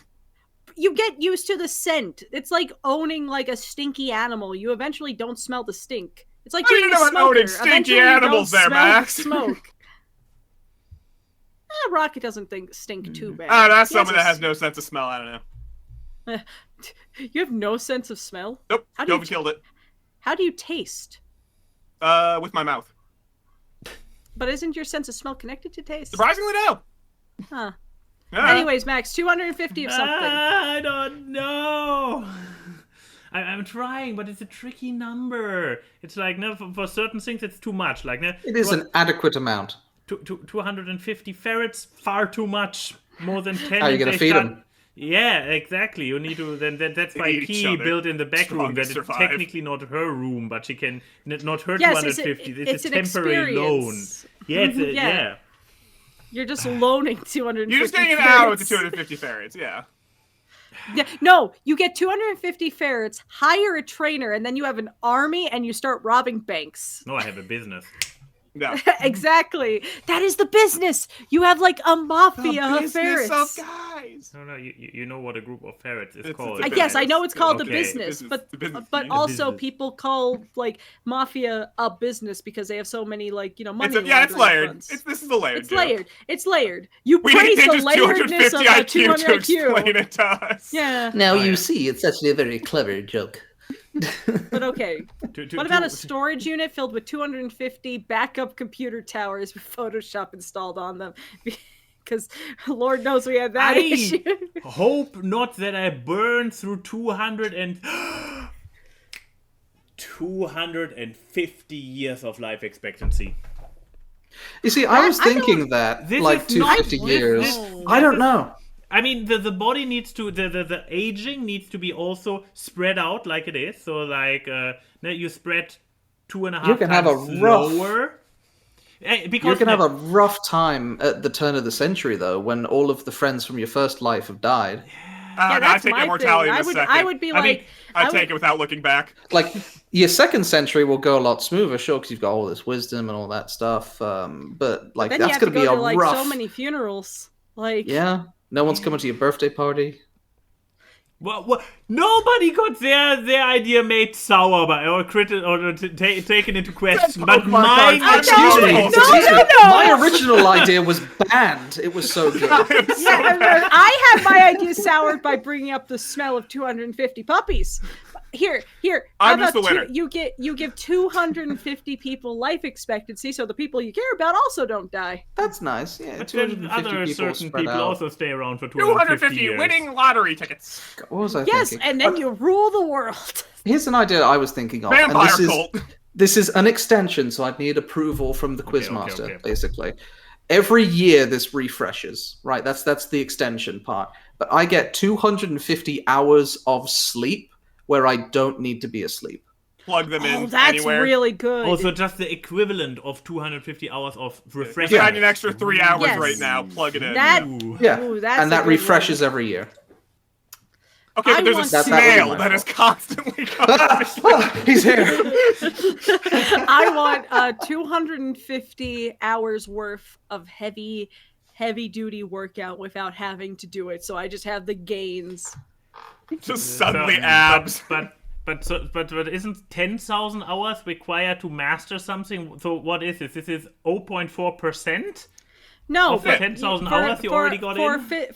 Speaker 1: You get used to the scent. It's like owning like a stinky animal. You eventually don't smell the stink. It's like
Speaker 3: How do you
Speaker 1: being
Speaker 3: know
Speaker 1: a
Speaker 3: about
Speaker 1: smoker.
Speaker 3: owning stinky
Speaker 1: Eventually you
Speaker 3: animals
Speaker 1: don't
Speaker 3: there,
Speaker 1: smell the
Speaker 3: Max?
Speaker 1: Smoke. Rocket doesn't stink too bad.
Speaker 3: Oh, that's
Speaker 1: He has
Speaker 3: someone
Speaker 1: a
Speaker 3: that has no sense of smell. I don't know.
Speaker 1: You have no sense of smell?
Speaker 3: Nope.
Speaker 1: How do you
Speaker 3: Dove killed it.
Speaker 1: How do you taste?
Speaker 3: With my mouth.
Speaker 1: But isn't your sense of smell connected to taste?
Speaker 3: Surprisingly, no.
Speaker 1: Huh.
Speaker 3: Yeah.
Speaker 1: Anyways, Max, 250 of something.
Speaker 4: I don't know. I'm trying, but it's a tricky number. It's like, no, for certain things, it's too much. Like, no,
Speaker 2: It is an adequate amount.
Speaker 4: 250 ferrets, far too much. More than 10.
Speaker 2: How are you
Speaker 4: and
Speaker 2: gonna
Speaker 4: they
Speaker 2: feed
Speaker 4: start-
Speaker 2: 'em?
Speaker 4: Yeah, exactly. You need to. Then that's
Speaker 3: They
Speaker 4: by
Speaker 3: eat each
Speaker 4: Key
Speaker 3: other.
Speaker 4: built in the back room.
Speaker 3: Strongest
Speaker 4: That it's
Speaker 3: survive.
Speaker 4: technically not her room, but she can not her
Speaker 1: Yes,
Speaker 4: 250.
Speaker 1: it's
Speaker 4: It's a
Speaker 1: an
Speaker 4: temporary loan.
Speaker 1: experience.
Speaker 4: Yeah, it's a,
Speaker 1: Yeah.
Speaker 4: yeah.
Speaker 1: You're just loaning 250
Speaker 3: You're just getting an hour with the
Speaker 1: ferrets.
Speaker 3: 250 ferrets, yeah.
Speaker 1: Yeah, no, you get 250 ferrets, hire a trainer, and then you have an army and you start robbing banks.
Speaker 4: No, I have a business.
Speaker 3: No.
Speaker 1: Exactly. That is the business. You have like a mafia of
Speaker 3: Business
Speaker 1: ferrets.
Speaker 3: of guys.
Speaker 4: No, you know what a group of ferrets is
Speaker 3: It's
Speaker 4: called.
Speaker 3: a
Speaker 1: I
Speaker 3: business.
Speaker 1: guess I know it's called the
Speaker 4: Okay.
Speaker 1: business,
Speaker 3: Business, the business
Speaker 1: but
Speaker 3: team.
Speaker 1: also
Speaker 4: business.
Speaker 1: people call like mafia a business because they have so many like money.
Speaker 3: It's
Speaker 1: laundering
Speaker 3: layered.
Speaker 1: fronts.
Speaker 3: This is a layered
Speaker 1: It's
Speaker 3: joke.
Speaker 1: layered. It's layered. You
Speaker 3: We
Speaker 1: praise
Speaker 3: need
Speaker 1: the
Speaker 3: just
Speaker 1: layeredness
Speaker 3: 250
Speaker 1: of a
Speaker 3: IQ
Speaker 1: 200
Speaker 3: to explain
Speaker 1: IQ.
Speaker 3: it to us.
Speaker 1: Yeah,
Speaker 6: Now
Speaker 4: Oh,
Speaker 6: you
Speaker 4: yeah.
Speaker 6: see, it's actually a very clever joke.
Speaker 1: but okay.
Speaker 4: To-
Speaker 1: What about a storage unit filled with 250 backup computer towers with Photoshop installed on them? Because Lord knows we had that issue.
Speaker 4: Hope not that I burn through 250 years of life expectancy.
Speaker 2: You see, I was
Speaker 1: I don't-
Speaker 2: thinking that,
Speaker 4: This
Speaker 2: like
Speaker 4: is not-
Speaker 2: 250 years.
Speaker 4: this-
Speaker 2: I don't know.
Speaker 4: I mean, the body needs to the aging needs to be also spread out like it is. So like you spread 2.5
Speaker 2: You can have a
Speaker 4: times
Speaker 2: rough-
Speaker 4: slower. Because
Speaker 2: You're going to have a rough time at the turn of the century, though, when all of the friends from your first life have died.
Speaker 1: Yeah,
Speaker 3: No, I
Speaker 1: that's
Speaker 3: take
Speaker 1: my
Speaker 3: immortality
Speaker 1: thing.
Speaker 3: in a second.
Speaker 1: I would be
Speaker 4: I mean,
Speaker 1: like,
Speaker 3: I'd
Speaker 1: I
Speaker 3: take it without looking back.
Speaker 2: Like, your second century will go a lot smoother, sure, because you've got all this wisdom and all that stuff. But, like,
Speaker 1: then you
Speaker 2: that's
Speaker 1: have to
Speaker 2: going to be
Speaker 1: go
Speaker 2: a
Speaker 1: to like
Speaker 2: rough...
Speaker 1: so many funerals. Like,
Speaker 2: Yeah? No one's coming to your birthday party?
Speaker 4: Well, nobody got their idea made sour by or taken into question. But mine,
Speaker 3: I'm
Speaker 2: Excuse me.
Speaker 3: no,
Speaker 2: Excuse me.
Speaker 1: no.
Speaker 2: My original idea was banned. It was so good.
Speaker 1: yeah, I had my idea soured by bringing up the smell of 250 puppies. Here. How
Speaker 3: I'm just
Speaker 1: about
Speaker 3: the winner.
Speaker 1: you give 250 people life expectancy, so the people you care about also don't die.
Speaker 2: That's nice. Yeah,
Speaker 4: but then
Speaker 2: 250
Speaker 4: other
Speaker 2: people
Speaker 4: certain
Speaker 2: spread
Speaker 4: people
Speaker 2: out.
Speaker 4: also stay around for 250
Speaker 3: 250
Speaker 4: years.
Speaker 3: winning lottery tickets.
Speaker 2: What was I
Speaker 1: Yes,
Speaker 2: thinking?
Speaker 1: and then you rule the world.
Speaker 2: Here's an idea I was thinking of. and
Speaker 3: Vampire
Speaker 2: this is,
Speaker 3: cult.
Speaker 2: This is an extension, so I'd need approval from the Quizmaster,
Speaker 4: okay.
Speaker 2: basically. Every year this refreshes, right? That's the extension part. But I get 250 hours of sleep where I don't need to be asleep.
Speaker 3: Plug them in
Speaker 1: Oh, that's
Speaker 3: anywhere.
Speaker 1: really good.
Speaker 4: Also, just the equivalent of 250 hours of
Speaker 3: If
Speaker 4: refreshment.
Speaker 3: you had an extra 3 hours
Speaker 1: Yes.
Speaker 3: right now, plug it in.
Speaker 1: that.
Speaker 4: Ooh.
Speaker 2: Yeah,
Speaker 1: Ooh, that's
Speaker 2: and
Speaker 1: a
Speaker 2: that
Speaker 1: good
Speaker 2: refreshes every year.
Speaker 3: Okay,
Speaker 1: I
Speaker 3: but there's a
Speaker 1: want
Speaker 2: to-
Speaker 3: snail
Speaker 2: That
Speaker 3: that
Speaker 2: was
Speaker 3: is constantly coming.
Speaker 2: He's here.
Speaker 1: I want 250 hours worth of heavy duty workout without having to do it. So I just have the gains.
Speaker 3: Just suddenly
Speaker 4: But-
Speaker 3: abs.
Speaker 4: But But isn't 10,000 hours required to master something? So what is this? This is 0.4%?
Speaker 1: No,
Speaker 4: Of the 10,000 hours you already got in?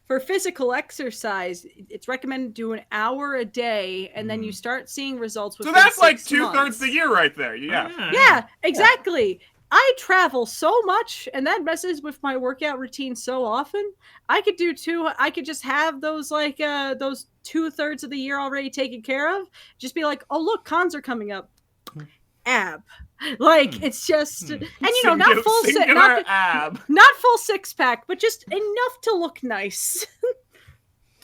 Speaker 1: For physical exercise, it's recommended do an hour a day, and then you start seeing results within
Speaker 3: So that's like
Speaker 1: 6
Speaker 3: 2/3
Speaker 1: months.
Speaker 3: the year right there. Yeah.
Speaker 1: Yeah, exactly. I travel so much, and that messes with my workout routine so often. I could just have those those 2/3 of the year already taken care of. Just be like, oh look, cons are coming up. Ab. Like it's just and not full
Speaker 3: ab.
Speaker 1: not full 6-pack, but just enough to look nice.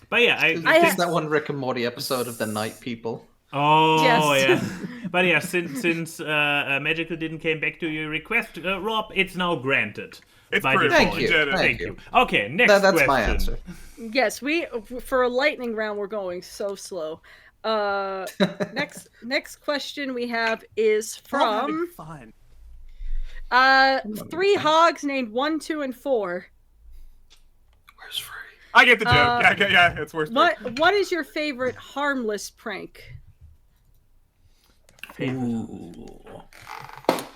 Speaker 4: But yeah,
Speaker 2: Is that one Rick and Morty episode of the Night People?
Speaker 4: Oh,
Speaker 1: Yes.
Speaker 4: yeah. But yeah, since Magical didn't came back to your request, Rob, it's now granted.
Speaker 3: It's
Speaker 4: by
Speaker 3: proof.
Speaker 4: default.
Speaker 2: Thank you.
Speaker 4: Thank you. Okay, next question.
Speaker 2: That's my answer.
Speaker 1: Yes, for a lightning round we're going so slow. Next question we have is from
Speaker 3: Fun.
Speaker 1: 3 hogs named 1, 2, and 4.
Speaker 2: Where's Free?
Speaker 3: I get the joke. Yeah, it's worse.
Speaker 1: What is your favorite harmless prank?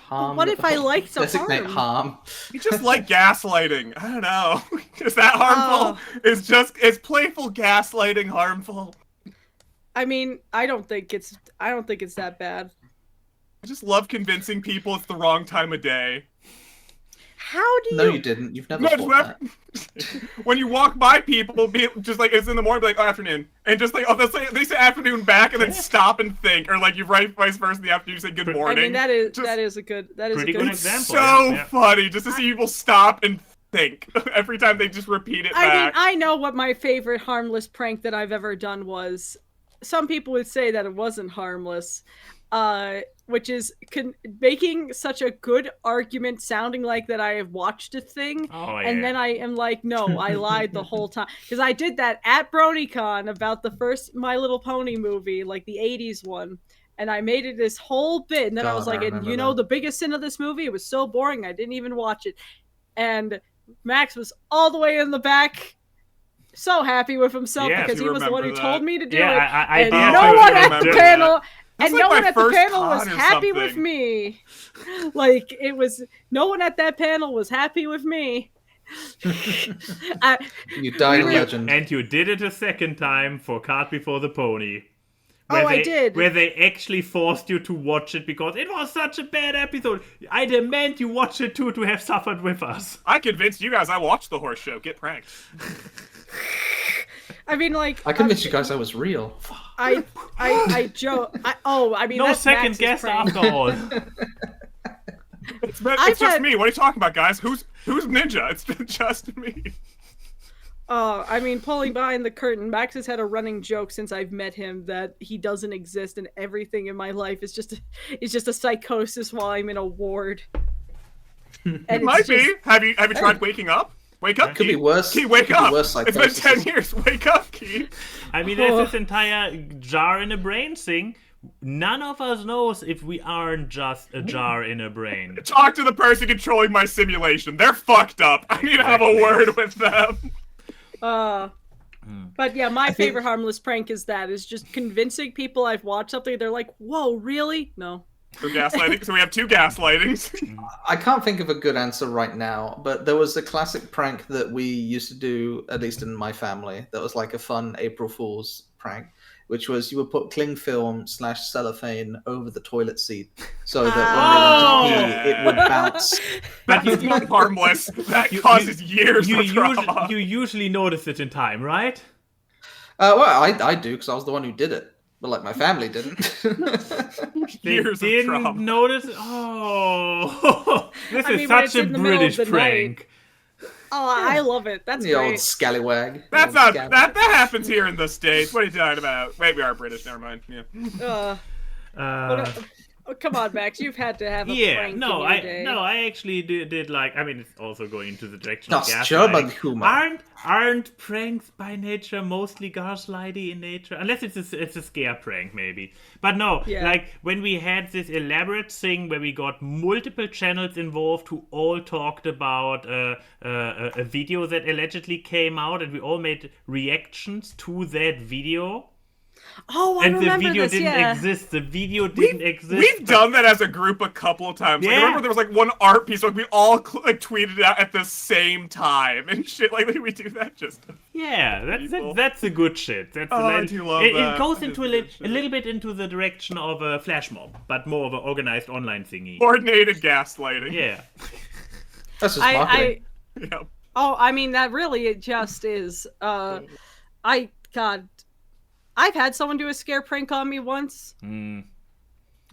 Speaker 1: What if I like to
Speaker 2: Designate
Speaker 1: harm?
Speaker 2: harm.
Speaker 3: You just like gaslighting. I don't know. Is that harmful? Is playful gaslighting harmful?
Speaker 1: I mean, I don't think it's that bad.
Speaker 3: I just love convincing people it's the wrong time of day.
Speaker 1: How do you?
Speaker 2: No, you didn't. You've never
Speaker 3: No,
Speaker 2: thought
Speaker 3: just
Speaker 2: that.
Speaker 3: when you walk by people, be just like it's in the morning, be like, oh, afternoon, and just like they say afternoon back, and then stop and think, or like you write vice versa in the afternoon, you say good morning.
Speaker 1: I mean, that is a good
Speaker 4: pretty good
Speaker 3: It's
Speaker 4: example.
Speaker 3: so
Speaker 4: Yeah.
Speaker 3: funny just to see people stop and think every time they just repeat it
Speaker 1: I mean,
Speaker 3: back.
Speaker 1: I know what my favorite harmless prank that I've ever done was. Some people would say that it wasn't harmless, which is making such a good argument sounding like that I have watched a thing, and then I am like, no, I lied the whole time. Because I did that at BronyCon about the first My Little Pony movie, like the 80s one, and I made it this whole bit, and then I was like, and you know the biggest sin of this movie? It was so boring, I didn't even watch it. And Max was all the way in the back, so happy with himself because he was the one who told me to do it.
Speaker 4: I
Speaker 1: and
Speaker 4: did.
Speaker 1: no one at the panel,
Speaker 3: That's
Speaker 1: and
Speaker 3: like
Speaker 1: no
Speaker 3: my
Speaker 1: one at the
Speaker 3: first
Speaker 1: panel was
Speaker 3: con or
Speaker 1: happy with
Speaker 3: something.
Speaker 1: me. Like it was, no one at that panel was happy with me.
Speaker 2: You died a legend.
Speaker 4: And you did it a second time for Cart Before the Pony.
Speaker 1: I did.
Speaker 4: Where they actually forced you to watch it because it was such a bad episode. I demand you watch it too to have suffered with us.
Speaker 3: I convinced you guys I watched the horse show. Get pranked.
Speaker 1: I mean, like
Speaker 2: I convinced you guys I was real.
Speaker 1: I joke. I mean,
Speaker 4: No
Speaker 1: that's
Speaker 4: second
Speaker 1: Max's
Speaker 4: guess
Speaker 1: prank.
Speaker 4: after all.
Speaker 3: It's just me. What are you talking about, guys? Who's Ninja? It's just me.
Speaker 1: I mean, pulling behind the curtain, Max has had a running joke since I've met him that he doesn't exist and everything in my life is just a psychosis while I'm in a ward. And
Speaker 3: It might be. Have you tried waking up? Wake up,
Speaker 2: Could
Speaker 3: Key.
Speaker 2: be worse.
Speaker 3: Key, wake
Speaker 2: Could be
Speaker 3: up.
Speaker 2: worse
Speaker 3: It's been
Speaker 2: psychosis.
Speaker 3: 10 years. Wake up, Key.
Speaker 4: I mean, there's this entire jar in a brain thing. None of us knows if we aren't just a jar in a brain.
Speaker 3: Talk to the person controlling my simulation. They're fucked up. I need to have a word with them.
Speaker 1: But yeah, my favorite harmless prank is just convincing people I've watched something. They're like, "Whoa, really?" No.
Speaker 3: So gaslighting. So we have 2 gaslightings.
Speaker 2: I can't think of a good answer right now, but there was a classic prank that we used to do, at least in my family, that was like a fun April Fool's prank, which was you would put cling film / cellophane over the toilet seat so that when they went to pee, it would bounce.
Speaker 3: That's not harmless. That causes years of trauma.
Speaker 4: You usually notice it in time, right?
Speaker 2: Well, I do, because I was the one who did it. But, like, my family didn't.
Speaker 4: They
Speaker 3: Years of
Speaker 4: didn't
Speaker 3: trauma.
Speaker 4: notice. Oh, this
Speaker 1: I
Speaker 4: is
Speaker 1: mean, when
Speaker 4: such
Speaker 1: it's
Speaker 4: a
Speaker 1: in the middle of
Speaker 4: British
Speaker 1: the night.
Speaker 4: prank.
Speaker 1: Oh, I love it. That's
Speaker 2: The old
Speaker 1: great.
Speaker 2: scallywag.
Speaker 3: That's
Speaker 2: The old
Speaker 3: not
Speaker 2: scab-
Speaker 3: that happens here in the States. What are you talking about? Wait, we are British. Never mind. Yeah.
Speaker 1: Oh, come on, Max. You've had to have a
Speaker 4: Yeah,
Speaker 1: prank
Speaker 4: no,
Speaker 1: in your day.
Speaker 4: I actually did like. I mean, it's also going into the direction
Speaker 2: Das
Speaker 4: of
Speaker 2: German
Speaker 4: gaslighting.
Speaker 2: humor.
Speaker 4: Aren't pranks by nature mostly gaslighty in nature? Unless it's a scare prank, maybe. But no,
Speaker 1: Yeah.
Speaker 4: like when we had this elaborate thing where we got multiple channels involved who all talked about a video that allegedly came out, and we all made reactions to that video.
Speaker 1: Oh, I
Speaker 4: And the
Speaker 1: remember
Speaker 4: video
Speaker 1: this.
Speaker 4: didn't
Speaker 1: Yeah.
Speaker 4: exist. The video didn't exist.
Speaker 3: We've
Speaker 4: but-
Speaker 3: done that as a group a couple of times. Like, I
Speaker 4: Yeah.
Speaker 3: remember there was like one art piece like we all like tweeted out at the same time and shit. Like we do that just.
Speaker 4: Yeah,
Speaker 3: People.
Speaker 4: that's the good shit. That's
Speaker 3: Oh, I
Speaker 4: like,
Speaker 3: do love
Speaker 4: it
Speaker 3: that.
Speaker 4: goes
Speaker 3: That
Speaker 4: into
Speaker 3: is
Speaker 4: a,
Speaker 3: good shit.
Speaker 4: little bit into the direction of a flash mob, but more of an organized online thingy.
Speaker 3: Coordinated gaslighting.
Speaker 4: Yeah.
Speaker 2: That's just marketing.
Speaker 3: Yeah.
Speaker 1: Oh, I mean, that really it just is. I've had someone do a scare prank on me once.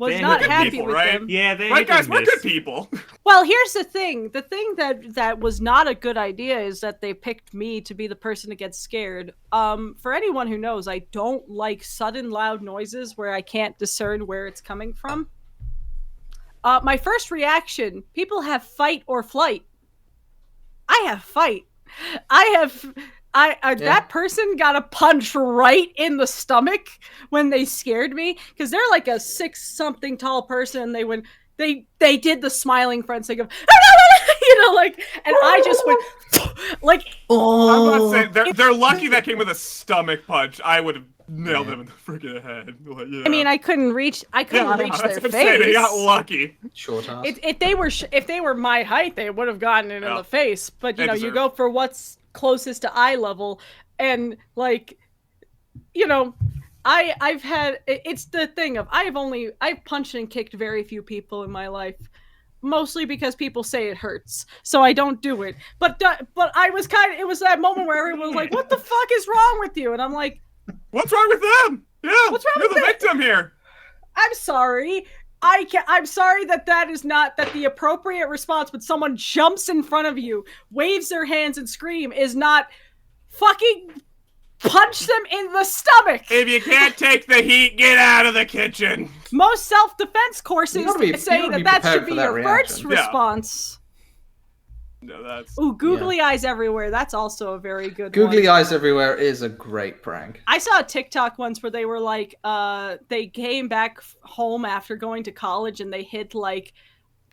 Speaker 1: Was
Speaker 4: They're
Speaker 1: not
Speaker 4: good
Speaker 1: happy
Speaker 3: people,
Speaker 1: with
Speaker 3: right?
Speaker 1: them.
Speaker 4: Yeah, they
Speaker 3: Right,
Speaker 4: hit and
Speaker 3: guys, we're
Speaker 4: miss.
Speaker 3: good people.
Speaker 1: Well, here's the thing. The thing that was not a good idea is that they picked me to be the person to get scared. For anyone who knows, I don't like sudden loud noises where I can't discern where it's coming from. My first reaction, people have fight or flight. I have fight. That person got a punch right in the stomach when they scared me because they're like a 6-something tall person. And they did the smiling friends thing of, like, and I just went like,
Speaker 3: I'm not saying they're lucky that came with a stomach punch. I would have nailed them in the freaking head. Like, yeah.
Speaker 1: I mean, I couldn't reach their
Speaker 3: that's what I'm saying,
Speaker 1: face.
Speaker 3: they got lucky.
Speaker 2: Short ass.
Speaker 1: If they were my height, they would have gotten it in
Speaker 3: Yeah.
Speaker 1: the face. But
Speaker 3: They
Speaker 1: you
Speaker 3: deserve
Speaker 1: go for what's closest to eye level, and like, I've had it's the thing of I've punched and kicked very few people in my life, mostly because people say it hurts, so I don't do it. But I was it was that moment where everyone was like, "What the fuck is wrong with you?" And I'm like,
Speaker 3: What's wrong with them? Yeah,
Speaker 1: What's wrong
Speaker 3: you're
Speaker 1: with
Speaker 3: the victim here.
Speaker 1: I'm sorry. I'm sorry that is not the appropriate response when someone jumps in front of you, waves their hands and scream is not fucking punch them in the stomach.
Speaker 3: If you can't take the heat, get out of the kitchen.
Speaker 1: Most self-defense courses
Speaker 2: You gotta be
Speaker 1: say that
Speaker 2: prepared
Speaker 1: should
Speaker 2: for
Speaker 1: be
Speaker 2: that
Speaker 1: your first
Speaker 2: reaction.
Speaker 3: Yeah.
Speaker 1: response.
Speaker 3: No, that's
Speaker 1: Ooh, googly eyes everywhere. That's also a very good
Speaker 2: Googly
Speaker 1: one.
Speaker 2: eyes everywhere is a great prank.
Speaker 1: I saw a TikTok once where they were like, they came back home after going to college and they hid like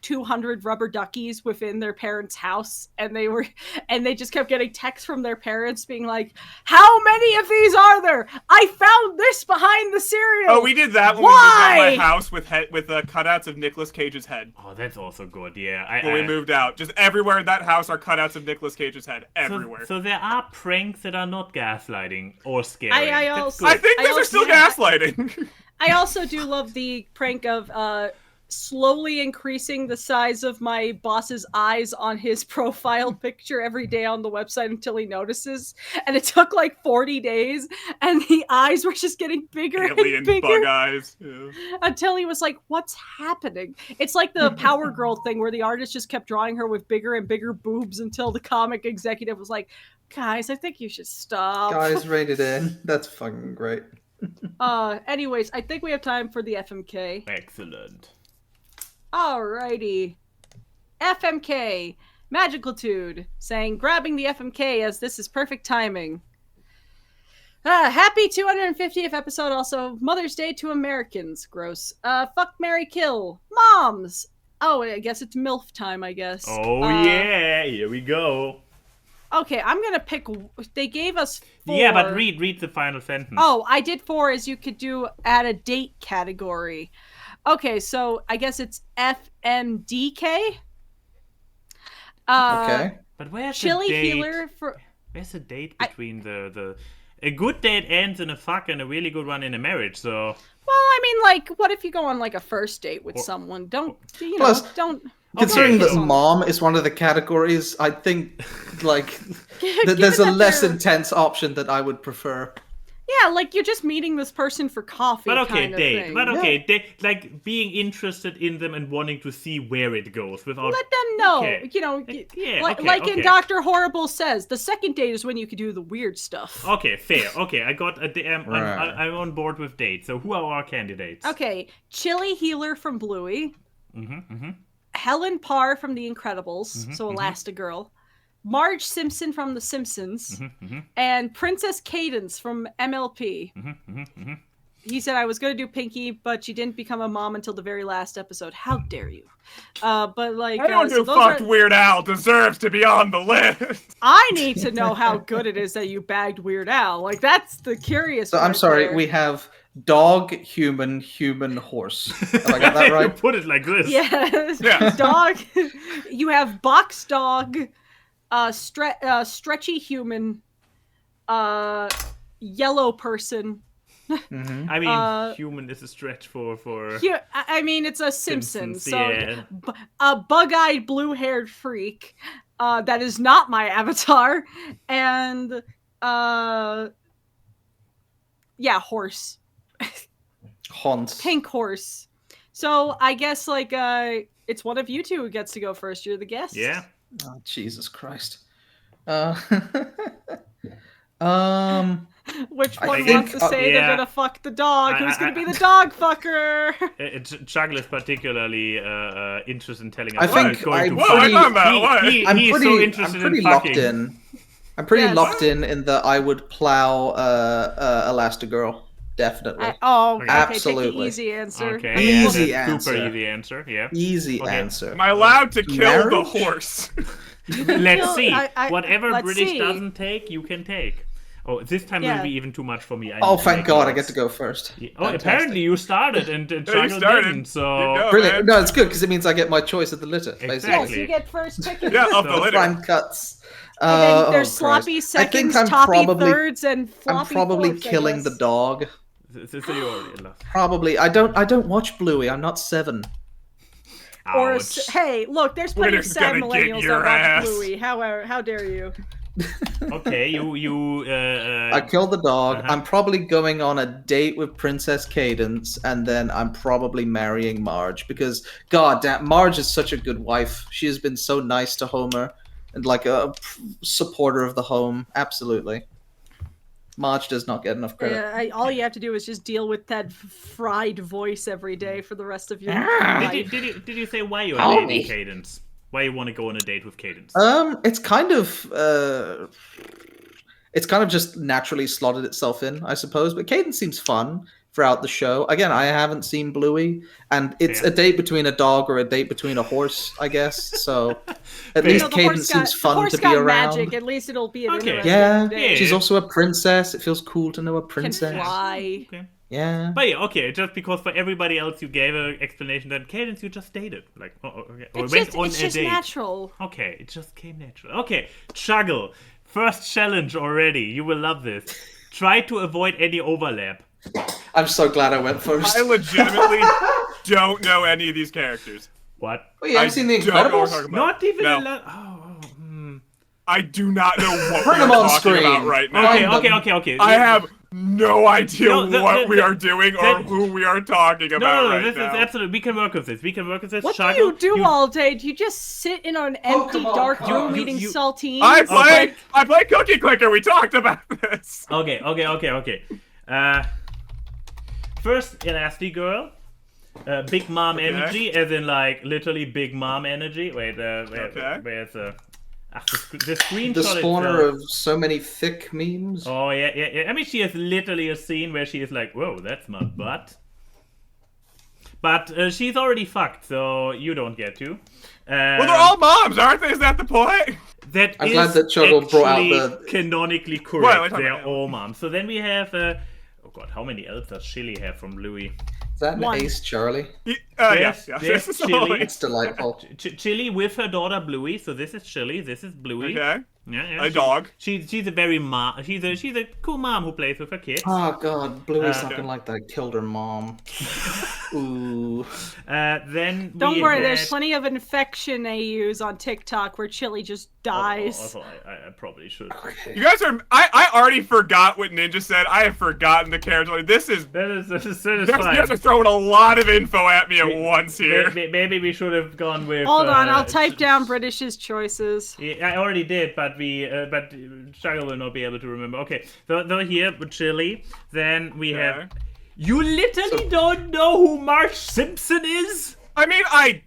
Speaker 1: 200 rubber duckies within their parents' house, and they just kept getting texts from their parents being like, "How many of these are there? I found this behind the cereal."
Speaker 3: Oh, we did that when
Speaker 1: Why?
Speaker 3: we moved out of my house with cutouts of Nicolas Cage's head.
Speaker 4: Oh, that's also good. Yeah.
Speaker 3: When we moved out, just everywhere in that house are cutouts of Nicolas Cage's head. Everywhere.
Speaker 4: So there are pranks that are not gaslighting or scary.
Speaker 1: I
Speaker 4: That's
Speaker 1: also-
Speaker 3: I
Speaker 4: good.
Speaker 3: think
Speaker 1: I
Speaker 3: those are
Speaker 1: also-
Speaker 3: still
Speaker 1: yeah.
Speaker 3: gaslighting.
Speaker 1: I also do love the prank of slowly increasing the size of my boss's eyes on his profile picture every day on the website until he notices. And it took like 40 days, and the eyes were just getting bigger
Speaker 3: Alien
Speaker 1: and bigger
Speaker 3: bug eyes. Yeah.
Speaker 1: until he was like, "What's happening?" It's like the Power Girl thing where the artist just kept drawing her with bigger and bigger boobs until the comic executive was like, "Guys, I think you should stop."
Speaker 2: Guys, rated in. That's fucking great.
Speaker 1: Anyways, I think we have time for the FMK.
Speaker 4: Excellent.
Speaker 1: Alrighty. FMK. Magicaltude saying, grabbing the FMK as this is perfect timing. Happy 250th episode. Also, Mother's Day to Americans. Gross. Fuck, marry, kill. Moms. Oh, I guess it's MILF time, I guess.
Speaker 4: Oh yeah, here we go.
Speaker 1: Okay, I'm gonna pick. They gave us 4.
Speaker 4: Yeah, but read the final sentence.
Speaker 1: Oh, I did 4 as you could add a date category. Okay, so I guess it's FMDK.
Speaker 2: Okay.
Speaker 4: But where's
Speaker 1: Chili
Speaker 4: the date?
Speaker 1: healer for.
Speaker 4: Where's the date between the a good date ends in a fuck and a really good one in a marriage? So
Speaker 1: Well, I mean, like, what if you go on like a first date with someone? Don't
Speaker 2: Plus,
Speaker 1: don't.
Speaker 2: Considering
Speaker 1: focus
Speaker 2: that
Speaker 1: on
Speaker 2: mom is one of the categories, I think like
Speaker 1: Given
Speaker 2: there's a
Speaker 1: that
Speaker 2: less
Speaker 1: they're-
Speaker 2: intense option that I would prefer.
Speaker 1: Yeah, like you're just meeting this person for coffee.
Speaker 4: but okay,
Speaker 1: kind of
Speaker 4: date.
Speaker 1: thing.
Speaker 4: But okay, date. Like being interested in them and wanting to see where it goes without.
Speaker 1: Let them know.
Speaker 4: Okay. Yeah,
Speaker 1: like,
Speaker 4: okay,
Speaker 1: like
Speaker 4: okay.
Speaker 1: in Dr. Horrible says, the second date is when you can do the weird stuff.
Speaker 4: Okay, fair. Okay, I got a.
Speaker 2: Right.
Speaker 4: I'm on board with dates. So who are our candidates?
Speaker 1: Okay, Chili Healer from Bluey.
Speaker 4: Mm-hmm.
Speaker 1: Helen Parr from The Incredibles, so Elastigirl. Marge Simpson from The Simpsons.
Speaker 4: Mm-hmm.
Speaker 1: And Princess Cadence from MLP. he said I was going to do Pinky, but she didn't become a mom until the very last episode. How dare you? But like,
Speaker 3: Anyone
Speaker 1: so
Speaker 3: who
Speaker 1: those
Speaker 3: fucked
Speaker 1: are...
Speaker 3: Weird Al deserves to be on the list.
Speaker 1: I need to know how good it is that you bagged Weird Al. Like, that's the curious.
Speaker 2: So I'm
Speaker 1: part
Speaker 2: sorry,
Speaker 1: there.
Speaker 2: we have dog, human, horse. Have I got that
Speaker 4: You
Speaker 2: right?
Speaker 4: put it like this.
Speaker 1: Yes.
Speaker 3: Yeah.
Speaker 1: Dog. You have box dog, stretchy human, yellow person.
Speaker 2: Mm-hmm.
Speaker 4: I mean, human is a stretch for.
Speaker 1: I mean, it's a Simpson.
Speaker 4: Simpsons,
Speaker 1: So
Speaker 4: yeah.
Speaker 1: a bug-eyed, blue-haired freak. That is not my avatar. And horse.
Speaker 2: Haunts.
Speaker 1: Pink horse. So I guess like it's one of you two who gets to go first. You're the guest.
Speaker 4: Yeah.
Speaker 2: Oh, Jesus Christ.
Speaker 1: Which
Speaker 2: I
Speaker 1: one
Speaker 2: think-
Speaker 1: wants to say
Speaker 4: yeah.
Speaker 1: they're gonna fuck the dog? Who's gonna be the dog fucker?
Speaker 4: Chuggle is particularly interested in telling us
Speaker 2: I
Speaker 4: how
Speaker 2: think
Speaker 4: it's going to
Speaker 2: I'm
Speaker 3: What
Speaker 4: fuck.
Speaker 3: are you
Speaker 2: pretty-
Speaker 3: talking about? What?
Speaker 2: I'm
Speaker 4: He is
Speaker 2: pretty,
Speaker 4: so
Speaker 2: I'm
Speaker 4: interested
Speaker 2: pretty
Speaker 4: in
Speaker 2: locked
Speaker 4: fucking.
Speaker 2: in. I'm pretty
Speaker 1: Yes.
Speaker 2: locked in that I would plow Elastigirl. Definitely.
Speaker 1: Okay, take the
Speaker 2: Absolutely.
Speaker 1: easy answer.
Speaker 4: Okay,
Speaker 2: An
Speaker 4: yeah,
Speaker 2: easy
Speaker 4: that's
Speaker 2: answer.
Speaker 4: super easy answer. Yeah.
Speaker 2: Easy
Speaker 4: Okay.
Speaker 2: answer.
Speaker 3: Am I allowed to kill the
Speaker 2: Marriage?
Speaker 3: horse?
Speaker 4: Let's see.
Speaker 1: I-
Speaker 4: Whatever
Speaker 1: let's
Speaker 4: British
Speaker 1: see.
Speaker 4: doesn't take, you can take. Oh, this time
Speaker 1: Yeah.
Speaker 4: will be even too much for me. I
Speaker 2: Oh,
Speaker 4: need to
Speaker 2: thank
Speaker 4: make
Speaker 2: God, I
Speaker 4: notes.
Speaker 2: get to go first.
Speaker 4: Yeah. Oh,
Speaker 2: Fantastic.
Speaker 4: apparently you started and Chuggle
Speaker 3: started.
Speaker 4: didn't.
Speaker 3: You
Speaker 4: So
Speaker 3: go.
Speaker 2: Brilliant.
Speaker 3: man.
Speaker 2: No, it's good because it means I get my choice of the litter, basically.
Speaker 4: Exactly.
Speaker 1: Yes, you get first pick.
Speaker 3: Yeah, of the
Speaker 4: So-
Speaker 3: litter.
Speaker 2: Prime cuts.
Speaker 1: And then there's
Speaker 2: oh,
Speaker 1: sloppy
Speaker 2: Christ. I think
Speaker 1: seconds,
Speaker 2: I'm
Speaker 1: toppy
Speaker 2: probably,
Speaker 1: thirds, and floppy
Speaker 2: I'm probably
Speaker 1: fourths, I
Speaker 2: killing the
Speaker 1: guess.
Speaker 2: dog.
Speaker 4: So you already lost.
Speaker 2: Probably. I don't watch Bluey. I'm not 7.
Speaker 1: Or
Speaker 4: Ouch.
Speaker 1: hey, look, there's plenty of
Speaker 3: Twitter's
Speaker 1: sad
Speaker 3: gonna get
Speaker 1: millennials
Speaker 3: your
Speaker 1: that
Speaker 3: ass.
Speaker 1: watch Bluey. How dare you?
Speaker 4: Okay, you.
Speaker 2: I kill the dog.
Speaker 4: Uh-huh.
Speaker 2: I'm probably going on a date with Princess Cadence, and then I'm probably marrying Marge because, god damn, Marge is such a good wife. She has been so nice to Homer and like a supporter of the home. Absolutely. Marge does not get enough credit.
Speaker 1: All you have to do is just deal with that fried voice every day for the rest of your
Speaker 2: Ah.
Speaker 1: life.
Speaker 4: Did you say why you're
Speaker 6: Homie.
Speaker 4: dating Cadence? Why you want to go on a date with Cadence?
Speaker 2: It's kind of just naturally slotted itself in, I suppose. But Cadence seems fun throughout the show. Again, I haven't seen Bluey, and it's
Speaker 4: Yeah.
Speaker 2: a date between a dog or a date between a horse, I guess. So at
Speaker 4: Fair.
Speaker 2: least
Speaker 1: No, the
Speaker 2: Cadence
Speaker 1: horse
Speaker 2: seems fun
Speaker 1: horse
Speaker 2: to be
Speaker 1: got
Speaker 2: around.
Speaker 1: magic. At least it'll be an
Speaker 4: Okay.
Speaker 1: interesting
Speaker 2: Yeah,
Speaker 1: day.
Speaker 2: she's also a princess. It feels cool to know a
Speaker 1: Can
Speaker 2: princess.
Speaker 1: fly.
Speaker 4: Okay.
Speaker 2: Yeah.
Speaker 4: But yeah, okay, just because for everybody else you gave an explanation that Cadence you just dated. Like, okay. Or
Speaker 1: It's
Speaker 4: went
Speaker 1: just,
Speaker 4: on
Speaker 1: it's
Speaker 4: a
Speaker 1: just
Speaker 4: date.
Speaker 1: natural.
Speaker 4: Okay, it just came natural. Okay, Chuggle. First challenge already. You will love this. Try to avoid any overlap.
Speaker 2: I'm so glad I went first.
Speaker 3: I legitimately don't know any of these characters.
Speaker 4: What?
Speaker 2: Oh, you haven't seen The
Speaker 3: don't know what we're
Speaker 2: Incredibles?
Speaker 3: talking about.
Speaker 4: Not even
Speaker 3: No.
Speaker 4: a lot.
Speaker 3: I do not know what
Speaker 2: Bring
Speaker 3: we're
Speaker 2: them on
Speaker 3: talking
Speaker 2: screen.
Speaker 3: about right
Speaker 2: Okay,
Speaker 3: now.
Speaker 4: Okay.
Speaker 3: I have no idea
Speaker 4: No,
Speaker 3: what we are doing or
Speaker 4: that-
Speaker 3: who we are talking about
Speaker 4: No,
Speaker 3: right
Speaker 4: this
Speaker 3: now.
Speaker 4: is absolutely. We can work with this.
Speaker 1: What
Speaker 4: Chuggle,
Speaker 1: do you do all day? Do you just sit in an empty,
Speaker 2: come on,
Speaker 1: dark
Speaker 2: come
Speaker 1: room
Speaker 2: on.
Speaker 1: eating
Speaker 4: You-
Speaker 1: saltines?
Speaker 3: I play Cookie Clicker. We talked about this.
Speaker 4: Okay. First, Elastigirl. Big mom
Speaker 3: Okay.
Speaker 4: energy, as in like literally big mom energy. Wait,
Speaker 3: Okay.
Speaker 4: where's the screenshot
Speaker 2: The spawner
Speaker 4: itself.
Speaker 2: of so many thick memes.
Speaker 4: Oh yeah. I mean, she has literally a scene where she is like, "Whoa, that's my butt." But she's already fucked, so you don't get to.
Speaker 3: Well, they're all moms, aren't they? Is that the point?
Speaker 4: That
Speaker 2: I'm
Speaker 4: is
Speaker 2: glad that Chuggle brought out
Speaker 4: actually
Speaker 2: the-
Speaker 4: canonically
Speaker 3: What?
Speaker 4: correct.
Speaker 3: We're talking
Speaker 4: They're
Speaker 3: about-
Speaker 4: all moms. So then we have. Oh god, how many elves does Chili have from Louis?
Speaker 2: Is that an
Speaker 1: One.
Speaker 2: Ace Charlie?
Speaker 3: Yes.
Speaker 4: There's
Speaker 3: This is
Speaker 4: Chili.
Speaker 3: only-
Speaker 2: It's delightful.
Speaker 4: Chili with her daughter Bluey. So this is Chili. This is Bluey.
Speaker 3: Okay.
Speaker 4: Yeah.
Speaker 3: A dog.
Speaker 4: She's a very mom. She's a cool mom who plays with her kids.
Speaker 2: Oh god, Bluey's
Speaker 4: Okay.
Speaker 2: not gonna like that. Killed her mom. Ooh.
Speaker 4: Then
Speaker 1: Don't
Speaker 4: we
Speaker 1: worry,
Speaker 4: had-
Speaker 1: there's plenty of infection AUs on TikTok where Chili just dies.
Speaker 4: Also, I probably should.
Speaker 3: You guys are. I already forgot what Ninja said. I have forgotten the character. Like, this is.
Speaker 4: That is
Speaker 3: You
Speaker 4: fine.
Speaker 3: guys are throwing a lot of info at me at once here.
Speaker 4: Maybe we should have gone with.
Speaker 1: Hold on, I'll type down British's choices.
Speaker 4: Yeah, I already did, but Chuggle will not be able to remember. Okay, so here with Chili, then we
Speaker 3: Okay.
Speaker 4: have. You literally don't know who Marge Simpson is?
Speaker 3: I mean, I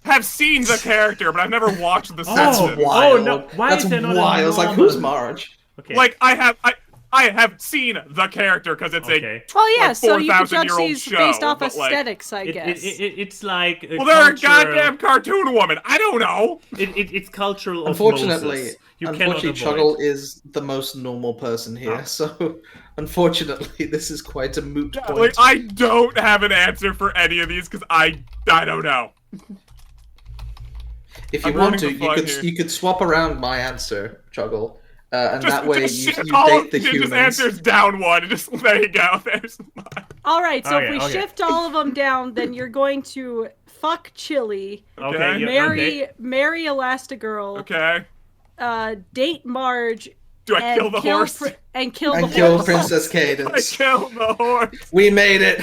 Speaker 3: have seen the character, but I've never watched the
Speaker 2: That's
Speaker 3: Simpsons.
Speaker 2: wild.
Speaker 4: no, why
Speaker 2: That's
Speaker 4: is there not a
Speaker 2: wild. It's like,
Speaker 4: normal-
Speaker 2: who's Marge?
Speaker 4: Okay.
Speaker 3: Like, I have. I have seen the character because it's a
Speaker 1: Well, yeah,
Speaker 3: like,
Speaker 1: so you can judge
Speaker 3: 4,000-year-old
Speaker 1: these
Speaker 3: show,
Speaker 1: based off
Speaker 3: but, like,
Speaker 1: aesthetics, I guess.
Speaker 4: It's like
Speaker 3: well, they're a goddamn cartoon woman. I don't know.
Speaker 4: It's cultural
Speaker 2: Unfortunately,
Speaker 4: osmosis. You cannot avoid.
Speaker 2: Chuggle is the most normal person here, so unfortunately, this is quite a moot point.
Speaker 3: Like, I don't have an answer for any of these because I don't know.
Speaker 2: If you want to, you could swap around my answer, Chuggle, and
Speaker 3: Just,
Speaker 2: that way
Speaker 3: just
Speaker 2: you
Speaker 3: shift
Speaker 2: date the
Speaker 3: just
Speaker 2: humans.
Speaker 3: answers down one. And just there you go. There's mine.
Speaker 1: All right, so if we
Speaker 4: Okay.
Speaker 1: shift all of them down, then you're going to fuck Chili,
Speaker 3: Okay.
Speaker 1: marry Elastigirl, date Marge,
Speaker 3: Do I kill the horse?
Speaker 1: and kill the horse.
Speaker 2: Kill Princess
Speaker 3: I
Speaker 2: Cadence.
Speaker 3: killed the horse.
Speaker 2: We made it.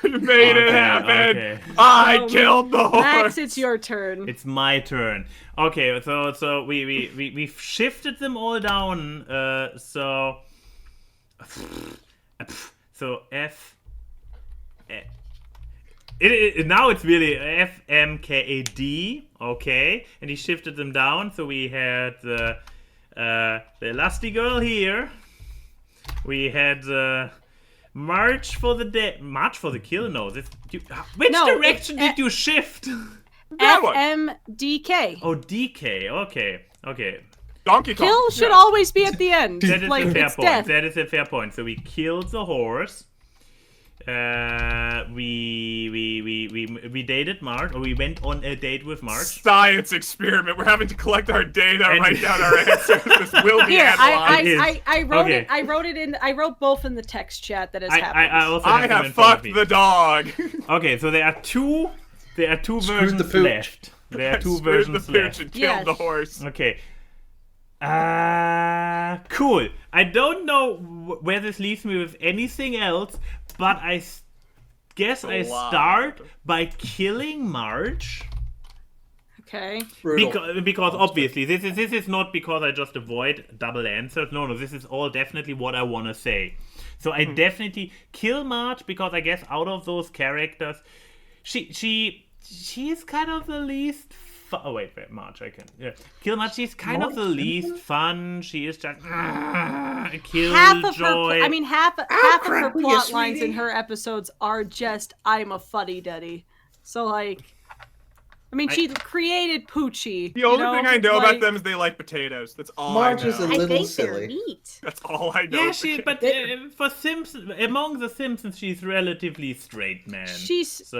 Speaker 3: We made it happen. I killed the horse.
Speaker 1: Max, it's your turn.
Speaker 4: It's my turn. Okay, so we've shifted them all down. So F. Now it's really F M K A D. Okay, and he shifted them down. So we had the Elastigirl here. We had March for the kill. No, which direction did you shift?
Speaker 1: FMDK.
Speaker 4: Oh, DK. Okay.
Speaker 3: Donkey Kong.
Speaker 1: Kill should always be at the end.
Speaker 4: That is
Speaker 1: like,
Speaker 4: a fair
Speaker 1: it's
Speaker 4: point.
Speaker 1: death.
Speaker 4: That is a fair point. So we killed the horse. We dated March, or we went on a date with March.
Speaker 3: Science experiment. We're having to collect our data, write down our answers. This will be
Speaker 1: Here,
Speaker 3: analyzed.
Speaker 1: I wrote it in. I wrote both in the text chat that has happened.
Speaker 4: I
Speaker 3: have fucked the dog.
Speaker 4: Okay, so there are two versions
Speaker 2: the pooch.
Speaker 4: left. There are two
Speaker 3: Screwed
Speaker 4: versions
Speaker 3: the pooch
Speaker 4: left.
Speaker 3: and killed the horse.
Speaker 4: Okay. Cool. I don't know where this leaves me with anything else, but I guess I start by killing Marge.
Speaker 1: Okay.
Speaker 4: Because obviously this is not because I just avoid double answers. No, this is all definitely what I want to say. So I definitely kill Marge because I guess out of those characters, she is kind of the least. Oh wait, Marge. I can kill Marge. She's kind of the least fun. She is just killjoy.
Speaker 1: Half of her plot lines in her episodes are just I'm a fuddy duddy. So like, I mean, she created Poochie.
Speaker 3: The only thing I know about them is they like potatoes. That's all
Speaker 2: Marge
Speaker 3: I know.
Speaker 2: is a little silly.
Speaker 1: Neat.
Speaker 3: That's all I know.
Speaker 4: Yeah, for Simpsons, among the Simpsons, she's relatively straight, man.
Speaker 1: She's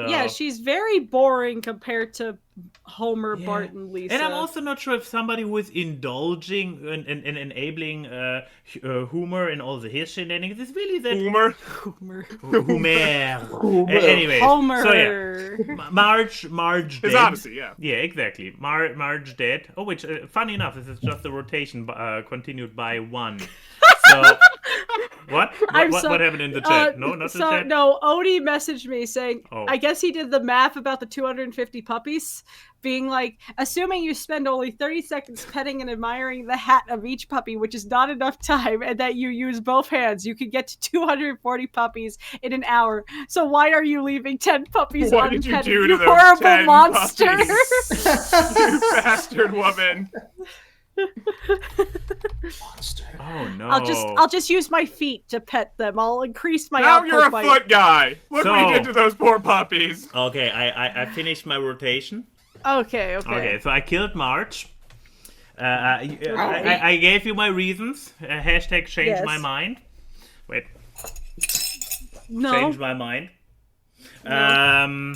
Speaker 1: very boring compared to Homer, Bart, and Lisa.
Speaker 4: And I'm also not sure if somebody who is indulging and enabling humor and all his shenanigans is really that
Speaker 3: Homer.
Speaker 4: Anyway,
Speaker 1: Homer.
Speaker 4: So yeah, Marge dead.
Speaker 3: His Odyssey, yeah.
Speaker 4: Yeah, exactly. Marge dead. Oh, which funny enough, this is just a rotation continued by one. So what happened in the chat? No, not the chat.
Speaker 1: No, Odie messaged me saying, I guess he did the math about the 250 puppies, being like, assuming you spend only 30 seconds petting and admiring the hat of each puppy, which is not enough time, and that you use both hands, you could get to 240 puppies in an hour. So why are you leaving 10 puppies
Speaker 3: What
Speaker 1: unpetted?
Speaker 3: did you do to
Speaker 1: You
Speaker 3: those
Speaker 1: horrible
Speaker 3: 10
Speaker 1: monster!
Speaker 3: You bastard woman.
Speaker 2: Monster.
Speaker 4: Oh no!
Speaker 1: I'll just use my feet to pet them. I'll increase my
Speaker 3: Now
Speaker 1: output
Speaker 3: you're a
Speaker 1: by...
Speaker 3: foot guy. Look what you did to those poor puppies.
Speaker 4: Okay, I finished my rotation.
Speaker 1: Okay.
Speaker 4: Okay, so I killed Marge. I gave you my reasons. Hashtag change my mind. Wait.
Speaker 1: No.
Speaker 4: Change my mind.
Speaker 1: No.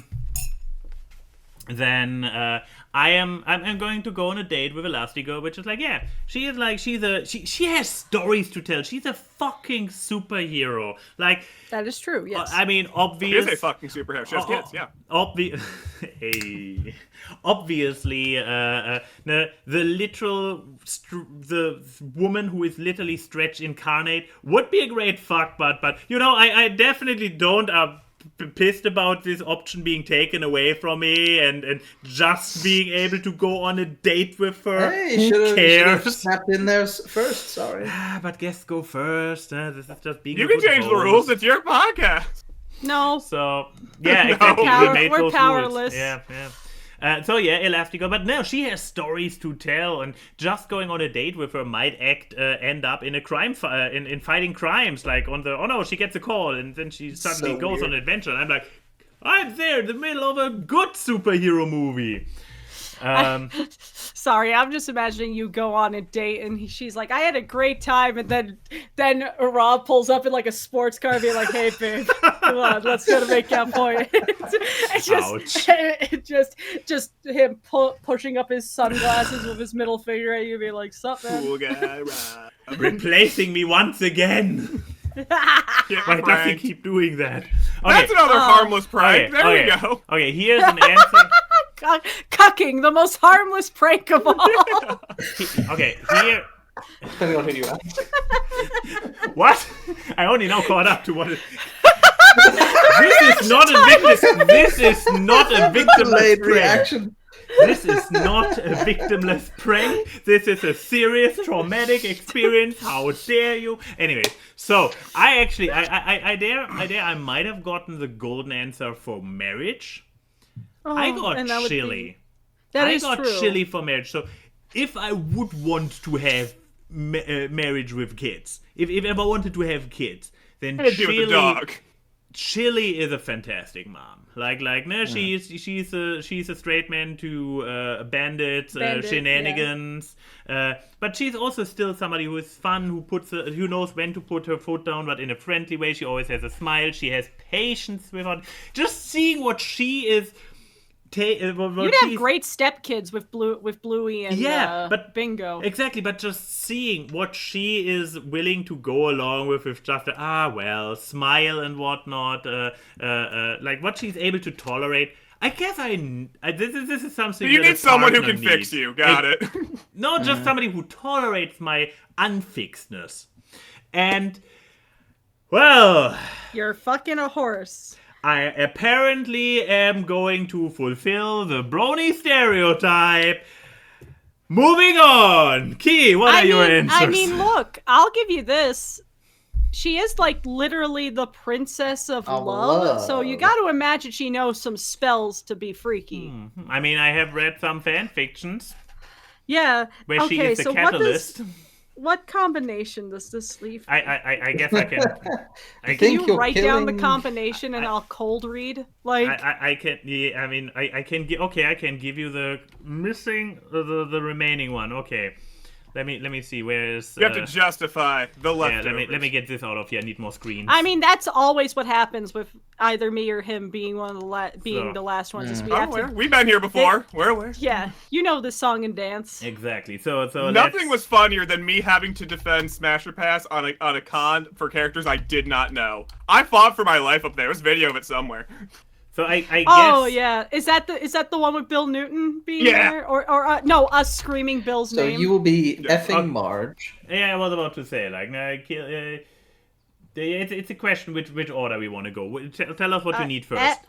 Speaker 4: Then I'm going to go on a date with Elastigirl, which is like, yeah, she has stories to tell. She's a fucking superhero. Like,
Speaker 1: that is true. Yes.
Speaker 4: I mean,
Speaker 3: She is a fucking superhero. She has kids. Yeah.
Speaker 4: Obviously, the woman who is literally Stretch incarnate would be a great fuck, but I definitely don't pissed about this option being taken away from me and just being able to go on a date with her.
Speaker 2: Hey,
Speaker 4: who cares?
Speaker 2: Snapped in there first. Sorry.
Speaker 4: But guests go first. This is just being.
Speaker 3: You can change the rules. It's your podcast.
Speaker 1: No.
Speaker 4: So yeah, exactly. We made
Speaker 1: we're
Speaker 4: those
Speaker 1: powerless.
Speaker 4: rules. Yeah. So yeah, Elastigirl, but no, she has stories to tell, and just going on a date with her might end up in a crime, in fighting crimes. Like oh no, she gets a call, and then she suddenly goes on an adventure, and I'm like, I'm there in the middle of a good superhero movie.
Speaker 1: Sorry, I'm just imagining you go on a date and she's like, I had a great time, and then Rob pulls up in like a sports car being like, hey babe, come on, let's go to make that point. just him pushing up his sunglasses with his middle finger at you being like, sup man?
Speaker 3: Cool guy, Rob.
Speaker 4: Replacing me once again. Why does he keep doing that? Okay.
Speaker 3: That's another harmless prank. There we go.
Speaker 4: Okay, here's an answer.
Speaker 1: Cucking, the most harmless prank of all.
Speaker 4: Okay, here.
Speaker 2: Depending on who you ask.
Speaker 4: What? I only now caught up to what it... This is not a victim. This is not a victimless reaction. This is not a victimless prank. This is a serious traumatic experience. How dare you? Anyway, so I actually, I might have gotten the golden answer for marriage.
Speaker 1: Oh,
Speaker 4: I got chili.
Speaker 1: I
Speaker 4: got
Speaker 1: true.
Speaker 4: chili for marriage. So if I would want to have marriage with kids, if I wanted to have kids, then Chili is a fantastic mom. No, she's a straight man to bandits, shenanigans, but she's also still somebody who is fun, who knows when to put her foot down, but in a friendly way. She always has a smile. She has patience with her. Just seeing what she is.
Speaker 1: You'd have great stepkids with Bluey and
Speaker 4: but
Speaker 1: Bingo.
Speaker 4: Exactly, but just seeing what she is willing to go along with just smile and whatnot, like what she's able to tolerate. I guess this is something.
Speaker 3: You need someone who can fix you. Got it.
Speaker 4: No, just somebody who tolerates my unfixedness. And well,
Speaker 1: you're fucking a horse.
Speaker 4: I apparently am going to fulfill the brony stereotype. Moving on. Key, what are your answers?
Speaker 1: I mean, look, I'll give you this. She is like literally the princess of love, so you got to imagine she knows some spells to be freaky.
Speaker 4: I mean, I have read some fan fictions.
Speaker 1: Yeah.
Speaker 4: Where she is the catalyst.
Speaker 1: What combination does this leave?
Speaker 4: I guess I can.
Speaker 1: Can you write down the combination and I'll cold read? Like
Speaker 4: I can. Yeah, I mean, I can. I can give you the missing the remaining one. Okay. Let me see. Where is?
Speaker 3: You have to justify the leftovers.
Speaker 4: Yeah, let me get this out of here. I need more screens.
Speaker 1: I mean, that's always what happens with either me or him being one of the the last ones. Is we have to.
Speaker 3: We've been here before. We're aware.
Speaker 1: Yeah, you know the song and dance.
Speaker 4: Exactly. So
Speaker 3: nothing was funnier than me having to defend Smasher Pass on a con for characters I did not know. I fought for my life up there. There's video of it somewhere.
Speaker 4: So I guess.
Speaker 1: Oh yeah, is that the one with Bill Newton being there, or no, us screaming Bill's name?
Speaker 6: So you will be effing Marge.
Speaker 4: Yeah, I was about to say it's a question which order we want to go. Tell us what you need first.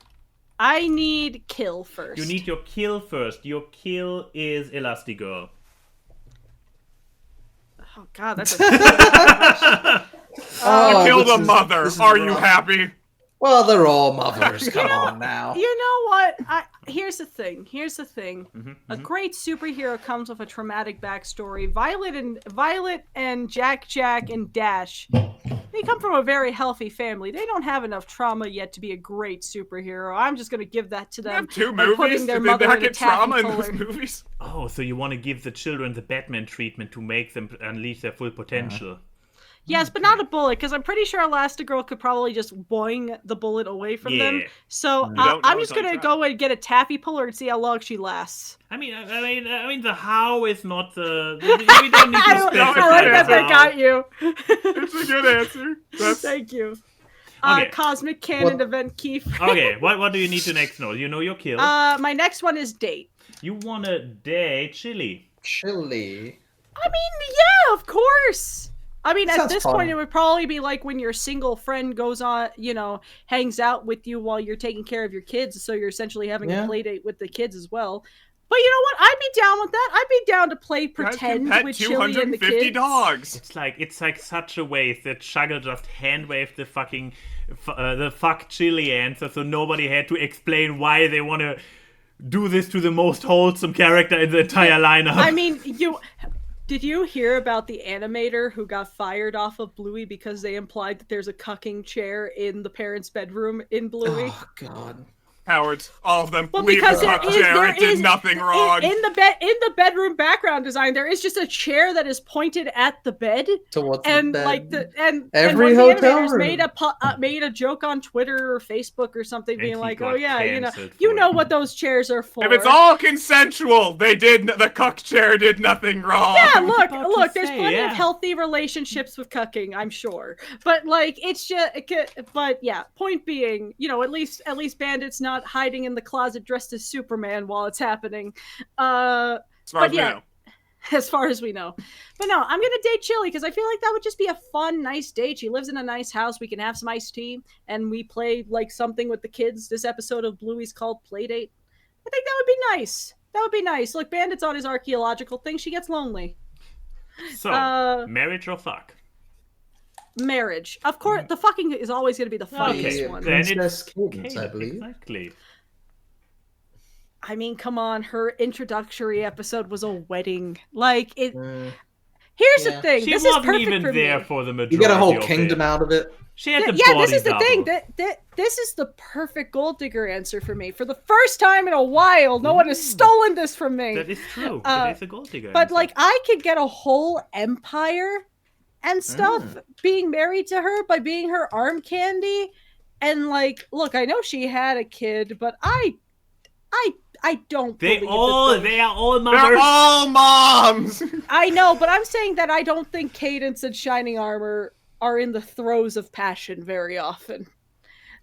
Speaker 1: I need kill first.
Speaker 4: You need your kill first. Your kill is Elastigirl.
Speaker 1: Oh God, that's.
Speaker 3: You killed a mother. Are you happy?
Speaker 6: Well, they're all mothers. Come on now.
Speaker 1: You know what? Here's the thing.
Speaker 4: Mm-hmm.
Speaker 1: A great superhero comes with a traumatic backstory. Violet and Jack and Dash, they come from a very healthy family. They don't have enough trauma yet to be a great superhero. I'm just gonna give that to them.
Speaker 3: Two movies?
Speaker 1: Putting their
Speaker 3: Did
Speaker 1: mother
Speaker 3: they not
Speaker 1: in
Speaker 3: get
Speaker 1: a taffy
Speaker 3: trauma in
Speaker 1: puller.
Speaker 3: those movies?
Speaker 4: Oh, so you want to give the children the Batman treatment to make them unleash their full potential.
Speaker 1: Yes, but not a bullet, because I'm pretty sure Elastigirl could probably just boing the bullet away from them. So I'm just gonna go and get a taffy puller and see how long she lasts.
Speaker 4: I mean, the how is not the. We don't need to specify.
Speaker 1: I like that they got you.
Speaker 3: It's a good answer.
Speaker 1: Thank you.
Speaker 4: Okay.
Speaker 1: Cosmic Cannon Event Keyframe.
Speaker 4: Okay, what do you need to next know? You know your kill.
Speaker 1: My next one is date.
Speaker 4: You want to date Chili.
Speaker 6: Chili.
Speaker 1: I mean, yeah, of course. I mean, at this
Speaker 6: fun.
Speaker 1: point, it would probably be like when your single friend goes on, hangs out with you while you're taking care of your kids. So you're essentially having a play date with the kids as well. But you know what? I'd be down with that. I'd be down to play pretend with Chili and the kids.
Speaker 3: dogs.
Speaker 4: It's like such a waste that Chuggle just hand-waved the fucking the fuck Chili answer, so nobody had to explain why they want to do this to the most wholesome character in the entire lineup.
Speaker 1: I mean, did you hear about the animator who got fired off of Bluey because they implied that there's a cucking chair in the parents' bedroom in Bluey?
Speaker 2: Oh God.
Speaker 3: Cowards, all of them.
Speaker 1: Well,
Speaker 3: Leave
Speaker 1: because
Speaker 3: the cuck chair. It did nothing wrong.
Speaker 1: In the bedroom background design, there is just a chair that is pointed at the bed.
Speaker 2: Towards
Speaker 1: and
Speaker 2: the bed.
Speaker 1: like
Speaker 2: Every
Speaker 1: one of the
Speaker 2: hotel
Speaker 1: animators
Speaker 2: room.
Speaker 1: made a joke on Twitter or Facebook or something,
Speaker 4: And
Speaker 1: being
Speaker 4: he
Speaker 1: like,
Speaker 4: got
Speaker 1: "Oh yeah,
Speaker 4: cancelled
Speaker 1: you
Speaker 4: for
Speaker 1: know
Speaker 4: it.
Speaker 1: what those chairs are for."
Speaker 3: If it's all consensual, the cuck chair did nothing wrong.
Speaker 1: Yeah,
Speaker 4: about to
Speaker 1: look. There's
Speaker 4: say,
Speaker 1: plenty
Speaker 4: yeah.
Speaker 1: of healthy relationships with cucking, I'm sure. But like, it's just. But yeah, point being, at least Bandit's not hiding in the closet dressed as Superman while it's happening.
Speaker 3: As far as we know.
Speaker 1: As far as we know. But no, I'm gonna date Chili because I feel like that would just be a fun, nice date. She lives in a nice house. We can have some iced tea, and we play like something with the kids. This episode of Bluey's called Playdate. I think that would be nice. That would be nice. Look, Bandit's on his archaeological thing. She gets lonely.
Speaker 4: So, marriage or fuck?
Speaker 1: Marriage. Of course, the fucking is always going to be the funniest
Speaker 4: Okay,
Speaker 1: one.
Speaker 4: then
Speaker 2: Princess
Speaker 4: it's
Speaker 2: Cadence, I
Speaker 4: Kate,
Speaker 2: believe.
Speaker 4: Exactly.
Speaker 1: I mean, come on. Her introductory episode was a wedding. Like, it... Here's the thing.
Speaker 4: She
Speaker 1: this is
Speaker 4: wasn't
Speaker 1: perfect
Speaker 4: even
Speaker 1: for
Speaker 4: there
Speaker 1: me.
Speaker 4: for the majority
Speaker 2: You get a whole
Speaker 4: of
Speaker 2: kingdom
Speaker 4: it.
Speaker 2: out of it.
Speaker 4: She had the
Speaker 1: Yeah,
Speaker 4: body
Speaker 1: this is the thing.
Speaker 4: double.
Speaker 1: This is the perfect gold digger answer for me. For the first time in a while, no one has stolen this from me.
Speaker 4: That is true. It is a gold digger.
Speaker 1: But
Speaker 4: answer.
Speaker 1: like, I could get a whole empire and stuff being married to her by being her arm candy. And like, look, I know she had a kid, but I don't believe
Speaker 4: they are all mothers.
Speaker 3: They're all moms!
Speaker 1: I know, but I'm saying that I don't think Cadence and Shining Armor are in the throes of passion very often.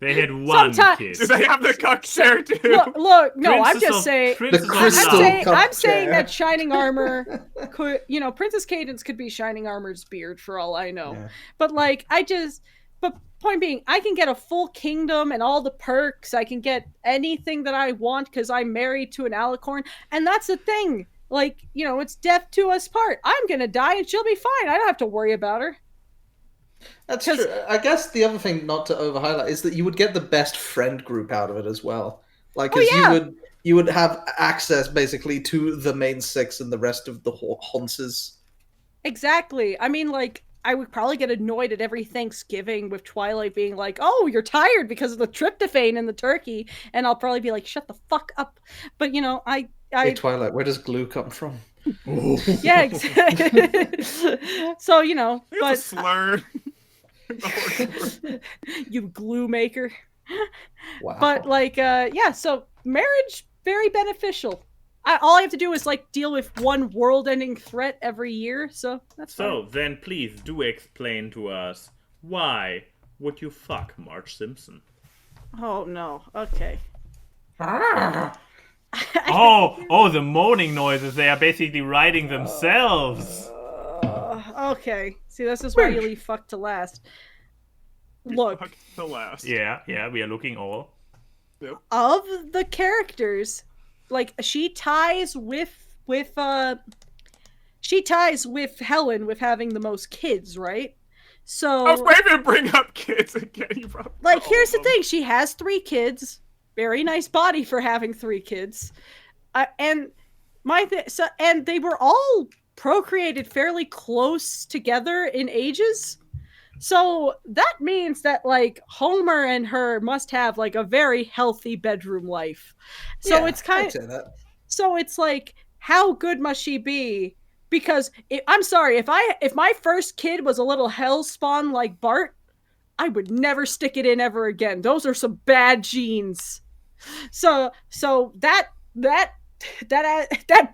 Speaker 4: They had one kid.
Speaker 3: Do they have the cuck chair too?
Speaker 1: Look, no, I'm
Speaker 4: Princess
Speaker 1: just
Speaker 4: of-
Speaker 1: saying.
Speaker 4: Princess
Speaker 2: The
Speaker 4: of
Speaker 2: crystal
Speaker 4: Love.
Speaker 2: cup
Speaker 1: I'm saying
Speaker 2: chair.
Speaker 1: that Shining Armor could, Princess Cadence could be Shining Armor's beard for all I know.
Speaker 2: Yeah.
Speaker 1: But like, but point being, I can get a full kingdom and all the perks. I can get anything that I want because I'm married to an alicorn. And that's the thing. Like, it's death to us part. I'm going to die and she'll be fine. I don't have to worry about her.
Speaker 2: That's true. I guess the other thing not to over highlight is that you would get the best friend group out of it as well. Like, 'cause you would have access basically to the main six and the rest of the Honces.
Speaker 1: Exactly. I mean, like, I would probably get annoyed at every Thanksgiving with Twilight being like, "Oh, you're tired because of the tryptophan in the turkey," and I'll probably be like, "Shut the fuck up." But
Speaker 2: Hey, Twilight, where does glue come from?
Speaker 1: yeah. Exactly. So
Speaker 3: It's a
Speaker 1: but
Speaker 3: slur.
Speaker 1: you glue maker.
Speaker 2: Wow.
Speaker 1: But like, so marriage very beneficial. All I have to do is like deal with one world-ending threat every year, so that's fine.
Speaker 4: So then, please do explain to us why would you fuck Marge Simpson?
Speaker 1: Oh no. Okay.
Speaker 4: Oh, the moaning noises. They are basically writing themselves.
Speaker 1: Okay. See, this is why you leave fuck to last. Look,
Speaker 3: Fuck the last.
Speaker 4: Yeah, we are looking all.
Speaker 1: of the characters, like she ties with Helen with having the most kids, right? So
Speaker 3: I was waiting to bring up kids again. You brought
Speaker 1: like
Speaker 3: all
Speaker 1: here's
Speaker 3: of
Speaker 1: the
Speaker 3: them.
Speaker 1: thing, she has 3 kids. Very nice body for having 3 kids. And they were all procreated fairly close together in ages. So that means that like Homer and her must have like a very healthy bedroom life. So
Speaker 2: Yeah,
Speaker 1: it's kind
Speaker 2: I'd say that.
Speaker 1: so it's like, how good must she be? Because I'm sorry, if my first kid was a little hellspawn like Bart, I would never stick it in ever again. Those are some bad genes. So that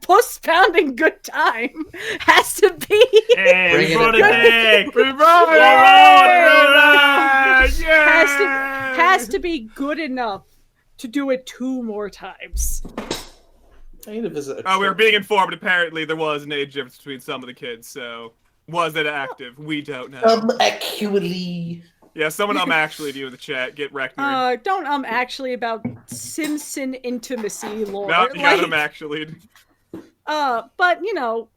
Speaker 1: puss pounding good time has to be
Speaker 4: Hey,
Speaker 2: Bring
Speaker 4: we
Speaker 2: it
Speaker 4: brought it
Speaker 2: back.
Speaker 4: back!
Speaker 3: We brought it
Speaker 4: Yay!
Speaker 3: back!
Speaker 1: has to be good enough to do it 2 more times.
Speaker 2: I need to visit a
Speaker 3: We were
Speaker 2: church.
Speaker 3: being informed. Apparently, there was an age difference between some of the kids. So, was it active? We don't know.
Speaker 2: Actually.
Speaker 3: Yeah, someone actually do in the chat. Get wrecked. Nerd.
Speaker 1: Don't actually about Simpson intimacy lore.
Speaker 3: No, you got
Speaker 1: Like,
Speaker 3: them actually.
Speaker 1: but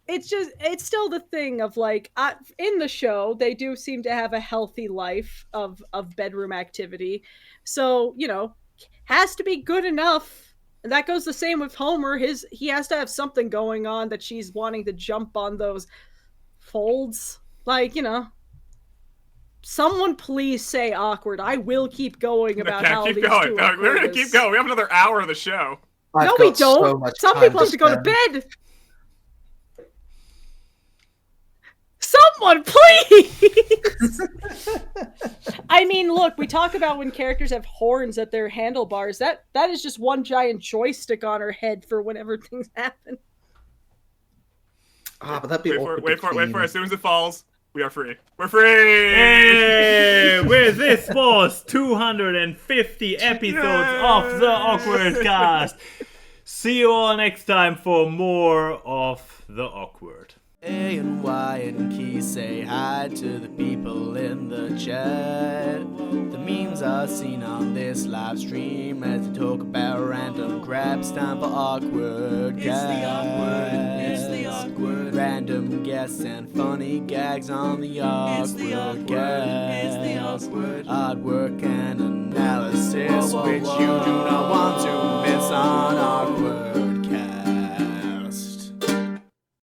Speaker 1: it's still the thing of like, in the show they do seem to have a healthy life of bedroom activity, so has to be good enough And that goes the same with Homer. He has to have something going on that she's wanting to jump on those folds. Like, someone please say awkward. I will keep going about how these two are.
Speaker 3: We're gonna keep going. We have another hour of the show.
Speaker 1: No, we don't. Some people have to go to bed. Someone, please! I mean, look, we talk about when characters have horns at their handlebars. That is just one giant joystick on her head for whenever things happen.
Speaker 2: But that'd be
Speaker 3: wait for it. As soon as it falls, we are free. We're free!
Speaker 4: Hey, this was 250 episodes of the AWKWARDcast. See you all next time for more of the Awkward.
Speaker 7: Ayn Wye and Key say hi to the people in the chat. The memes are seen on this live stream as they talk about random grabs. Time for awkward. It's the awkward. It's the awkward. Random guests and funny gags on the awkward. It's the awkward. It's the awkward. Hard work and analysis, which you do not